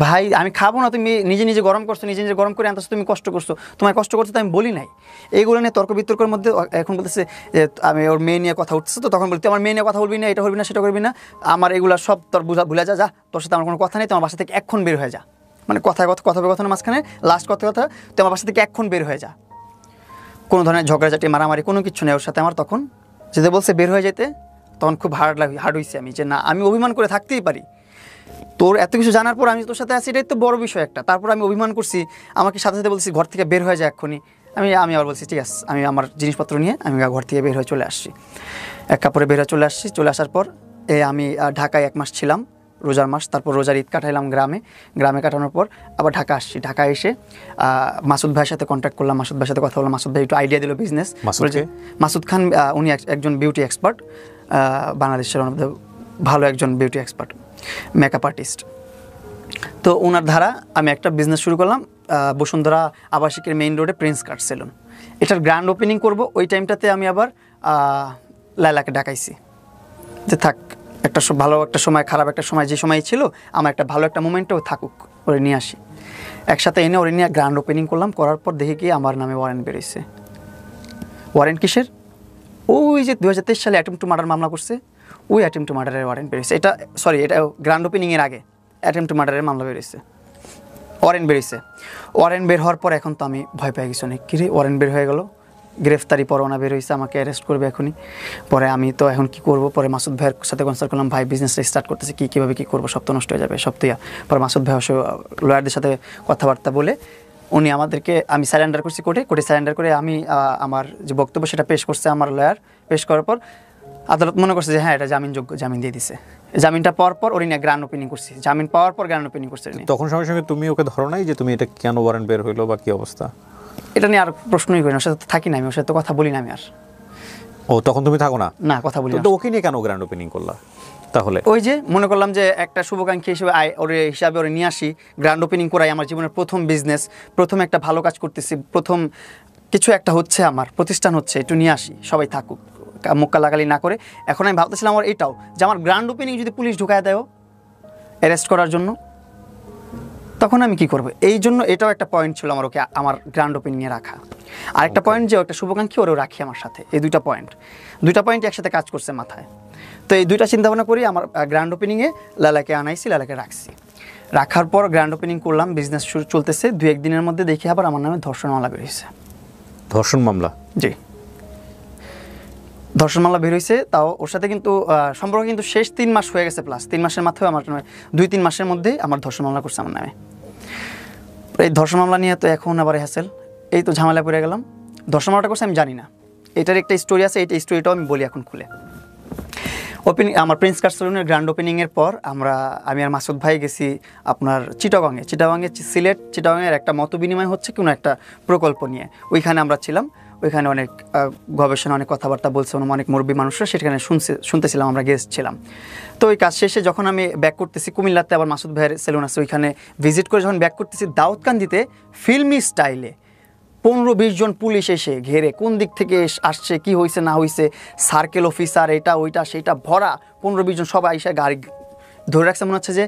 ভাই আমি খাবো না, তুমি নিজে গরম করছো, নিজে গরম করে আনতেছো, তুমি কষ্ট করছো, তোমার কষ্ট করছো তো আমি বলি নাই। এইগুলো নিয়ে তর্ক বিতর্কের মধ্যে এখন বলতেছে যে আমি ওর মেয়ে নিয়ে কথা উঠতেছে, তো তখন বলতে আমার মেয়ে নিয়ে কথা বলবি না, এটা করবি না, সেটা করবি না, আমার এগুলো সব তোর ভুলে যা, তোর সাথে আমার কোনো কথা নেই, তোমার বাসা থেকে এক্ষণ বের হয়ে যা। মানে কথোপকথনের মাঝখানে লাস্ট কথা তোমার বাসা থেকে এক্ষণ বের হয়ে যা। কোনো ধরনের ঝগড়াঝাটি মারামারি কোনো কিছু নেই ওর সাথে আমার। তখন যেতে বলছে বের হয়ে যেতে, তখন খুব হার্ড হয়েছে আমি যে না, আমি অভিমান করে থাকতেই পারি, তোর এত কিছু জানার পর আমি তোর সাথে আছি, এটাই তো বড় বিষয় একটা। তারপর আমি অভিমান করছি, আমাকে সাথে সাথে বলছি ঘর থেকে বের হয়ে যায় এক্ষুনি। আমি আবার বলছি ঠিক আছে, আমি আমার জিনিসপত্র নিয়ে আমি ঘর থেকে বের হয়ে চলে আসছি। এক কাপড়ে বের হয়ে চলে আসছি। চলে আসার পর আমি ঢাকায় 1 মাস ছিলাম, রোজার মাস। তারপর রোজার ঈদ কাটাইলাম গ্রামে কাটানোর পর আবার ঢাকা আসছি। ঢাকায় এসে মাসুদ ভাইয়ের সাথে কন্ট্যাক্ট করলাম, মাসুদ ভাইয়ের সাথে কথা বললাম। মাসুদ ভাই একটু আইডিয়া দিল বিজনেস। মাসুদ খান, উনি একজন বিউটি এক্সপার্ট, বাংলাদেশের মধ্যে ভালো একজন বিউটি এক্সপার্ট, মেকআপ আর্টিস্ট। তো ওনার ধারা আমি একটা বিজনেস শুরু করলাম, বসুন্ধরা আবাসিকের মেইন রোডে প্রিন্স কাট সেলুন। এটার গ্র্যান্ড ওপেনিং করব। ওই টাইমটাতে আমি আবার লায়লাকে ডাকাইছি যে থাক, একটা ভালো একটা সময়, খারাপ একটা সময়, যে সময় ছিল আমার একটা ভালো একটা মোমেন্টও থাকুক, ওরে নিয়ে আসি। একসাথে এনে ওরে নিয়ে গ্র্যান্ড ওপেনিং করলাম। করার পর দেখি কি আমার নামে ওয়ারেন্ট বেরোইছে। ওয়ারেন্ট কিসের? ওই যে 2023 সালে অ্যাটেম্প টু মার্ডার মামলা করছে, ওই অ্যাটেম্প টু মার্ডারের ওয়ারেন্ট বেরিয়েছে। এটা গ্র্যান্ড ওপেনিংয়ের আগে অ্যাটেম্প টু মার্ডারের মামলা বেরিয়েছে, ওয়ারেন্ট বেরিয়েছে। ওয়ারেন্ট বের হওয়ার পর এখন তো আমি ভয় পেয়ে গেছি অনেক। কিরে ওয়ারেন্ট বের হয়ে গেল, গ্রেফতারি পরোয়ানা বের হয়েছে, আমাকে অ্যারেস্ট করবে এখনই। পরে আমি তো এখন কী করবো? পরে মাসুদ ভাইয়ের সাথে কনসাল্ট করলাম, ভাই বিজনেসটা স্টার্ট করতেছে, কীভাবে কী করবো, সব তো নষ্ট হয়ে যাবে, সব তো। পরে মাসুদ ভাই লয়ারদের সাথে কথাবার্তা বলে উনি আমাদেরকে, আমি স্যারেন্ডার করছি কোর্টে স্যারেন্ডার করে আমি আমার যে বক্তব্য সেটা পেশ করছে আমার লয়ার। পেশ করার পর আদালত মনে করছে যে হ্যাঁ এটা জামিনযোগ্য, জামিন দিয়ে দিছে। জামিনটা পাওয়ার পর উনি না গ্র্যান্ড ওপেনিং করছি, জামিন পাওয়ার পর গ্র্যান্ড ওপেনিং করছে উনি। তখন সঙ্গে সঙ্গে তুমি ওকে ধরো নাই যে তুমি এটা কেন ওয়ারেন্ট বের হইলো বা কি অবস্থা? এটা নিয়ে আর প্রশ্নই করি না, ওর সাথে তো থাকি না আমি, ওর সাথে তো কথা বলি না আমি আর। ও তখন তুমি থাকো না? না, কথা বলি না। তো ওকে নিয়ে কেন গ্র্যান্ড ওপেনিং করলা তাহলে? ওই যে মনে করলাম যে একটা শুভাকাঙ্ক্ষী হিসেবে ওরে নিয়ে আসি, গ্র্যান্ড ওপেনিং করাই, আমার জীবনের প্রথম বিজনেস, প্রথম একটা ভালো কাজ করতেছি, প্রথম কিছু একটা হচ্ছে, আমার প্রতিষ্ঠান হচ্ছে, একটু নিয়ে আসি, সবাই থাকুক, মুক্কা লাগালি না করে। এখন আমি ভাবতেছিলাম আমার এটাও যে আমার গ্র্যান্ড ওপেনিং যদি পুলিশ ঢুকায় দেয় অ্যারেস্ট করার জন্য, তখন আমি কি করবো? এই জন্য এটাও একটা পয়েন্ট ছিল আমার, ওকে আমার গ্র্যান্ড ওপেনিংয়ে রাখা। আরেকটা পয়েন্ট যে একটা শুভাকাঙ্ক্ষী ওরেও রাখি আমার সাথে, এই দুইটা পয়েন্ট একসাথে কাজ করছে মাথায়। তো এই দুইটা চিন্তা ভাবনা করি আমার গ্র্যান্ড ওপেনিংয়ে লালাকে আনাইছি, লালাকে রাখছি। রাখার পর গ্র্যান্ড ওপেনিং করলাম, বিজনেস শুরু চলতেছে, 2-1 দিনের মধ্যে দেখি আবার আমার নামে ধর্ষণ মামলা বের হয়েছে। ধর্ষণ মামলা? জি, ধর্ষণ মামলা বের হয়েছে। তাও ওর সাথে কিন্তু সম্পর্ক কিন্তু শেষ 3 মাস হয়ে গেছে, প্লাস 3 মাসের মাথায় আমার 2-3 মাসের মধ্যে আমার ধর্ষণ মামলা করছে আমার নামে। এই ধর্ষণ মামলা নিয়ে তো এখন আবার হ্যাসেল, এই তো ঝামেলা পড়ে গেলাম। ধর্ষণ মামলাটা করছে আমি জানি না, এটার একটা স্টোরি আছে, এই স্টোরিটাও আমি বলি এখন খুলে। আমার প্রিন্স কাট সেলুনের গ্র্যান্ড ওপেনিংয়ের পর আমি আর মাসুদ ভাই গেছি আপনার চিটাগংয়ে সিলেট চিটাগংয়ের একটা মত বিনিময় হচ্ছে কোনো একটা প্রকল্প নিয়ে, ওইখানে আমরা ছিলাম। ওইখানে অনেক গবেষণা, অনেক কথাবার্তা বলছে, অনেক মুরব্বী মানুষরা সেখানে শুনতেছিলাম, আমরা গেস্ট ছিলাম। তো ওই কাজ শেষে যখন আমি ব্যাক করতেছি কুমিল্লাতে, আবার মাসুদ ভাইয়ের সেলুন আছে, ওইখানে ভিজিট করে যখন ব্যাক করতেছি, দাউদকান্দিতে ফিল্মি স্টাইলে 15-20 জন পুলিশ এসে ঘেরে, কোন দিক থেকে আসছে, কি হয়েছে না হয়েছে, সার্কেল অফিসার, এটা ওইটা সেইটা ভরা, 15-20 জন সবাই এসে গাড়ি ধরে রাখছে। মনে হচ্ছে যে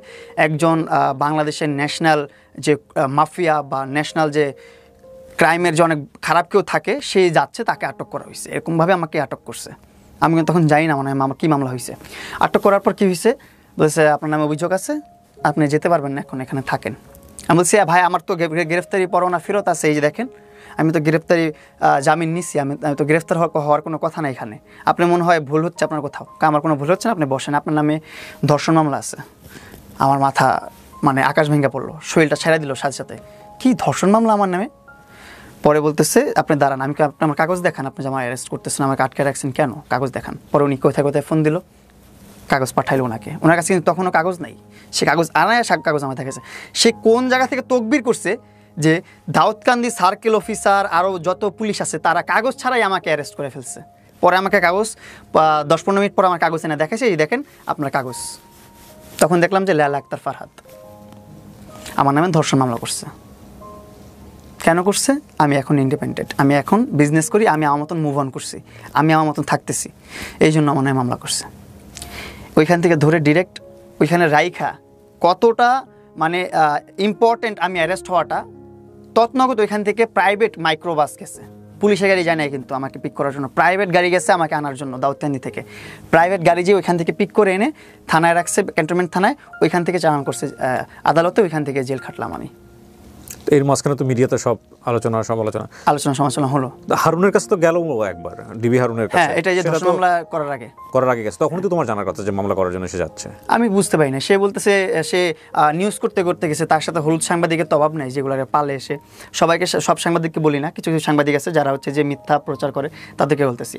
একজন বাংলাদেশের ন্যাশনাল যে মাফিয়া বা ন্যাশনাল যে ক্রাইমের যে অনেক খারাপ কেউ থাকে, সে যাচ্ছে, তাকে আটক করা হয়েছে, এরকমভাবে আমাকে আটক করছে। আমি কিন্তু তখন জানি না মানে আমার কী মামলা হয়েছে। আটক করার পর কী হয়েছে, বলছে আপনার নামে অভিযোগ আছে, আপনি যেতে পারবেন না, এখন এখানে থাকেন। আমি বলছি ভাই আমার তো গ্রেফতারি পরোয়ানা ফেরত আছে, এই যে দেখেন আমি তো গ্রেফতারি জামিন নিচ্ছি, আমি তো গ্রেফতার হওয়ার কোনো কথা না এখানে, আপনি মনে হয় ভুল হচ্ছে আপনার কোথাও। আমার কোনো ভুল হচ্ছে না, আপনি বসেন, আপনার নামে ধর্ষণ মামলা আছে। আমার মাথা মানে আকাশ ভেঙে পড়লো, শরীরটা ছেড়ে দিল সাথে সাথে, কি ধর্ষণ মামলা আমার নামে? পরে বলতেছে আপনি দাঁড়ান, আমি আপনি আমার কাগজ দেখান, আপনি যে আমার অ্যারেস্ট করতেছেন, আমাকে আটকে রাখছেন কেন, কাগজ দেখান। পরে উনি কোথায় কোথায় ফোন দিল, কাগজ পাঠাইলো ওনাকে, ওনার কাছে কিন্তু তখনও কাগজ নাই, সে কাগজ আনায় কাগজ আমার দেখেছে। সে কোন জায়গা থেকে তকবির করছে যে দাউদকান্দি সার্কেল অফিসার আরও যত পুলিশ আছে তারা কাগজ ছাড়াই আমাকে অ্যারেস্ট করে ফেলছে। পরে আমাকে কাগজ 10-15 মিনিট পর আমার কাগজ এনে দেখাইছে, এই দেখেন আপনার কাগজ। তখন দেখলাম যে লেলা আক্তার ফারহাদ আমার নামে ধর্ষণ মামলা করছে। কেন করছে? আমি এখন ইন্ডিপেন্ডেন্ট, আমি এখন বিজনেস করি, আমি আমার মতন মুভ অন করছি, আমি আমার মতন থাকতেছি, এই জন্য আমার নামে মামলা করছে। ওইখান থেকে ধরে ডিরেক্ট ওইখানে রাইখা, কতটা মানে ইম্পর্টেন্ট আমি অ্যারেস্ট হওয়াটা, তৎনগত ওইখান থেকে প্রাইভেট মাইক্রোবাস গেছে, পুলিশের গাড়ি যায় নাই কিন্তু আমাকে পিক করার জন্য, প্রাইভেট গাড়ি গেছে আমাকে আনার জন্য দাউদকান্দি থেকে। প্রাইভেট গাড়ি যে ওইখান থেকে পিক করে এনে থানায় রাখছে, ক্যান্টনমেন্ট থানায়, ওইখান থেকে চালান করছে আদালতে, ওইখান থেকে জেল খাটলাম আমি। এর মাঝখানে তো মিডিয়াতে সব আলোচনা সমালোচনা হলো। হারুনের কাছে তো গেল একবার, ডিবি হারুনের কাছে, হ্যাঁ, এটা যে ধর্ষণ মামলা করার আগে গেছে, তখন তো তোমার জানার কথা যে মামলা করার জন্য সে যাচ্ছে। আমি বুঝতে পারি না, সে বলতেছে সে নিউজ করতে গেছে, তার সাথে হলুদ সাংবাদিকের তো অভাব নেই, যেগুলোকে পালে এসে সবাইকে, সব সাংবাদিককে বলি না, কিছু কিছু সাংবাদিক আছে যারা হচ্ছে যে মিথ্যা প্রচার করে, তাদেরকে বলতেছি।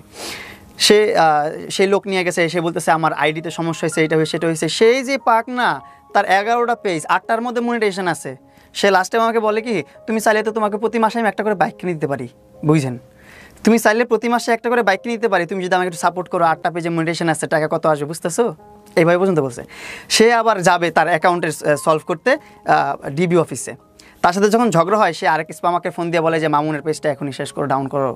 সেই লোক নিয়ে গেছে, এসে বলতেছে আমার আইডিতে সমস্যা হয়েছে, এটা হয়েছে সেটা হয়েছে। সেই যে পাক না, তার 11টা পেজ, 8টার মধ্যে মনিটাইজেশন আছে। সে লাস্টে আমাকে বলে কি, তুমি চাইলে তো তোমাকে প্রতি মাসে আমি একটা করে বাইক কিনে দিতে পারি, বুঝছেন, তুমি চাইলে প্রতি মাসে একটা করে বাইক কিনে দিতে পারি, তুমি যদি আমাকে একটু সাপোর্ট করো, 8টা পেজে মনিটাইজেশন আছে, টাকা কত আসবে বুঝতেছো, এইভাবে পর্যন্ত বলছে। সে আবার যাবে তার অ্যাকাউন্টে সলভ করতে ডিবি অফিসে, তার সাথে যখন ঝগড়া হয়, সে আরেক আমাকে ফোন দিয়ে বলে যে মামুনের পেজটা এখনই শেষ করো, ডাউন করো,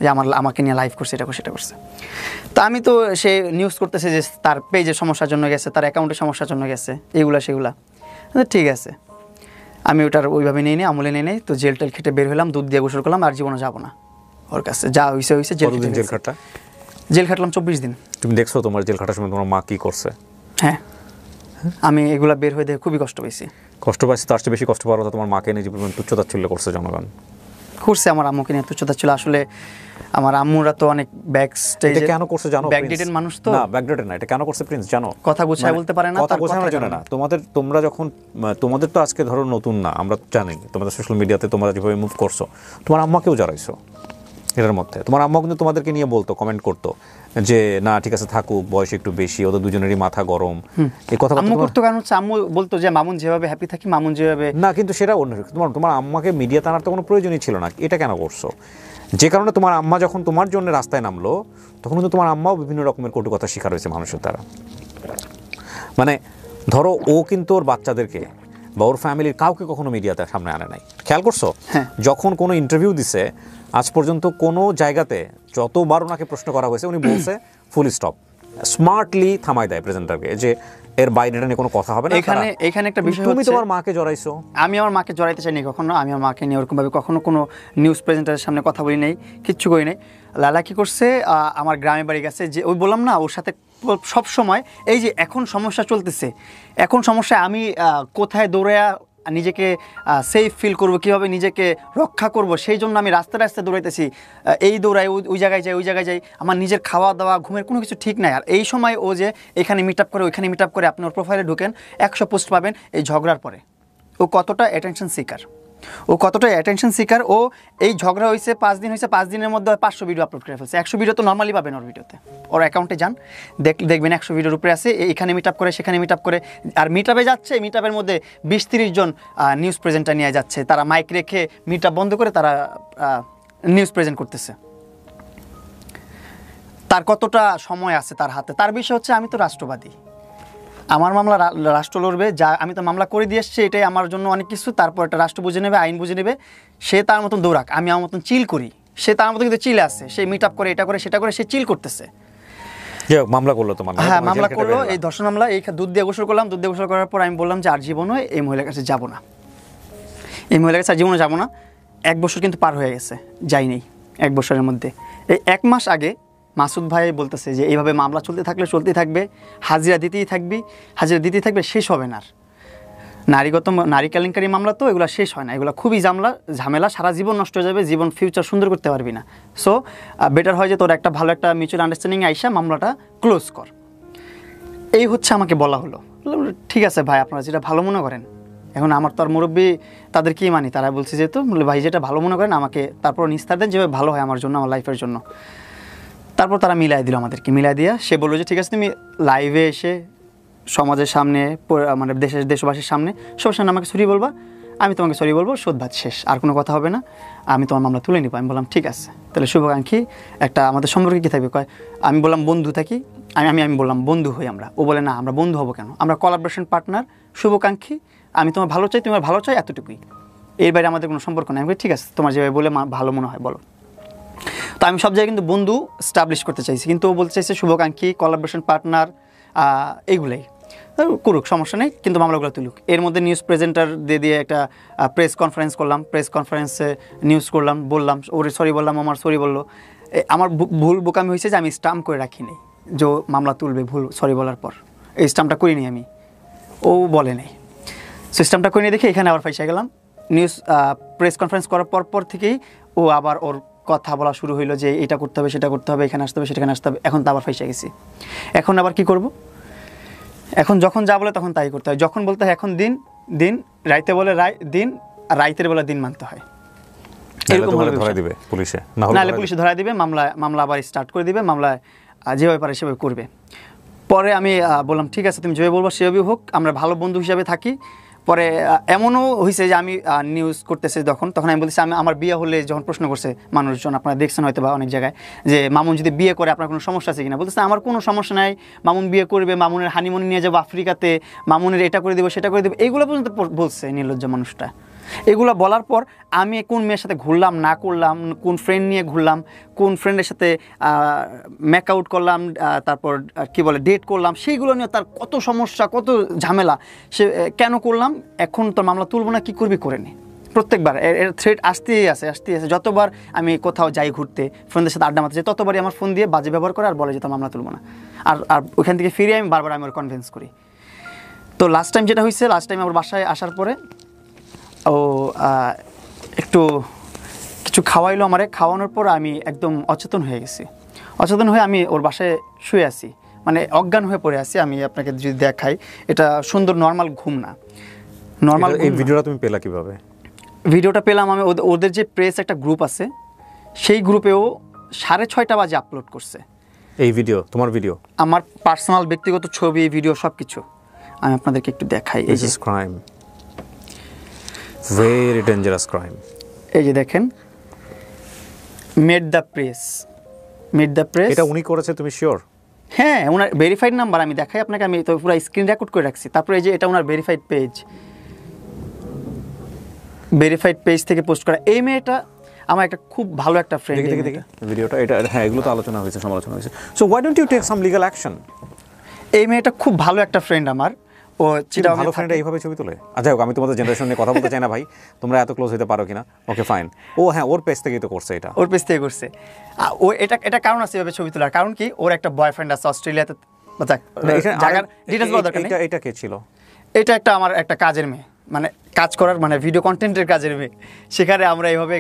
যে আমাকে নিয়ে লাইভ করছে, এটা সেটা করছে। তা আমি তো সে নিউজ করতেছে যে তার পেজের সমস্যার জন্য গেছে, তার অ্যাকাউন্টের সমস্যার জন্য গেছে, এগুলা সেগুলা, ঠিক আছে। আমি ওটার ওইভাবে নিয়ে আমলে নিয়ে নেই, তো জেল টেল খেটে বের হলাম, দুধ দিয়ে গোসল করলাম, আর জীবনে যাবো না ওর কাছে, যা হয়েছে জেল খাটলাম 24 দিন। তুমি দেখছো তোমার জেল খাটার সময় তোমার মা কি করছে? হ্যাঁ, আমি এগুলা বের হয়ে দেখে খুবই কষ্ট পেয়েছি। তার চেয়ে বেশি কষ্ট পাওয়ার কথা তোমার মাকে নিয়ে যে তুচ্ছতাচ্ছিল্য করছে জনগণ। করছে আমার আম্মুকে নিয়ে তুচ্ছতা ছিল আসলে আমার আম্মুরা তো অনেক ব্যাক স্টেজে কেন করছে জানো ব্যাকডেটেড মানুষ তো না ব্যাকডেটেড না এটা কেন করছে প্রিন্স জানো কথা গুছায় বলতে পারে না কথা গোছানোর জন্য না তোমরা যখন তোমাদের তো আজকে ধরো নতুন না আমরা জানি তোমাদের সোশ্যাল মিডিয়াতে তোমরা যেভাবে মুভ করছো তোমার আম্মাকেও জড়াইছো এটার মধ্যে তোমার আম্মা কিন্তু তোমাদেরকে নিয়ে বলতো কমেন্ট করতো যে না ঠিক আছে থাকুক বয়স একটু বেশি ওদের দুজনেরই মাথা গরম এই কথা আম্মু করতো কারণ হচ্ছে আম্মু বলতো যে মামুন যেভাবে হ্যাপি থাকি মামুন যেভাবে না কিন্তু সেটা অন্য তোমার আম্মাকে মিডিয়া টানার তো কোনো প্রয়োজনই ছিল না এটা কেন করছো যে কারণে তোমার আম্মা যখন তোমার জন্য রাস্তায় নামলো তখন কিন্তু তোমার আম্মাও বিভিন্ন রকমের কটু কথা শিকার হয়েছে মানুষের দ্বারা মানে ধরো ও কিন্তু ওর বাচ্চাদেরকে বা ওর ফ্যামিলির কাউকে কখনো মিডিয়াতে সামনে আনে নাই খেয়াল করছো যখন কোনো ইন্টারভিউ দিছে আজ পর্যন্ত কোনো জায়গাতে যতবার ওনাকে প্রশ্ন করা হয়েছে উনি বলছে ফুল স্টপ স্মার্টলি থামাই দেয় প্রেজেন্টারকে যে এর বাইরে নিয়ে কোনো কথা হবে না এখানে একটা বিষয় তুমি তোমার মাকে জড়াইছো আমি আমার মাকে জড়াইতে চাইনি কখনো আমি আমার মাকে নিয়ে ওরকমভাবে কখনো কোনো নিউজ প্রেজেন্টারের সামনে কথা বলি নাই কিচ্ছু করি নাই লালা কি করছে আমার গ্রামে বাড়ি গেছে যে ওই বললাম না ওর সাথে সব সময় এই যে এখন সমস্যা চলতেছে এখন সমস্যায় আমি কোথায় দৌড়ে নিজেকে সেফ ফিল করব কীভাবে নিজেকে রক্ষা করব সেই জন্য আমি রাস্তায় রাস্তায় দৌড়াইতেছি এই দৌড়াই ওই জায়গায় যাই ওই জায়গায় যাই আমার নিজের খাওয়া দাওয়া ঘুমের কোনো কিছু ঠিক নাই আর এই সময় ও যে এখানে মিট আপ করে ওইখানে মিট আপ করে আপনি ওর প্রোফাইলে ঢুকেন 100 পোস্ট পাবেন এই ঝগড়ার পরে ও কতটা অ্যাটেনশন সিকার ও এই ঝগড়া হয়েছে 5 দিন হয়েছে 5 দিনের মধ্যে 500 ভিডিও আপলোড করে ফেলছে 100 ভিডিও তো নর্মালি পাবেন ওর ভিডিওতে ওর অ্যাকাউন্টে যান দেখবেন 100 ভিডিওর উপরে আছে এখানে মিট আপ করে সেখানে মিট আপ করে আর মিট আপে যাচ্ছে মিট আপের মধ্যে 20-30 জন নিউজ প্রেজেন্টার নিয়ে যাচ্ছে তারা মাইক রেখে মিট আপ বন্ধ করে তারা নিউজ প্রেজেন্ট করতেছে তার কতটা সময় আছে তার হাতে তার বিষয় হচ্ছে আমি তো রাষ্ট্রবাদী আমার মামলা রাষ্ট্র লড়বে যা আমি তো মামলা করে দিয়ে এসছি এটাই আমার জন্য অনেক কিছু তারপর একটা রাষ্ট্র বুঝে নেবে আইন বুঝে নেবে সে তার মতন দৌড়াক আমি আমার মতন চিল করি সে তার মতো কিন্তু চিলে আছে সে মিট আপ করে এটা করে সেটা করে সে চিল করতেছে মামলা করলো তোমার হ্যাঁ মামলা করলো এই ধর্ষণ মামলা এই দুধ দিয়ে গোসল করলাম দুধ দিয়ে গোসল করার পর আমি বললাম যে আর জীবনও এই মহিলার কাছে যাবো না এই মহিলার কাছে আর জীবনে যাবো না 1 বছর কিন্তু পার হয়ে গেছে যাই নেই 1 বছরের মধ্যে এই 1 মাস আগে মাসুদ ভাই বলতেছে যে এইভাবে মামলা চলতে থাকলে চলতেই থাকবে হাজিরা দিতেই থাকবে শেষ হবে না নারী কেলেঙ্কারি মামলা তো এগুলো শেষ হয় না এগুলো খুবই ঝামেলা সারা জীবন নষ্ট হয়ে যাবে জীবন ফিউচার সুন্দর করতে পারবি না সো বেটার হয় যে তোর একটা ভালো একটা মিউচুয়াল আন্ডারস্ট্যান্ডিং আইসা মামলাটা ক্লোজ কর এই হচ্ছে আমাকে বলা হলো ঠিক আছে ভাই আপনারা যেটা ভালো মনে করেন এখন আমার তো আর মুরব্বী তাদের কি মানি তারা বলছে যেহেতু ভাই যেটা ভালো মনে করেন আমাকে তারপর নিস্তার দেন যেভাবে ভালো হয় আমার জন্য আমার লাইফের জন্য তারপর তারা মিলাই দিল আমাদেরকে মিলাই দিয়া সে বললো যে ঠিক আছে তুমি লাইভে এসে সমাজের সামনে মানে দেশবাসীর সামনে সবার সামনে আমাকে সরি বলবা আমি তোমাকে সরি বলবো শোধবাদ শেষ আর কোনো কথা হবে না আমি তোমার মামলা তুলে নিব আমি বললাম ঠিক আছে তাহলে শুভাকাঙ্ক্ষী একটা আমাদের সম্পর্কে কী থাকবে কয় আমি বললাম বন্ধু থাকি আমি বললাম বন্ধু হই আমরা ও বলে না আমরা বন্ধু হবো কেন আমরা কোলাবোরেশন পার্টনার শুভাকাঙ্ক্ষী আমি তোমার ভালো চাই তোমার ভালো চাই এতটুকুই এর বাইরে আমাদের কোনো সম্পর্ক নেই আমি ঠিক আছে তোমার যেভাবে বলে ভালো মনে হয় বলো তো আমি সব জায়গায় কিন্তু বন্ধু স্টাবলিশ করতে চাইছি কিন্তু ও বলতে চাইছে শুভাকাঙ্ক্ষী কোলাবোরেশন পার্টনার এইগুলাই করুক সমস্যা নেই কিন্তু মামলাগুলো তুলুক এর মধ্যে নিউজ প্রেজেন্টার দিয়ে একটা প্রেস কনফারেন্স করলাম প্রেস কনফারেন্সে নিউজ করলাম বললাম ওরে সরি বললাম আমার সরি বললো আমার ভুল বোকামি হয়েছে যে আমি স্টাম্প করে রাখিনি যে মামলা তুলবে ভুল সরি বলার পর এই স্টাম্পটা করিনি আমি ও বলে নেই সিস্টেমটা করে নিয়ে দেখে এখানে আবার ফাইসা গেলাম নিউজ প্রেস কনফারেন্স করার পর থেকেই ও আবার ওর কথা বলা শুরু হইলো যে এটা করতে হবে সেটা করতে হবে এখানে আসতে হবে সেখানে আসতে হবে এখন তো আবার ফাইসা গেছি এখন আবার কি করব এখন যখন যা বলে তখন তাই করতে হয় যখন বলতে হয় এখন দিন রাইতে বলে দিন আর রাইতের বেলা দিন মানতে হয় এরকম ধরে দিবে পুলিশে নাহলে পুলিশে ধরা দিবে মামলা আবার স্টার্ট করে দিবে মামলা যেভাবে পারে সেভাবে করবে পরে আমি বললাম ঠিক আছে তুমি যেভাবে বলবো সেভাবেই হোক আমরা ভালো বন্ধু হিসাবে থাকি পরে এমনও হয়েছে যে আমি নিউজ করতেছি তখন আমি বলছি আমি আমার বিয়ে হলে যখন প্রশ্ন করছে মানুষজন আপনারা দেখছেন হয়তো বা অনেক জায়গায় যে মামুন যদি বিয়ে করে আপনার কোনো সমস্যা আছে কিনা বলতেছে আমার কোনো সমস্যা নাই মামুন বিয়ে করবে মামুনের হানিমুনি নিয়ে যাবো আফ্রিকাতে মামুনের এটা করে দেবো সেটা করে দেবো এইগুলো পর্যন্ত বলছে নির্লজ্জ মানুষটা এগুলো বলার পর আমি কোন মেয়ের সাথে ঘুরলাম না করলাম কোন ফ্রেন্ড নিয়ে ঘুরলাম কোন ফ্রেন্ডের সাথে মেক আউট করলাম তারপর কি বলে ডেট করলাম সেইগুলো নিয়ে তার কত সমস্যা কত ঝামেলা সে কেন করলাম এখন তোর মামলা তুলবো না কী করবি করে নি প্রত্যেকবার এর থ্রেট আসতেই আছে যতবার আমি কোথাও যাই ঘুরতে ফ্রেন্ডদের সাথে আড্ডা মারতে যাই ততবারই আমার ফোন দিয়ে বাজে ব্যবহার করে আর বলে যে তোর মামলা তুলবো না আর ওইখান থেকে ফিরে আমি বারবার আমি ওর কনভিন্স করি তো লাস্ট টাইম যেটা হয়েছে লাস্ট টাইম আমার বাসায় আসার পরে ও একটু কিছু কিছু খাওয়াইলো আমারে, খাওয়ানোর পর আমি একদম অচেতন হয়ে গেছি। অচেতন হয়ে আমি ওর বাসায় শুয়ে আছি, মানে অজ্ঞান হয়ে পড়ে আছি। আমি আপনাকে যদি দেখাই, এটা সুন্দর নর্মাল ঘুম না, নর্মাল। এই ভিডিওটা তুমি পেলা কিভাবে? ভিডিওটা পেলাম আমি ওদের যে প্রেস একটা গ্রুপ আছে, সেই গ্রুপেও 6:30 বাজে আপলোড করছে এই ভিডিও, তোমার ভিডিও, আমার পার্সোনাল ব্যক্তিগত ছবি, ভিডিও সব কিছু। আমি আপনাদেরকে একটু দেখাই। এই যে ক্রাইম, ভেরি ডেঞ্জারাস ক্রাইম। এই যে দেখেন, made the press, made the press. এটা উনি করেছে, তুমি শিওর? হ্যাঁ, ওনার ভেরিফাইড নাম্বার আমি দেখাই আপনাকে, আমি তো পুরো স্ক্রিন রেকর্ড করে রাখছি। তারপরে এই যে এটা ওনার ভেরিফাইড পেজ, ভেরিফাইড পেজ থেকে পোস্ট করা। এই মেয়েটা আমার একটা খুব ভালো একটা ফ্রেন্ড। দেখি ভিডিওটা, এটা হ্যাঁ, এগুলো তো আলোচনা হয়েছে, সমালোচনা হয়েছে। So why don't you take some legal action? এই মেয়েটা খুব ভালো একটা ফ্রেন্ড আমার। ও চিটা ভালো ফ্রেন্ড এইভাবে ছবি তোলে? আচ্ছা, আমি তোমাদের জেনারেশন নিয়ে কথা বলতে চাই না ভাই, তোমরা এত ক্লোজ হতে পারো কিনা? Okay fine. ও হ্যাঁ, ওর পেজ থেকেই তো করছে এটা, ওর পেজ থেকে করছে। ও এটা কারণ আছে এভাবে ছবি তোলার, কারণ কি ওর একটা বয়ফ্রেন্ড আছে অস্ট্রেলিয়াতে। জায়গার ডিটেইলস বলার দরকার নেই। এটা কে ছিল? এটা আমার একটা কাজের মেয়ে, মানে কাজ করার, মানে ভিডিও কন্টেন্টের কাজের মেয়ে। সেখানে আমরা এইভাবে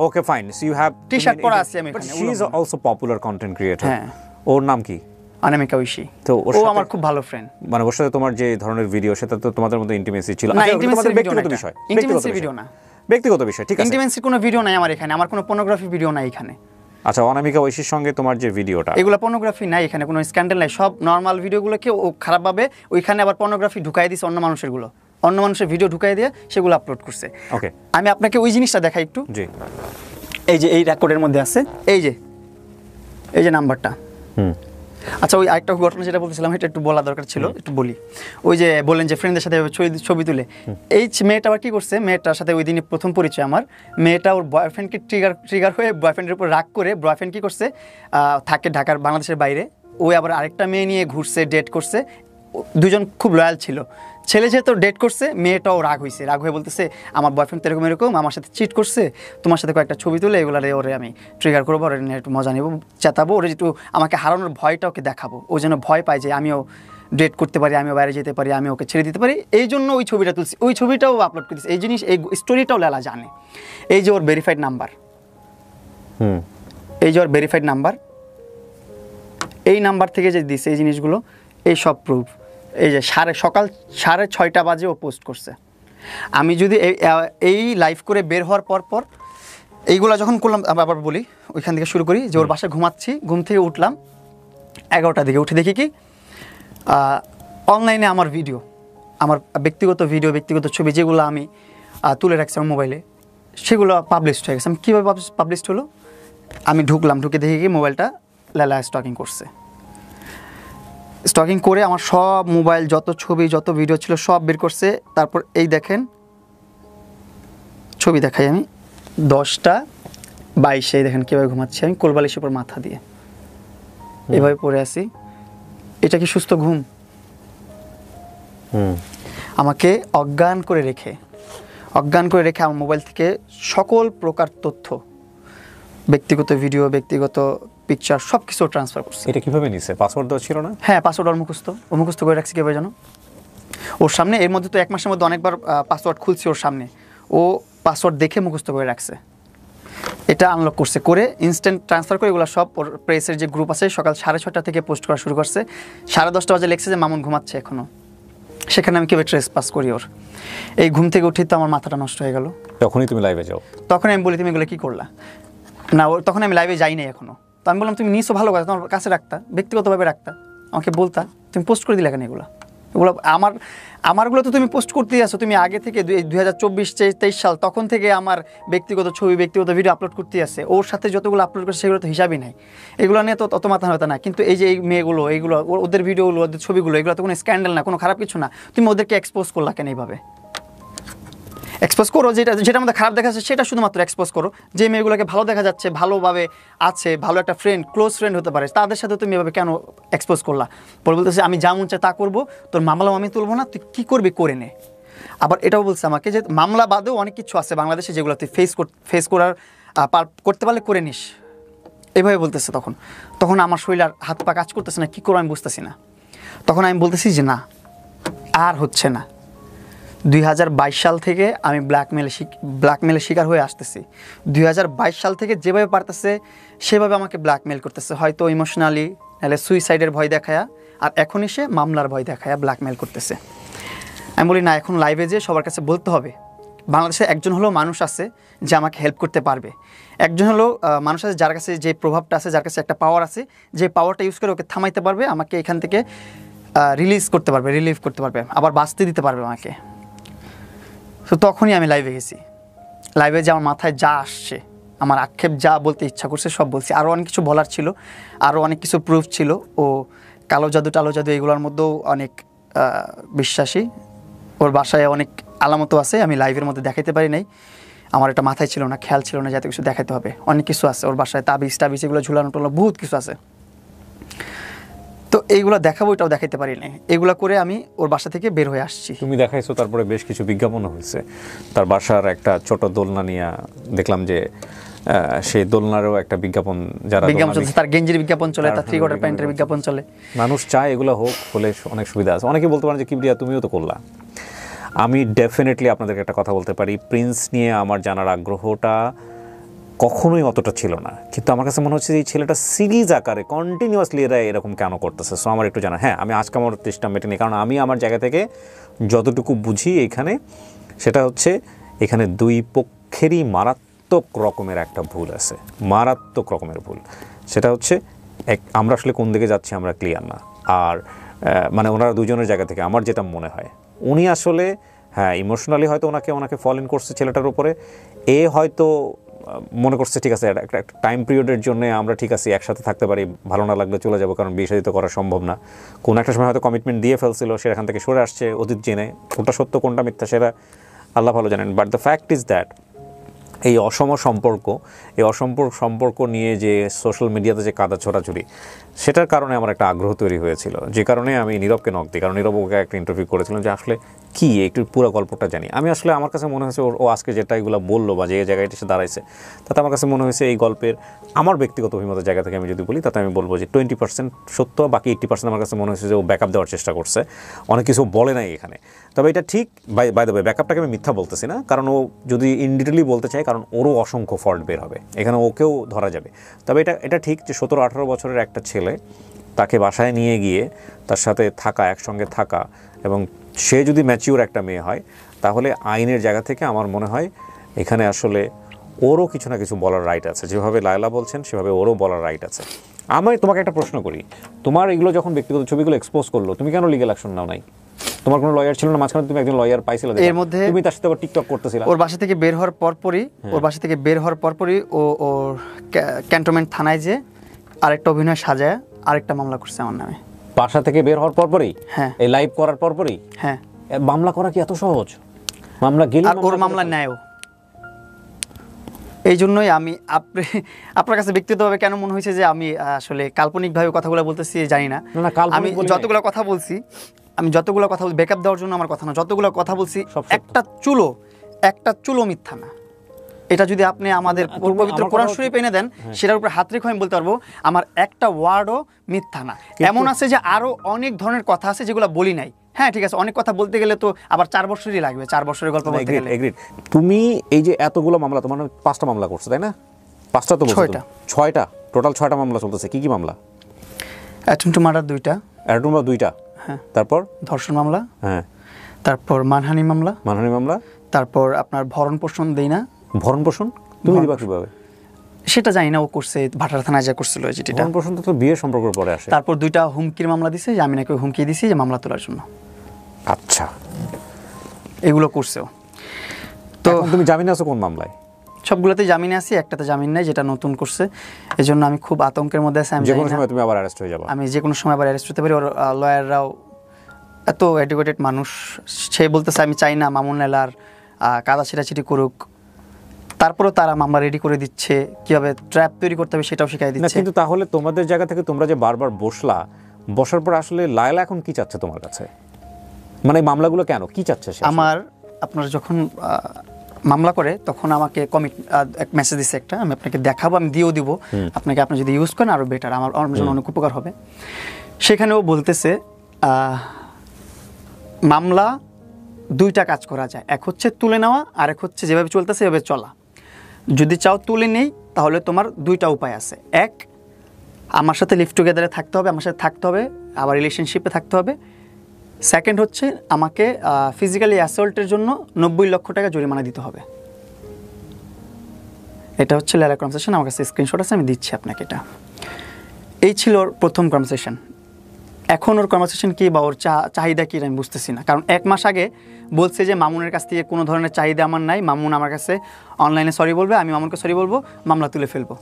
okay fine. So you have T shirt পরা আছে আমি বাট এখানে। She is also popular content creator. হ্যাঁ। ওর নাম কি? অনামিকা ঐশী। তো ও আমার খুব ভালো ফ্রেন্ড। মানে ওর সাথে তোমার যে ধরনের ভিডিও, সেটা তো তোমাদের মধ্যে ইন্টিমেসি ছিল? না, আচ্ছা, ইন্টিমেসি তোমাদের ভিডিও ব্যক্তিগত না, বিষয়, ইন্টিমেসি ভিডিও না, ব্যক্তিগত বিষয়, ঠিক আছে। ইন্টিমেসি কোনো ভিডিও নাই আমার এখানে, আমার কোনো পর্নোগ্রাফি ভিডিও নাই এখানে। আচ্ছা, অনামিকা ঐশীর সঙ্গে তোমার যে ভিডিওটা, এগুলো পর্নোগ্রাফি নাই এখানে, কোনো স্ক্যান্ডাল নাই, সব নর্মাল ভিডিওগুলোকে ও খারাপভাবে ওইখানে আবার পর্নোগ্রাফি ঢুকাই দিয়েছে, অন্য মানুষের ভিডিও ঢুকাই দিয়ে সেগুলো আপলোড করছে। ওকে, আমি আপনাকে ওই জিনিসটা দেখাই একটু। জি। এই যে এই রেকর্ডের মধ্যে আছে, এই যে নাম্বারটা। আচ্ছা, ওই আরেকটা ঘটনা যেটা বলতেছিলাম, এটা একটু বলা দরকার ছিল, একটু বলি। ওই যে বলেন যে ফ্রেন্ডদের সাথে ছবি তুলে, এই মেয়েটা আবার কি করছে, মেয়েটার সাথে ওই দিনই প্রথম পরিচয় আমার। মেয়েটা ওর বয়ফ্রেন্ডকে ট্রিগার হয়ে বয়ফ্রেন্ডের উপর রাগ করে, বয়ফ্রেন্ড কি করছে, থাকে ঢাকার, বাংলাদেশের বাইরে, ওই আবার আরেকটা মেয়ে নিয়ে ঘুরছে, ডেট করছে। দুজন খুব লয়াল ছিল। ছেলে যেহেতু ডেট করছে, মেয়েটাও রাগ হয়ে বলতেছে আমার বয়ফ্রেন্ড এরকম আমার সাথে চিট করছে, তোমার সাথে কয়েকটা ছবি তুলে এগুলো ওরে আমি ট্রিগার করবো, ওরে নিয়ে একটু মজা নেবো, চেতাবো, ওরে একটু আমাকে হারানোর ভয়টা ওকে দেখাবো, ও যেন ভয় পায় যে আমিও ডেট করতে পারি, আমিও বাইরে যেতে পারি, আমি ওকে ছেড়ে দিতে পারি। এই জন্য ওই ছবিটা তুলছি, ওই ছবিটাও আপলোড করতেছি। এই জিনিস, এই স্টোরিটাও লেলা জানে। এই যে ওর ভেরিফাইড নাম্বার, এই যে ওর ভেরিফাইড নাম্বার, এই নাম্বার থেকে যে দিছে এই জিনিসগুলো, এই সব প্রুফ। এই যে সকাল 6:30 বাজে ও পোস্ট করছে। আমি যদি এই লাইভ করে বের হওয়ার পর এইগুলো যখন করলাম, আবার বলি ওইখান থেকে শুরু করি, যে ওর বাসায় ঘুমাচ্ছি, ঘুম থেকে উঠলাম 11টার দিকে, উঠে দেখি কি অনলাইনে আমার ভিডিও, আমার ব্যক্তিগত ভিডিও, ব্যক্তিগত ছবি যেগুলো আমি তুলে রাখছি আমার মোবাইলে, সেগুলো পাবলিশড হয়ে গেছে। আমি কীভাবে পাবলিশড হলো, আমি ঢুকে দেখি কি মোবাইলটা লেলা স্টকিং করছে। স্টকিং করে আমার সব মোবাইল, যত ছবি, যত ভিডিও ছিল সব বের করছে। তারপর এই দেখেন, ছবি দেখাই আমি, 10:22 দেখেন কীভাবে ঘুমাচ্ছি আমি, কোলবালিশের উপর মাথা দিয়ে এভাবে পড়ে আছি। এটা কি সুস্থ ঘুম? আমাকে অজ্ঞান করে রেখে আমার মোবাইল থেকে সকল প্রকার তথ্য, ব্যক্তিগত ভিডিও, ব্যক্তিগত পিকচার সব কিছু ট্রান্সফার করছে। এটা কিভাবে নিছে? পাসওয়ার্ড দেওয়া ছিল না? হ্যাঁ, পাসওয়ার্ড ওর মুখস্থ করে রাখছি। কীভাবে জানো? ওর সামনে, এর মধ্যে তো 1 মাসের মধ্যে অনেকবার পাসওয়ার্ড খুলছি ওর সামনে, ও পাসওয়ার্ড দেখে মুখস্থ করে রাখছে। এটা আনলক করছে, করে ইনস্ট্যান্ট ট্রান্সফার করে এগুলো সব ওর প্রেসের যে গ্রুপ আছে, সকাল 6:30 থেকে পোস্ট করা শুরু করছে। 10:30 বাজে লেখছে যে মামুন ঘুমাচ্ছে এখনও। সেখানে আমি কীভাবে ট্রেস পাস করি ওর? এই ঘুম থেকে উঠে তো আমার মাথাটা নষ্ট হয়ে গেল। তখনই তুমি লাইভে যাও? তখন আমি বলি তুমি এগুলো কী করলা? না, তখন আমি লাইভে যাই নাই এখনও। তো আমি বললাম তুমি নিছো ভালো কথা, তোমার কাছে রাখতা, ব্যক্তিগতভাবে রাখতা, আমাকে বলতা, তুমি পোস্ট করে দিলে কেন এগুলো? আমারগুলো তো তুমি পোস্ট করতেই আসো, তুমি আগে থেকে 2024-23 সাল তখন থেকে আমার ব্যক্তিগত ছবি, ব্যক্তিগত ভিডিও আপলোড করতেই আসে। ওর সাথে যতগুলো আপলোড করছে সেগুলো তো হিসাবই নাই, এগুলো নিয়ে তো অত মাথা হতো না। কিন্তু এই যে এই মেয়েগুলো, এইগুলো ওদের ভিডিওগুলো, ওদের ছবিগুলো, এগুলো তো কোনো স্ক্যান্ডাল না, কোনো খারাপ কিছু না, তুমি ওদেরকে এক্সপোজ করলা কেন এইভাবে? এক্সপোজ করো, যেটা আমাদের খারাপ দেখা যাচ্ছে সেটা শুধুমাত্র এক্সপোজ করো। যে মেয়েগুলোকে ভালো দেখা যাচ্ছে, ভালোভাবে আছে, ভালো একটা ফ্রেন্ড, ক্লোজ ফ্রেন্ড হতে পারে, তাদের সাথে তুমি এভাবে কেন এক্সপোজ করলা? পরে বলতেছে আমি যা মন চাই তা করবো, তোর মামলাও আমি তুলবো না, তুই কী করবি করে নে। আবার এটাও বলছে আমাকে যে মামলা বাদেও অনেক কিছু আছে বাংলাদেশে যেগুলো তুই ফেস করতে পারলে করে নিস, এভাবে বলতেছে। তখন আমার শরীর আর হাত পা কাজ করতেছে না, কী করবো আমি বুঝতেছি না। তখন আমি বলতেছি যে না, আর হচ্ছে না, 2022 সাল থেকে আমি ব্ল্যাকমেলের শিকার হয়ে আসতেছি। 2022 সাল থেকে যেভাবে পারতেছে সেভাবে আমাকে ব্ল্যাকমেল করতেছে, হয়তো ইমোশনালি, নাহলে সুইসাইডের ভয় দেখায়া, আর এখন এসে মামলার ভয় দেখায়া ব্ল্যাকমেল করতেছে। আমি বলি না, এখন লাইভে যে সবার কাছে বলতে হবে। বাংলাদেশে একজন হলেও মানুষ আছে যে আমাকে হেল্প করতে পারবে, একজন হলেও মানুষ আছে যার কাছে যে প্রভাবটা আছে, যার কাছে একটা পাওয়ার আছে, যে পাওয়ারটা ইউজ করে ওকে থামাইতে পারবে, আমাকে এখান থেকে রিলিজ করতে পারবে, রিলিভ করতে পারবে, আবার বাঁচতে দিতে পারবে আমাকে। তো তখনই আমি লাইভে গেছি। লাইভে যে আমার মাথায় যা আসছে, আমার আক্ষেপ যা বলতে ইচ্ছা করছে সব বলছি। আরও অনেক কিছু বলার ছিল, আরও অনেক কিছু প্রুফ ছিল। ও কালো জাদু টালো জাদু এগুলোর মধ্যেও অনেক বিশ্বাসী। ওর বাসায় অনেক আলামতও আছে, আমি লাইভের মধ্যে দেখাতে পারি নাই, আমার এটা মাথায় ছিল না, খেয়াল ছিল না যে এত কিছু দেখাতে হবে। অনেক কিছু আছে ওর বাসায়, তাবিজ এগুলো ঝুলানো টোলানো বহুত কিছু আছে। তো এইগুলো দেখাবো, এটাও দেখাইতে পারি না। এগুলো করে আমি ওর বাসা থেকে বের হয়ে আসছি। তুমি দেখাইছো, তারপরে বেশ কিছু বিজ্ঞাপনও হয়েছে। তার বাসার একটা ছোট দোলনা নিয়ে দেখলাম যে সেই দোলনারও একটা বিজ্ঞাপন, যারা বিজ্ঞাপন চলছে, তার গেঞ্জির বিজ্ঞাপন চলে, তার 3/4 প্যান্টের বিজ্ঞাপন চলে। মানুষ চায় এগুলো হোক, হলে অনেক সুবিধা আছে। অনেকে বলতে পারেন যে কিবরিয়া তুমিও তো করলা। আমি ডেফিনেটলি আপনাদেরকে একটা কথা বলতে পারি, প্রিন্স নিয়ে আমার জানার আগ্রহটা কখনোই অতটা ছিল না, কিন্তু আমার কাছে মনে হচ্ছে যে এই ছেলেটা সিরিজ আকারে কন্টিনিউয়াসলি এরা এরকম কেন করতেছে। সো আমার একটু জানা, হ্যাঁ আমি আজকে আমার চেষ্টা মেটেনি, কারণ আমি আমার জায়গা থেকে যতটুকু বুঝি এখানে, সেটা হচ্ছে এখানে দুই পক্ষেরই মারাত্মক রকমের একটা ভুল আছে, মারাত্মক রকমের ভুল। সেটা হচ্ছে আমরা আসলে কোন দিকে যাচ্ছি আমরা ক্লিয়ার না। আর মানে ওনারা দুজনের জায়গা থেকে আমার যেটা মনে হয়, উনি আসলে হ্যাঁ ইমোশনালি হয়তো ওনাকে ফল ইন করছে ছেলেটার উপরে। এ হয়তো মনে করছে ঠিক আছে একটা টাইম পিরিয়ডের জন্য আমরা ঠিক আছে একসাথে থাকতে পারি, ভালো না লাগলে চলে যাবো, কারণ বিয়ে শাদী তো করা সম্ভব না। কোনো একটা সময় হয়তো কমিটমেন্ট দিয়ে ফেলছিল, সেখান থেকে সরে আসছে অতীত জেনে। কোনটা সত্য কোনটা মিথ্যা সেটা আল্লাহ ভালো জানেন। But the fact is that এই অসম সম্পর্ক নিয়ে যে সোশ্যাল মিডিয়াতে যে কাদা ছোড়াছুড়ি, সেটার কারণে আমার একটা আগ্রহ তৈরি হয়েছিল, যে কারণে আমি নীরবকে নক দিই। কারণ নীরব ওকে একটা ইন্টারভিউ করেছিলাম যে আসলে কী একটু পুরো গল্পটা জানি। আমি আসলে আমার কাছে মনে হয়েছে ও আজকে যেটা এগুলো বললো বা যে জায়গাটা এসে দাঁড়াইছে, তাতে আমার কাছে মনে হয়েছে এই গল্পের আমার ব্যক্তিগত অভিমতের জায়গা থেকে আমি যদি বলি, তাতে আমি বলবো যে 20% সত্য, বাকি 80% আমার কাছে মনে হয়েছে যে ও ব্যাকআপ দেওয়ার চেষ্টা করছে, অনেক কিছু বলে নাই এখানে। তবে এটা ঠিক, বাই দ্য ওয়ে ব্যাকআপটাকে আমি মিথ্যা বলতেছি না, কারণ ও যদি ইন ডিটেইলি বলতে চায়, কারণ ওরও অসংখ্য ফল্ট বের হবে এখানে, ওকেও ধরা যাবে। তবে এটা ঠিক যে 17-18 বছরের একটা ছেলে, তাকে বাসায় নিয়ে গিয়ে তার সাথে থাকা, একসঙ্গে থাকা, এবং সে যদি ম্যাচিওর একটা মেয়ে হয়, তাহলে আইনের জায়গা থেকে আমার মনে হয় এখানে আসলে ওরও কিছু না কিছু বলার রাইট আছে। যেভাবে লায়লা বলছেন সেভাবে ওরও বলার রাইট আছে। আমি তোমাকে একটা প্রশ্ন করি, তোমার এগুলো যখন ব্যক্তিগত ছবিগুলো এক্সপোজ করলো, তুমি কেন লিগ্যাল অ্যাকশন নাও নাই? তোমার কোনো লয়ার ছিল না মাঝখানে? তুমি একজন লয়ার পাইছিলে, এর মধ্যে তুমি তার সাথে আবার টিকটক করতেছিলা। ওর বাসা থেকে বের হওয়ার পরপরই ও ক্যান্টনমেন্ট থানায় যে আরেকটা অভিনয় সাজায় আরেকটা মামলা করছে আমার নামে। বাসা থেকে বের হওয়ার পরপরই? হ্যাঁ। এই লাইভ করার পরপরই? হ্যাঁ। মামলা করা কি এত সহজ? মামলা গেলে আর ওর মামলা নেয়ও। এই জন্যই আমি আপনার কাছে ব্যক্তিগতভাবে কেন মনে হয়েছে যে আমি আসলে কাল্পনিকভাবে কথাগুলো বলতেছি জানি না। আমি যতগুলো কথা বলছি, ব্যাকআপ দেওয়ার জন্য আমার কথা না, যতগুলো কথা বলছি একটা চুলো মিথ্যা না। এটা যদি আপনি আমাদের পবিত্র কোরআন শরীফ এনে দেন, সেটার উপরে হাত রেখে আমি বলতে পারবো আমার একটা ওয়ার্ডও মিথ্যা না। এমন আছে যে আরো অনেক ধরনের কথা আছে যেগুলো বলি নাই। হ্যাঁ ঠিক আছে, অনেক কথা বলতে গেলে তো আবার 4 বছরই লাগবে, 4 বছরের গল্প বলতে গেলে। তুমি এই যে এতগুলো মামলা, তোমার 5টা মামলা করছো তাই না? 5টা তো বলছো? 6টা টোটাল, 6টা মামলা চলতেছে। কি কি মামলা? অ্যাটেম্পট টু মার্ডার 2টা। অ্যাটেম্পট টু 2টা? হ্যাঁ। তারপর ধর্ষণ মামলা? হ্যাঁ। তারপর মানহানি মামলা? তারপর আপনার ভরণ পোষণ দেই না। ভরণ পোষণ তুমি দিবা কিভাবে? সেটা জানি না, ও করছে ভাটার থানায় যা করছিল যেটা। ভরণ পোষণ তো বিয়ের সম্পর্কের পরে আসে। তারপর 2টা হুমকির মামলা দিছে যে আমি নাকি হুমকি দিছি যে মামলা তোলার জন্য। আচ্ছা, এগুলো করছেও। তো তুমি জামিনে আছো কোন মামলায়? সবগুলোতে জামিনে আছি, একটাতে জামিন নাই যেটা নতুন করছে। এজন্য আমি খুব আতঙ্কের মধ্যে আছি। আমি যে কোনো সময় তুমি আবার অ্যারেস্ট হয়ে যাবে। আমি যে কোনো সময় আবার অ্যারেস্ট হতে পারি। ওর লয়াররাও এত এডুকেটেড মানুষ, সে বলতেছে আমি চাই না মামুন লালার কাদা ছিটাছিটি করুক, তারপরেও তারা মামলা রেডি করে দিচ্ছে, কিভাবে ট্র্যাপ তৈরি করতে হবে সেটাও শিখিয়ে দিচ্ছে। কিন্তু তাহলে তোমাদের জায়গা থেকে তোমরা যে বারবার বসার পর আসলে লায়লা এখন কি চাচ্ছে তোমার কাছে? মানে মামলাগুলো কেন কি চাচ্ছে? আপনার যখন মামলা করে তখন আমাকে এক মেসেজ দিচ্ছে একটা, আমি আপনাকে দেখাবো, আমি দিয়েও দিব আপনাকে, আপনি যদি ইউজ করেন আরও বেটার, আমার জন্য অনেক উপকার হবে। সেখানেও বলতেছে মামলা দুইটা কাজ করা যায়, এক হচ্ছে তুলে নেওয়া, আর এক হচ্ছে যেভাবে চলতেছে এভাবে চলা। যদি চাও তুলে নেই, তাহলে তোমার দুইটা উপায় আছে। এক, আমার সাথে লিভ টুগেদারে থাকতে হবে, আমার সাথে থাকতে হবে, আবার রিলেশনশিপে থাকতে হবে। সেকেন্ড হচ্ছে আমাকে ফিজিক্যালি অ্যাসল্টের জন্য 90 লক্ষ টাকা জরিমানা দিতে হবে। এটা হচ্ছে লাইলা কনভারসেশন, আমার কাছে স্ক্রিনশট আছে, আমি দিচ্ছি আপনাকে। এটা এই ছিল ওর প্রথম কনভারসেশন। এখন ওর কনভারসেশন কী বা ওর চাহিদা কী আমি বুঝতেছি না। কারণ 1 মাস আগে বলছে যে মামুনের কাছ থেকে কোনো ধরনের চাহিদা আমার নাই, মামুন আমার কাছে অনলাইনে সরি বলবে, আমি মামুনকে সরি বলবো, মামলা তুলে ফেলবো।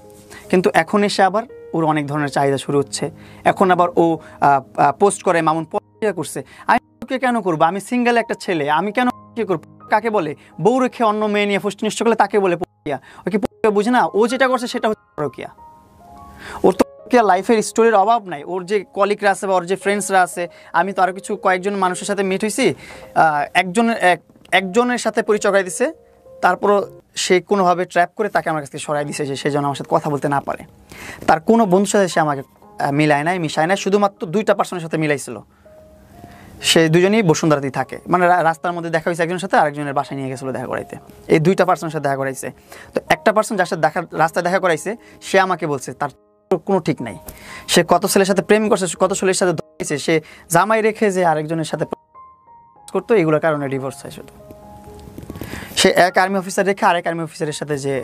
কিন্তু এখন এসে আবার ওর অনেক ধরনের চাহিদা শুরু হচ্ছে। এখন আবার ও পোস্ট করে মামুন করছে, আমি কেন করবো, আমি সিঙ্গেল একটা ছেলে, আমি কেন করবো, কাকে বলে বউ রেখে অন্য মেয়ে নিয়ে ফুষ্টিনিষ্ট করলে তাকে বলে পরকীয়া। ও কি বুঝে না? ও যেটা করছে সেটা হচ্ছে পরকীয়া। ওর তো লাইফের স্টোরির অভাব নাই। ওর যে কলিগরা আছে বা ওর যে ফ্রেন্ডসরা আছে, আমি তো আরও কয়েকজন মানুষের সাথে মিট হয়েছি, একজনের সাথে পরিচয় করাই দিছে, তারপরও সে কোনোভাবে ট্র্যাপ করে তাকে আমার কাছ থেকে সরাই দিছে যে সে যেন আমার সাথে কথা বলতে না পারে। তার কোনো বন্ধুর সাথে সে আমাকে মিশায় নাই, শুধুমাত্র 2টা পার্সনের সাথে মিলাইছিল। সে দুজনেই বসুন্ধরাতেই থাকে, মানে রাস্তার মধ্যে দেখা হয়েছে একজনের সাথে, আরেকজনের বাসায় নিয়ে গেছিলো দেখা করাইতে। এই 2টা পার্সনের সাথে দেখা করাইছে। তো একটা পার্সন যার সাথে রাস্তায় দেখা করাইছে, সে আমাকে বলছে তার কোনো ঠিক নাই, সে কত ছেলের সাথে প্রেম করছে, কত ছেলের সাথে ধরেছে, সে জামাই রেখে যে আরেকজনের সাথে করতো, এগুলোর কারণে ডিভোর্স হয়। শুধু সে এক আর্মি অফিসার রেখে আরেক আর্মি অফিসারের সাথে যে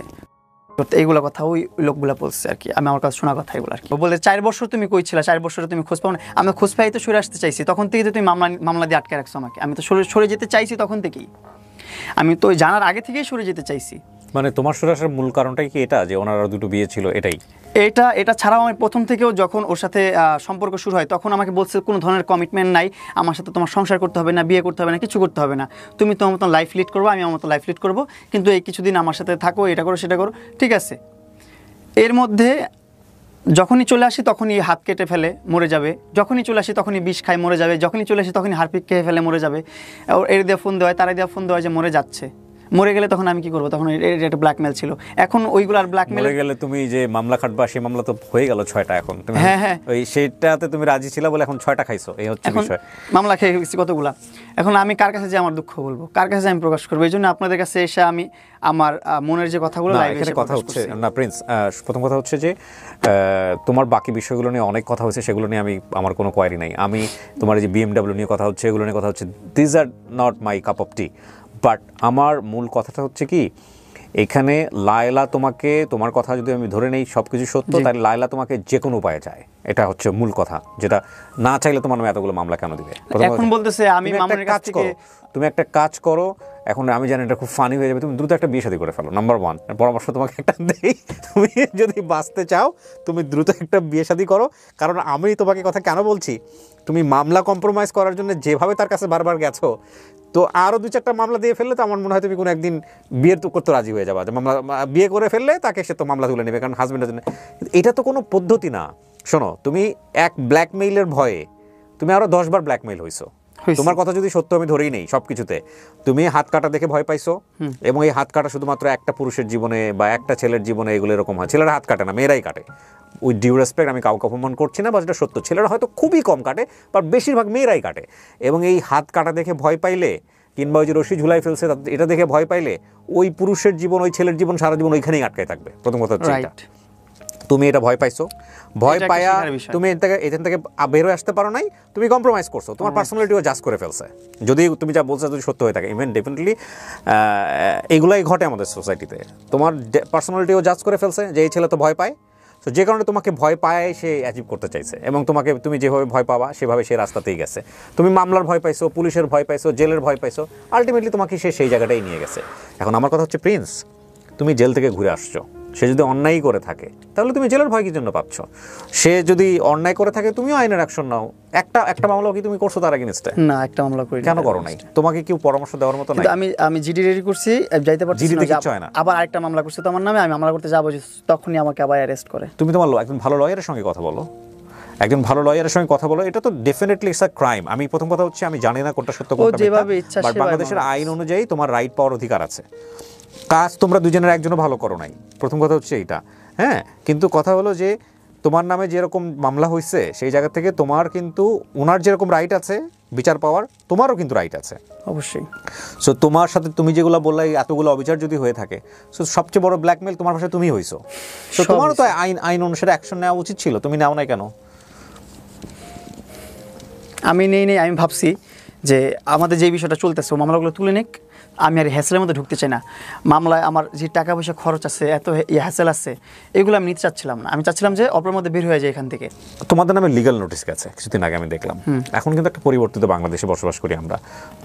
এইগুলো কথা ওই লোকগুলো বলছে আর কি, আমি আমার কাছে শোনা কথা এগুলো আর কি। বলে 4 বছর তুমি কই ছিলা, 4 বছরে তুমি খোঁজ পাও না। আমি খোঁজ পাই তো সরে আসতে চাইছি, তখন থেকে তো তুমি মামলা দিয়ে আটকে রাখছো আমাকে। আমি তো সরে যেতে চাইছি তখন থেকেই, আমি তো জানার আগে থেকেই সরে যেতে চাইছি। মানে তোমার সরে আসার মূল কারণটাই কি এটা, যে ওনার 2টো বিয়ে ছিল এটাই? এটা ছাড়াও আমি প্রথম থেকেও যখন ওর সাথে সম্পর্ক শুরু হয়, তখন আমাকে বলছে কোনো ধরনের কমিটমেন্ট নাই, আমার সাথে তোমার সংসার করতে হবে না, বিয়ে করতে হবে না, কিছু করতে হবে না, তুমি তোমার মতো লাইফ লিড করবো, আমি আমার মতো লাইফ লিড করবো, কিন্তু এই কিছুদিন আমার সাথে থাকো, এটা করো সেটা করো, ঠিক আছে। এর মধ্যে যখনই চলে আসি তখনই হাত কেটে ফেলে মরে যাবে, যখনই চলে আসি তখনই বিষ খায় মরে যাবে, যখনই চলে আসি তখনই হারপিক খেয়ে ফেলে মরে যাবে। এর দিয়ে ফোন দেওয়া হয়, তারা দিয়ে ফোন দেওয়া হয় যে মরে যাচ্ছে, মরে গেলে তখন আমি কি করবো? তখন এটা ব্ল্যাকমেল ছিল। এখন ওইগুলো আর ব্ল্যাকমেল মরে গেলে তুমি যে মামলা খাটবা, সেই মামলা তো হয়ে গেল 6টা। এখন তুমি হ্যাঁ ওই সেটাতে তুমি রাজি ছিল বলে এখন 6টা খাইছো, এই হচ্ছে বিষয়। মামলা খেয়ে গেছি কতগুলা। এখন আমি কার কাছে যে আমার দুঃখ বলবো, কার কাছে আমি প্রকাশ করবো? এই জন্য আপনাদের কাছে এসে আমি আমার মনের যে কথাগুলো এখানে কথা হচ্ছে না প্রিন্স, প্রথম কথা হচ্ছে যে তোমার বাকি বিষয়গুলো নিয়ে অনেক কথা হচ্ছে, সেগুলো নিয়ে আমার কোনো কোয়ারি নাই। আমি তোমার যে BMW নিয়ে কথা হচ্ছে, এগুলো নিয়ে কথা হচ্ছে, this are not my cup of T. But আমার মূল কথাটা হচ্ছে কি, এখানে লায়লা তোমাকে, তোমার কথা যদি আমি ধরে নেই সব কিছু সত্য, তাহলে লায়লা তোমাকে যে কোনো উপায়ে চায়, এটা হচ্ছে মূল কথা। যেটা না চাইলে তোমার নামে এতগুলো মামলা কেন দিবে? এখন বলতেছে আমি মামুনের কাছ থেকে, তুমি একটা কাজ করো, এখন আমি জানি এটা খুব ফানি হয়ে যাবে, তুমি দ্রুত একটা বিয়ে শাদী করে ফেলো। নাম্বার 1 পরামর্শ তোমাকে একটা দেই, তুমি যদি বাঁচতে চাও তুমি দ্রুত একটা বিয়ে শাদী করো। কারণ আমি তোমাকে কথা কেন বলছি, তুমি মামলা কম্প্রোমাইজ করার জন্য যেভাবে তার কাছে বারবার গেছো, তো আরও 2-4টা মামলা দিয়ে ফেললে তো আমার মনে হয় তুমি কোনো একদিন বিয়ের তো করতে রাজি হয়ে যাবা। যে মামলা বিয়ে করে ফেললে তাকে সে তো মামলা তুলে নেবে, কারণ হাজব্যান্ডের জন্য। এটা তো কোনো পদ্ধতি না। শোনো, তুমি এক ব্ল্যাকমেইলের ভয়ে তুমি আরও 10 বার ব্ল্যাকমেইল হইছো। তোমার কথা যদি সত্য আমি ধরেই নেই, সবকিছুতে তুমি হাত কাটা দেখে ভয় পাইছো, এবং এই হাত কাটা শুধুমাত্র একটা পুরুষের জীবনে বা একটা ছেলের জীবনে এগুলো এরকম হয়। ছেলেরা হাত কাটে না, মেয়েরাই কাটে। উইথ ডিউ রেসপেক্ট, আমি কাউকে অপমান করছি না, বা যেটা সত্য, ছেলেরা হয়তো খুবই কম কাটে, বা বেশিরভাগ মেয়েরাই কাটে। এবং এই হাত কাটা দেখে ভয় পাইলে, কিংবা ওই যে রশি ঝুলাই ফেলছে এটা দেখে ভয় পাইলে, ওই পুরুষের জীবন, ওই ছেলের জীবন সারা জীবন ওইখানেই আটকায় থাকবে। প্রথম কথা হচ্ছে এটা। তুমি এটা ভয় পাইছো, ভয় পায়া তুমি এখান থেকে বের হয়ে আসতে পারো নাই, তুমি কম্প্রোমাইজ করছো, তোমার পার্সোনালিটিও জাজ করে ফেলছে। যদি তুমি যা বলছো যদি সত্য হয়ে থাকে, ইভেন ডেফিনেটলি এগুলাই ঘটে আমাদের সোসাইটিতে। তোমার পার্সোনালিটিও জাজ করে ফেলছে যে এই ছেলে তো ভয় পায়, তো যে কারণে তোমাকে ভয় পায় সে অ্যাচিভ করতে চাইছে, এবং তোমাকে তুমি যেভাবে ভয় পাবা সেভাবে সে রাস্তাতেই গেছে। তুমি মামলার ভয় পাইছো, পুলিশের ভয় পাইছো, জেলের ভয় পাইছো, আলটিমেটলি তোমাকে সে সেই জায়গাটাই নিয়ে গেছে। এখন আমার কথা হচ্ছে প্রিন্স, তুমি জেল থেকে ঘুরে আসছো, সে যদি অন্যায় করে থাকে তাহলে তুমি জেলের ভয় কি জন্য পাচ্ছ? সে যদি অন্যায় করে থাকে তুমিও আইনের অ্যাকশন নাও। একটা মামলা কি তুমি করছো তার এগেইনস্টে? না, একটা মামলা করি। কেন করো নাই? তোমাকে কেউ পরামর্শ দেওয়ার মতো নাই? আমি জিডি রেডি করছি, যাইতে পারছি না, আবার আরেকটা মামলা করছে তো আমার নামে, আমি মামলা করতে যাবো, তখনই আমাকে আবার অ্যারেস্ট করে। তুমি তোমার একজন ভালো লয়ারের সঙ্গে কথা বলো, একজন ভালো লয়ারের সঙ্গে কথা বলো। এটা তো ডেফিনেটলি ইটস আ ক্রাইম। আমি প্রথম কথা হচ্ছে আমি জানি না কোনটা সত্য কোনটা মিথ্যা, বাট বাংলাদেশের আইন অনুযায়ী তোমার রাইট পাওয়ার অধিকার আছে। কাজ তোমরা দুজনের একজনও ভালো করো নাই, প্রথম কথা হচ্ছে এইটা। হ্যাঁ, কিন্তু কথা হলো যে তোমার নামে যেরকম মামলা হয়েছে সেই জায়গা থেকে তোমার কিন্তু ওনার যেরকম রাইট আছে বিচার পাওয়ার, তোমারও কিন্তু রাইট আছে অবশ্যই। সো তোমার সাথে তুমি যেগুলো বললে এতগুলো অবিচার যদি হয়ে থাকে, সো সবচেয়ে বড় ব্ল্যাকমেল তোমার পাশে তুমি হইছো। সো তোমারও তো আইন অনুসারে অ্যাকশন নেওয়া উচিত ছিল, তুমি নাও নাই কেন? আমি নেই, আমি ভাবছি যে আমাদের যে বিষয়টা চলতেছে ও মামলাগুলো তুলে নিক, আমি আর হ্যাসেলের মধ্যে ঢুকতে চাই না। মামলায় আমার যে টাকা পয়সা খরচ আছে, এত হ্যাসেল আছে, এগুলো আমি নিতে চাচ্ছিলাম না। আমি চাচ্ছিলাম যে অপরের মধ্যে বের হয়ে যায় এখান থেকে। তোমাদের নামে লিগ্যাল নোটিশ গেছে কিছুদিন আগে, আমি দেখলাম। এখন কিন্তু একটা পরিবর্তিত বাংলাদেশে বসবাস করি আমরা,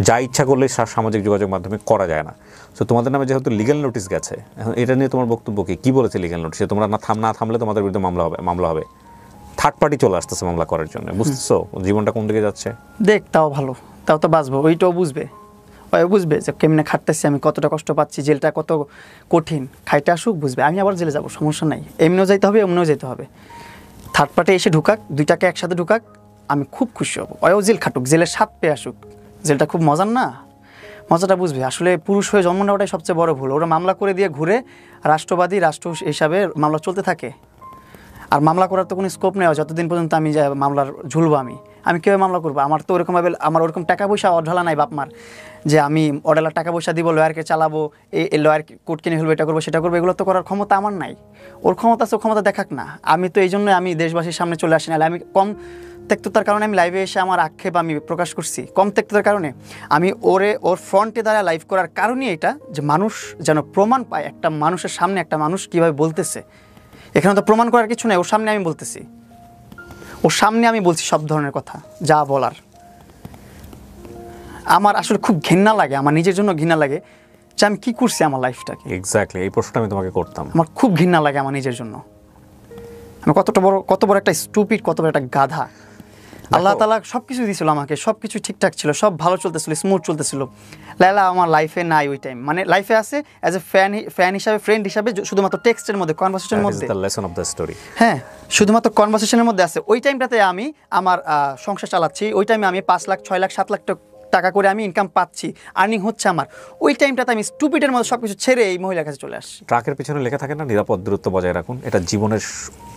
যা ইচ্ছা করলে সামাজিক যোগাযোগ মাধ্যমে করা যায় না। সো তোমাদের নামে যেহেতু লিগ্যাল নোটিশ গেছে, এখন এটা নিয়ে তোমার বক্তব্য কি বলেছে লিগ্যাল নোটিশে? তোমরা না থামলে তোমাদের বিরুদ্ধে মামলা হবে। থার্ড পার্টি চলে আসতেছে মামলা করার জন্য, বুঝতেছো জীবনটা কোন দিকে যাচ্ছে? দেখ, তাও ভালো, তাও তো বাঁচবো, ওইটাও বুঝবে, ওই বুঝবে যে কেমনে খাটতেছি আমি, কতটা কষ্ট পাচ্ছি, জেলটা কত কঠিন, খাইতে আসুক বুঝবে। আমি আবার জেলে যাবো, সমস্যা নাই, এমনিও যাইতে হবে, এমনিও যেতে হবে। থার্ড পার্টি এসে ঢুকাক, দুইটাকে একসাথে ঢুকাক, আমি খুব খুশি হব। ওয়ও জেল খাটুক, জেলের স্বাদ পেয়ে আসুক, জেলটা খুব মজার না, মজাটা বুঝবে। আসলে পুরুষ হয়ে জন্ম নেওয়াটাই সবচেয়ে বড় ভুল। ওরা মামলা করে দিয়ে ঘুরে রাষ্ট্রবাদী রাষ্ট্র হিসাবে মামলা চলতে থাকে। আর মামলা করার তো কোনো স্কোপ নেই, যতদিন পর্যন্ত আমি মামলার ঝুলবো। আমি কীভাবে মামলা করবো? আমার তো ওরকমভাবে আমার ওরকম টাকা পয়সা অঢালা নাই বাপ মার, যে আমি অডালার টাকা পয়সা দিব, লয়ারকে চালাবো, এই লয়ার কোর্ট কিনে ফেলবো, এটা করবো সেটা করবো, এগুলো তো করার ক্ষমতা আমার নাই। ওর ক্ষমতা আছে, ও ক্ষমতা দেখাক না। আমি তো এই জন্যই আমি দেশবাসীর সামনে চলে আসি। নাহলে আমি কম তেক্ততার কারণে আমি লাইভে এসে আমার আক্ষেপ আমি প্রকাশ করছি, কম তেক্ততার কারণে। আমি ওর ফ্রন্টে দ্বারা লাইভ করার কারণই এটা, যে মানুষ যেন প্রমাণ পায় একটা মানুষের সামনে একটা মানুষ কীভাবে বলতেছে। এখানে তো প্রমাণ করার কিছু নেই, ওর সামনে আমি বলতেছি, ওর সামনে আমি বলছি সব ধরনের কথা যা বলার। আমার আসলে খুব ঘৃণা লাগে, আমার নিজের জন্য ঘৃণা লাগে যে আমি কী করছি আমার লাইফটাকে। এক্স্যাক্টলি এই প্রশ্নটা আমি তোমাকে করতাম। আমার খুব ঘৃণা লাগে আমার নিজের জন্য, আমি কত বড় একটা স্টুপিড, কত বড় একটা গাধা। আল্লাহ তাআলা সব কিছু দিয়েছিল আমাকে, সব কিছু ঠিকঠাক ছিল, সব ভালো চলতেছিল, স্মুথ চলতেছিল। লায়লা আমার লাইফে নাই ওই টাইম, মানে লাইফে আছে অ্যাজ এ ফ্যান হিসাবে, ফ্রেন্ড হিসাবে, শুধুমাত্র টেক্সটের মধ্যে, কনভারসেশনের মধ্যে। The lesson of the story. হ্যাঁ, শুধুমাত্র কনভারসেশনের মধ্যে আছে। ওই টাইমটাতে আমি আমার সংসার চালাচ্ছি, ওই টাইমে আমি 5 লাখ 6 লাখ 7 লাখ টাকা করে আমি ইনকাম পাচ্ছি, আর্নিং হচ্ছে আমার। ওই টাইমটাতে আমি স্টুপিডের মধ্যে সব কিছু ছেড়ে এই মহিলার কাছে চলে আসছি। ট্রাকের পিছনে লেখা থাকে না, নিরাপদ দূরত্ব বজায় রাখুন। এটা জীবনের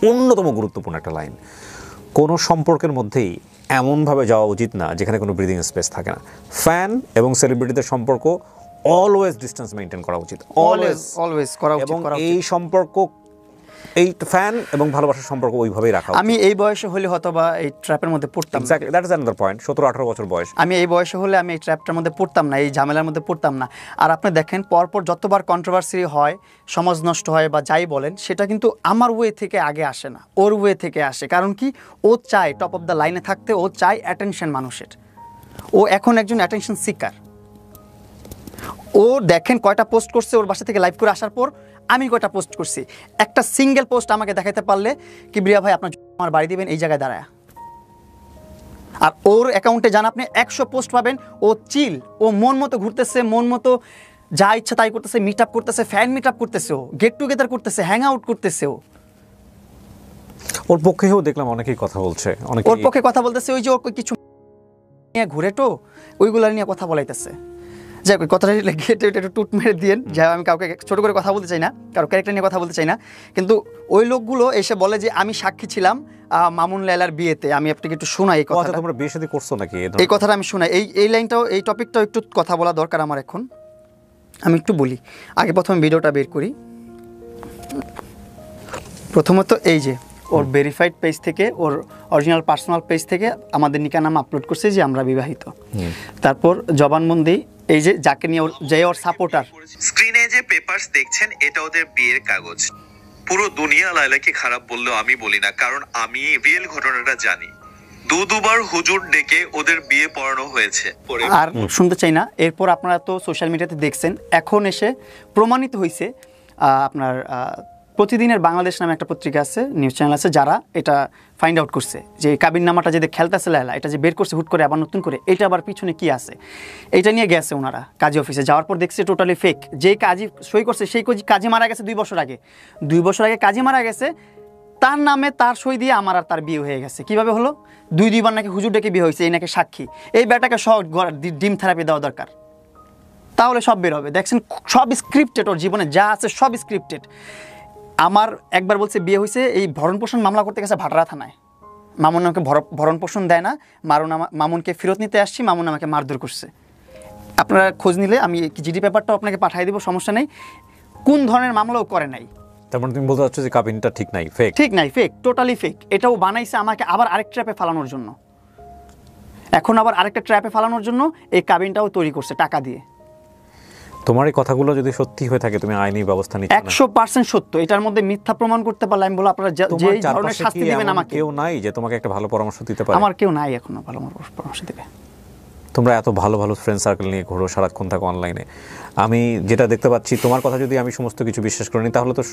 অন্যতম গুরুত্বপূর্ণ একটা লাইন। কোনো সম্পর্কের মধ্যেই এমনভাবে যাওয়া উচিত না যেখানে কোনো ব্রিদিং স্পেস থাকে না। ফ্যান এবং সেলিব্রিটিদের সম্পর্ক অলওয়েজ ডিস্টেন্স মেনটেন করা উচিত, অলওয়েজ করা উচিত। এবং এই সম্পর্ক, এই ফ্যান এবং ভালোবাসার সম্পর্ক ওইভাবেই রাখা উচিত। আমি এই বয়সে হলে হয়তো বা এই ট্র্যাপের মধ্যে পড়তাম। Exactly, that is another point. 17-18 বছর বয়স, আমি এই বয়সে হলে আমি এই ট্র্যাপটার মধ্যে পড়তাম না, এই ঝামেলার মধ্যে পড়তাম না। আর আপনি দেখেন, পরপর যতবার কন্ট্রোভার্সি হয়, সমাজ নষ্ট হয় বা যাই বলেন, সেটা কিন্তু আমার ওয়ে থেকে আগে আসে না, ওর ওয়ে থেকে আসে। কারণ কি, ও চায় টপ অফ দ্য লাইনে থাকতে, ও চায় অ্যাটেনশন মানুষের। ও এখন একজন অ্যাটেনশন সিকার। ও দেখেন কয়টা পোস্ট করছে ওর বাসা থেকে লাইভ করে আসার পর, আমি কয়টা পোস্ট করছি। একটা সিঙ্গেল পোস্ট আমাকে দেখাতে পারলে, কিবরিয়া ভাই আপনার আমার বাড়ি দিবেন এই জায়গায় দাঁড়ায়। আর ওর অ্যাকাউন্টে যান আপনি 100 পোস্ট পাবেন। ও চিল, ও মন মতো ঘুরতেছে, মন মতো যা ইচ্ছা তাই করতেছে, মিট আপ করতেছে, ফ্যান মিট আপ করতেছে, ও গেট টুগেদার করতেছে, হ্যাং আউট করতেছে। ওর পক্ষেও দেখলাম অনেকেই কথা বলছে, ওর পক্ষে কথা বলতেছে, ওই যে ওর কিছু নিয়ে ঘুরে তো ওইগুলা নিয়ে কথা বলাইতেছে। যাই হোক, কথাটা একটু টুট মেরে দিয়েন, যা আমি কাউকে ছোটো করে কথা বলতে চাই না, কারো ক্যারেক্টার নিয়ে কথা বলতে চাই না। কিন্তু ওই লোকগুলো এসে বলে যে আমি সাক্ষী ছিলাম মামুন লায়লার বিয়েতে। আমি আপনাকে একটু শোনাই এই কথাটা। তোমরা বিয়ে শাদী করছো নাকি? এই কথাটা আমি শোনাই, এই লাইনটাও, এই টপিকটাও একটু কথা বলা দরকার আমার এখন। আমি একটু বলি, আগে প্রথমে ভিডিওটা বের করি। প্রথমত এই যে ওর ভেরিফাইড পেজ থেকে, ওর অরিজিনাল পার্সোনাল পেজ থেকে আমাদের নিকানামা আপলোড করছে যে আমরা বিবাহিত। তারপর জবানবন্দি, এই যে যাকে নিয়ে যে ওর সাপোর্টার। স্ক্রিনে যে পেপারস দেখছেন এটা ওদের বিয়ের কাগজ। পুরো দুনিয়া লায়লাকে খারাপ বললেও আমি বলি না, কারণ আমি রিয়েল ঘটনাটা জানি। দুবার হুজুর ডেকে ওদের বিয়ে পড়ানো হয়েছে। আর শুনতে চাই না। এরপর আপনারা তো সোশ্যাল মিডিয়াতে দেখছেন, এখন এসে প্রমাণিত হয়েছে। আপনার প্রতিদিনের বাংলাদেশ নামে একটা পত্রিকা আছে, নিউজ চ্যানেল আছে, যারা এটা ফাইন্ড আউট করছে যে কাবিন নামাটা যে খেলতেছে লায়লা, এটা যে বের করছে হুট করে আবার নতুন করে, এটা আবার পিছনে কি আছে, এটা নিয়ে গেছে ওনারা কাজী অফিসে। যাওয়ার পর দেখছে টোটালি ফেক। যে কাজী সই করছে সেই কাজী মারা গেছে 2 বছর আগে। 2 বছর আগে কাজী মারা গেছে, তার নামে তার সই দিয়ে আমার আর তার বিয়ে হয়ে গেছে। কিভাবে হলো? 2বার নাকি হুজুর ডেকে বিয়ে হয়েছে, এই নাকি সাক্ষী। এই ব্যাটাকে সব ডিম থেরাপি দেওয়া দরকার, তাহলে সব বের হবে। দেখছেন সব স্ক্রিপ্টেড, ওর জীবনে যা আছে সব স্ক্রিপ্টেড। আমার একবার বলছে বিয়ে হয়েছে এই ভরণ পোষণ মামলা করতে গেছে ভাটারা থানায়। মামুন আমাকে ভরণ পোষণ দেয় না, মামুনকে ফেরত নিতে আসছি, মামুন আমাকে মারধর করছে। আপনারা খোঁজ নিলে আমি জিডি পেপারটাও আপনাকে পাঠিয়ে দেবো, সমস্যা নেই। কোন ধরনের মামলাও করে নাই। তার মানে তুমি বলতে চাচ্ছ যে কাবিনটা ঠিক নাই, ফেক? ঠিক নাই, ফেক, টোটালি ফেক। এটাও বানাইছে আমাকে আবার আরেক ট্র্যাপে ফালানোর জন্য। এখন আবার আরেকটা ট্র্যাপে ফালানোর জন্য এই কাবিনটাও তৈরি করছে টাকা দিয়ে। তোমার এই কথাগুলো যদি সত্যি হয়ে থাকে, তুমি আইনি ব্যবস্থা নিচ্ছ না? 100% সত্য। এটার মধ্যে মিথ্যা প্রমাণ করতে পারলে আমি বলবো আপনারা যে ধরনের শাস্তি দিবেন আমাকে। কেউ নাই যে তোমাকে একটা ভালো পরামর্শ দিতে পারে? আমার কেউ নাই এখনো ভালো পরামর্শ দিবে। তোমরা এত ভালো ভালো ফ্রেন্ড সার্কেল নিয়ে ঘোরো, সারাক্ষণ থাকো অনলাইনে। আমি যেটা দেখতে পাচ্ছি, তোমার কথা যদি আমি সমস্ত কিছু বিশ্বাস করিনি, তাহলে তো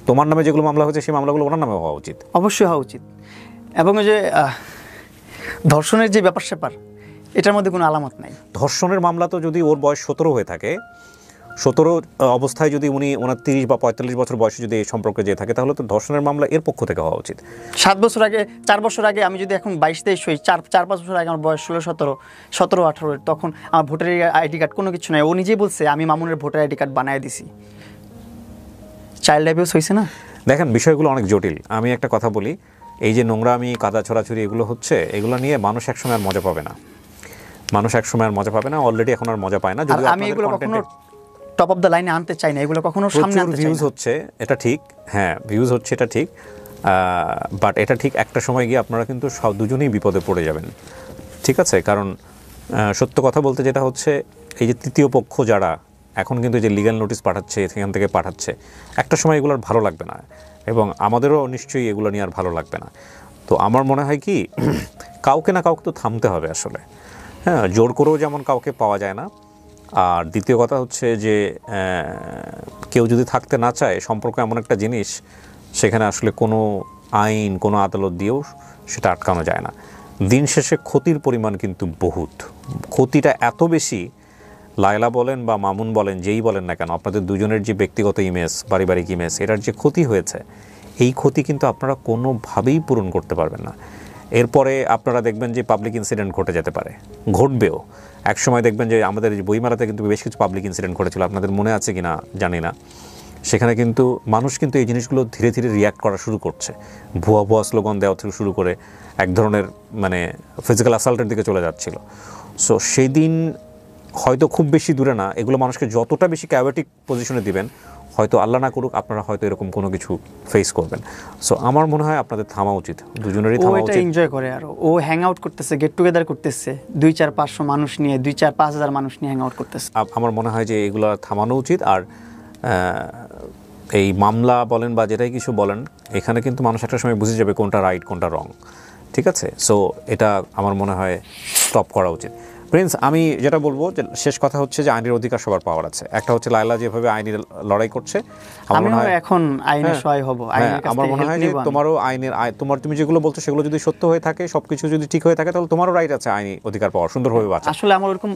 তোমার নামে যেগুলো মামলা হয়েছে সেই মামলাগুলো ওনার নামে হওয়া উচিত। অবশ্যই হওয়া উচিত। এবং ওই যে ধর্ষণের যে ব্যাপার স্যাপার, এটার মধ্যে কোনো আলামত নাই। ধর্ষণের মামলা তো যদি ওর বয়স 17 হয়ে থাকে, 17 অবস্থায় যদি উনি ওনার 30 বা 45 বছর বয়সে যদি এই সম্পর্কে যেয়ে থাকে, তাহলে তো ধর্ষণের মামলা এর পক্ষ থেকে হওয়া উচিত। 7 বছর আগে, 4 বছর আগে আমি যদি এখন 22-23 হই, 4-5 বছর আগে আমার বয়স 17-18, তখন আমার ভোটার আইডি কার্ড কোনো কিছু নাই। ও নিজেই বলছে আমি মামুনের ভোটার আইডি কার্ড বানিয়ে দিছি। চাইল্ড অ্যাবিউজ হয়েছে না? দেখেন, বিষয়গুলো অনেক জটিল। আমি একটা কথা বলি, এই যে নোংরামি, কাদা ছড়াছড়ি এগুলো হচ্ছে, এগুলো নিয়ে মানুষ একসময় আর মজা পাবে না। অলরেডি এখন আর মজা পায় না। যদি আমি এগুলো কখনো টপ অফ দ্য লাইনে আনতে চাই না, এগুলো কখনো সামনে আনতে চাই না। ভিউজ হচ্ছে এটা ঠিক, হ্যাঁ ভিউজ হচ্ছে এটা ঠিক, বাট এটা ঠিক একটা সময় গিয়ে আপনারা কিন্তু দুজনেই বিপদে পড়ে যাবেন। ঠিক আছে? কারণ সত্য কথা বলতে যেটা হচ্ছে, এই যে তৃতীয় পক্ষ যারা এখন কিন্তু যে লিগ্যাল নোটিশ পাঠাচ্ছে, সেখান থেকে পাঠাচ্ছে, একটা সময় এগুলো আর ভালো লাগবে না, এবং আমাদেরও নিশ্চয়ই এগুলো নিয়ে আর ভালো লাগবে না। তো আমার মনে হয় কি, কাউকে না কাউকে তো থামতে হবে আসলে। হ্যাঁ, জোর করেও যেমন কাউকে পাওয়া যায় না। আর দ্বিতীয় কথা হচ্ছে যে কেউ যদি থাকতে না চায়, সম্পর্ক এমন একটা জিনিস, সেখানে আসলে কোনো আইন, কোনো আদালত দিয়েও সেটা আটকানো যায় না। দিন শেষে ক্ষতির পরিমাণ কিন্তু বহুত, ক্ষতিটা এত বেশি, লায়লা বলেন বা মামুন বলেন, যেই বলেন না কেন, আপনাদের দুজনের যে ব্যক্তিগত ইমেজ, পারিবারিক ইমেজ, এটার যে ক্ষতি হয়েছে, এই ক্ষতি কিন্তু আপনারা কোনোভাবেই পূরণ করতে পারবেন না। এরপরে আপনারা দেখবেন যে পাবলিক ইনসিডেন্ট ঘটে যেতে পারে, ঘটবেও। একসময় দেখবেন যে আমাদের বইমেলাতে কিন্তু বেশ কিছু পাবলিক ইনসিডেন্ট ঘটেছিল, আপনাদের মনে আছে কি না জানি না। সেখানে কিন্তু মানুষ কিন্তু এই জিনিসগুলো ধীরে ধীরে রিয়্যাক্ট করা শুরু করছে। ভুয়া স্লোগান দেওয়া থেকে শুরু করে এক ধরনের মানে ফিজিক্যাল অ্যাসাল্টের দিকে চলে যাচ্ছিল। সো সেই দিন হয়তো খুব বেশি দূরে না, এগুলো মানুষকে যতটা বেশি ক্যাওয়েটিক পজিশনে দিবেন, হয়তো আল্লাহ না করুক আপনারা হয়তো এরকম কোনো কিছু ফেস করবেন। সো আমার মনে হয় আপনাদের থামা উচিত, দুজনেরই থামা উচিত। ও এটা এনজয় করে, আর ও হ্যাং আউট করতেছে, গেট টুগেদার করতেছে, 2-4-500 মানুষ নিয়ে, 2-4-5 মানুষ নিয়ে হ্যাং আউট করতেছে। আমার মনে হয় যে এগুলো থামানো উচিত। আর এই মামলা বলেন বা যেটাই কিছু বলেন, এখানে কিন্তু মানুষ একটা সময় বুঝে যাবে কোনটা রাইট কোনটা রং। ঠিক আছে? সো এটা আমার মনে হয় স্টপ করা উচিত। প্রিন্স, আমি যেটা বলবো যে শেষ কথা হচ্ছে যে আইনের অধিকার সবার পাওয়ার আছে। একটা হচ্ছে লায়লা যেভাবে আইনি লড়াই করছে, আমার মনে হয় এখন আইনের সহায় হব, আইনের কাছে আমার মনে হয় যে তোমারও তুমি যেগুলো বলছো সেগুলো যদি সত্য হয়ে থাকে, সবকিছু যদি ঠিক হয়ে থাকে, তাহলে তোমারও রাইট আছে আইনি অধিকার পাওয়ার, সুন্দরভাবে বাঁচা। আসলে আমার ওরকম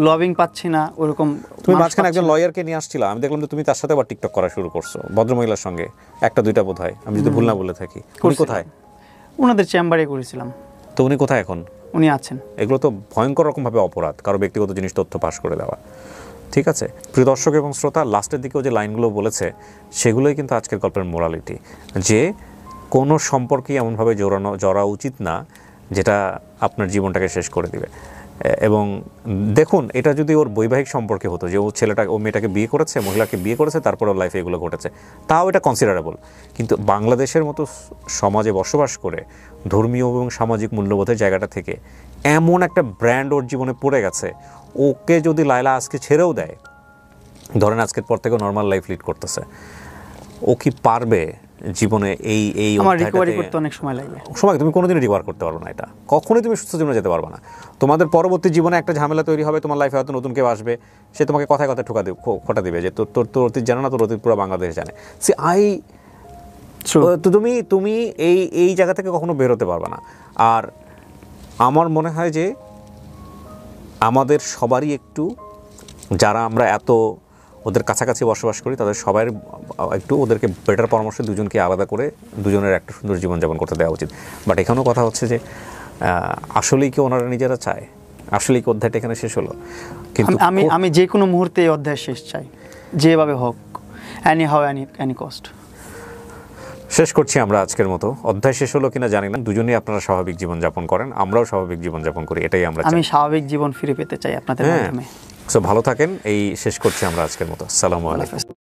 লবিং পাচ্ছি না, ওরকম। তুমি মাঝখানে একজন লয়ারকে নিয়ে আসছিলা, আমি দেখলাম যে তুমি তার সাথে আবার টিকটক করা শুরু করছো, ভদ্রমহিলার সঙ্গে, 1-2টা বোধহয়, আমি যদি ভুল না বলে থাকি। উনি কোথায়? ওনাদের চেম্বারে করেছিলাম। তো উনি কোথায় এখন? উনি আছেন। এগুলো তো ভয়ঙ্কর রকমভাবে অপরাধ, কারো ব্যক্তিগত জিনিস তথ্য পাস করে দেওয়া। ঠিক আছে প্রিয় দর্শক এবং শ্রোতা, লাস্টের দিকেও যে লাইনগুলো বলেছে সেগুলোই কিন্তু আজকের গল্পের মোরালিটি, যে কোনো সম্পর্কেই এমনভাবে জড়া উচিত না যেটা আপনার জীবনটাকে শেষ করে দিবে। এবং দেখুন, এটা যদি ওর বৈবাহিক সম্পর্কে হতো, যে ও মেয়েটাকে বিয়ে করেছে, মহিলাকে বিয়ে করেছে, তারপর ওর লাইফে এগুলো ঘটেছে, তাও এটা কনসিডারেবল। কিন্তু বাংলাদেশের মতো সমাজে বসবাস করে ধর্মীয় এবং সামাজিক মূল্যবোধের জায়গাটা থেকে এমন একটা ব্র্যান্ড ওর জীবনে পড়ে গেছে, ওকে যদি লায়লা আজকে ছেড়েও দেয়, ধরেন আজকের পর থেকে নর্মাল লাইফ লিড করতেছে, ও কি পারবে জীবনে এই রিকভারি করতে? অনেক সময় লাগবে। তুমি কোনোদিনই রিকভার করতে পারবে না, এটা কখনোই তুমি সুস্থ জীবনে যেতে পারবে না। তোমাদের পরবর্তী জীবনে একটা ঝামেলা তৈরি হবে, তোমার লাইফে হয়তো নতুন কেউ আসবে, সে তোমাকে কথায় কথায় খোটা দিবে যে তোর অতীত জানে না, তোর অতীত পুরো বাংলাদেশ জানে। তুমি এই জায়গা থেকে কখনো বেরোতে পারবে না। আর আমার মনে হয় যে আমাদের সবারই একটু, যারা আমরা এত ওদের কাছাকাছি বসবাস করি, তাদের সবাই একটু ওদেরকে বেটার পরামর্শ, দুজনকে আলাদা করে দুজনের একটা সুন্দর জীবনযাপন করতে দেওয়া উচিত। বাট এখানেও কথা হচ্ছে যে আসলেই কি ওনারা নিজেরা চায়? আসলেই কি অধ্যায়টা এখানে শেষ হলো? কিন্তু আমি যে কোনো মুহূর্তে এই অধ্যায় শেষ চাই, যেভাবে হোক, এনি হাউ এনি কস্ট। শেষ করছি আমরা আজকের মতো। অধ্যায় শেষ হলো কিনা জানি না, দুজনেই আপনারা স্বাভাবিক জীবনযাপন করেন, আমরাও স্বাভাবিক জীবনযাপন করি, এটাই আমরা চাই। আমি স্বাভাবিক জীবন ফিরে পেতে চাই আপনাদের মাধ্যমে। সো ভালো থাকেন, এই শেষ করছি আমরা আজকের মতো। আসসালামু আলাইকুম।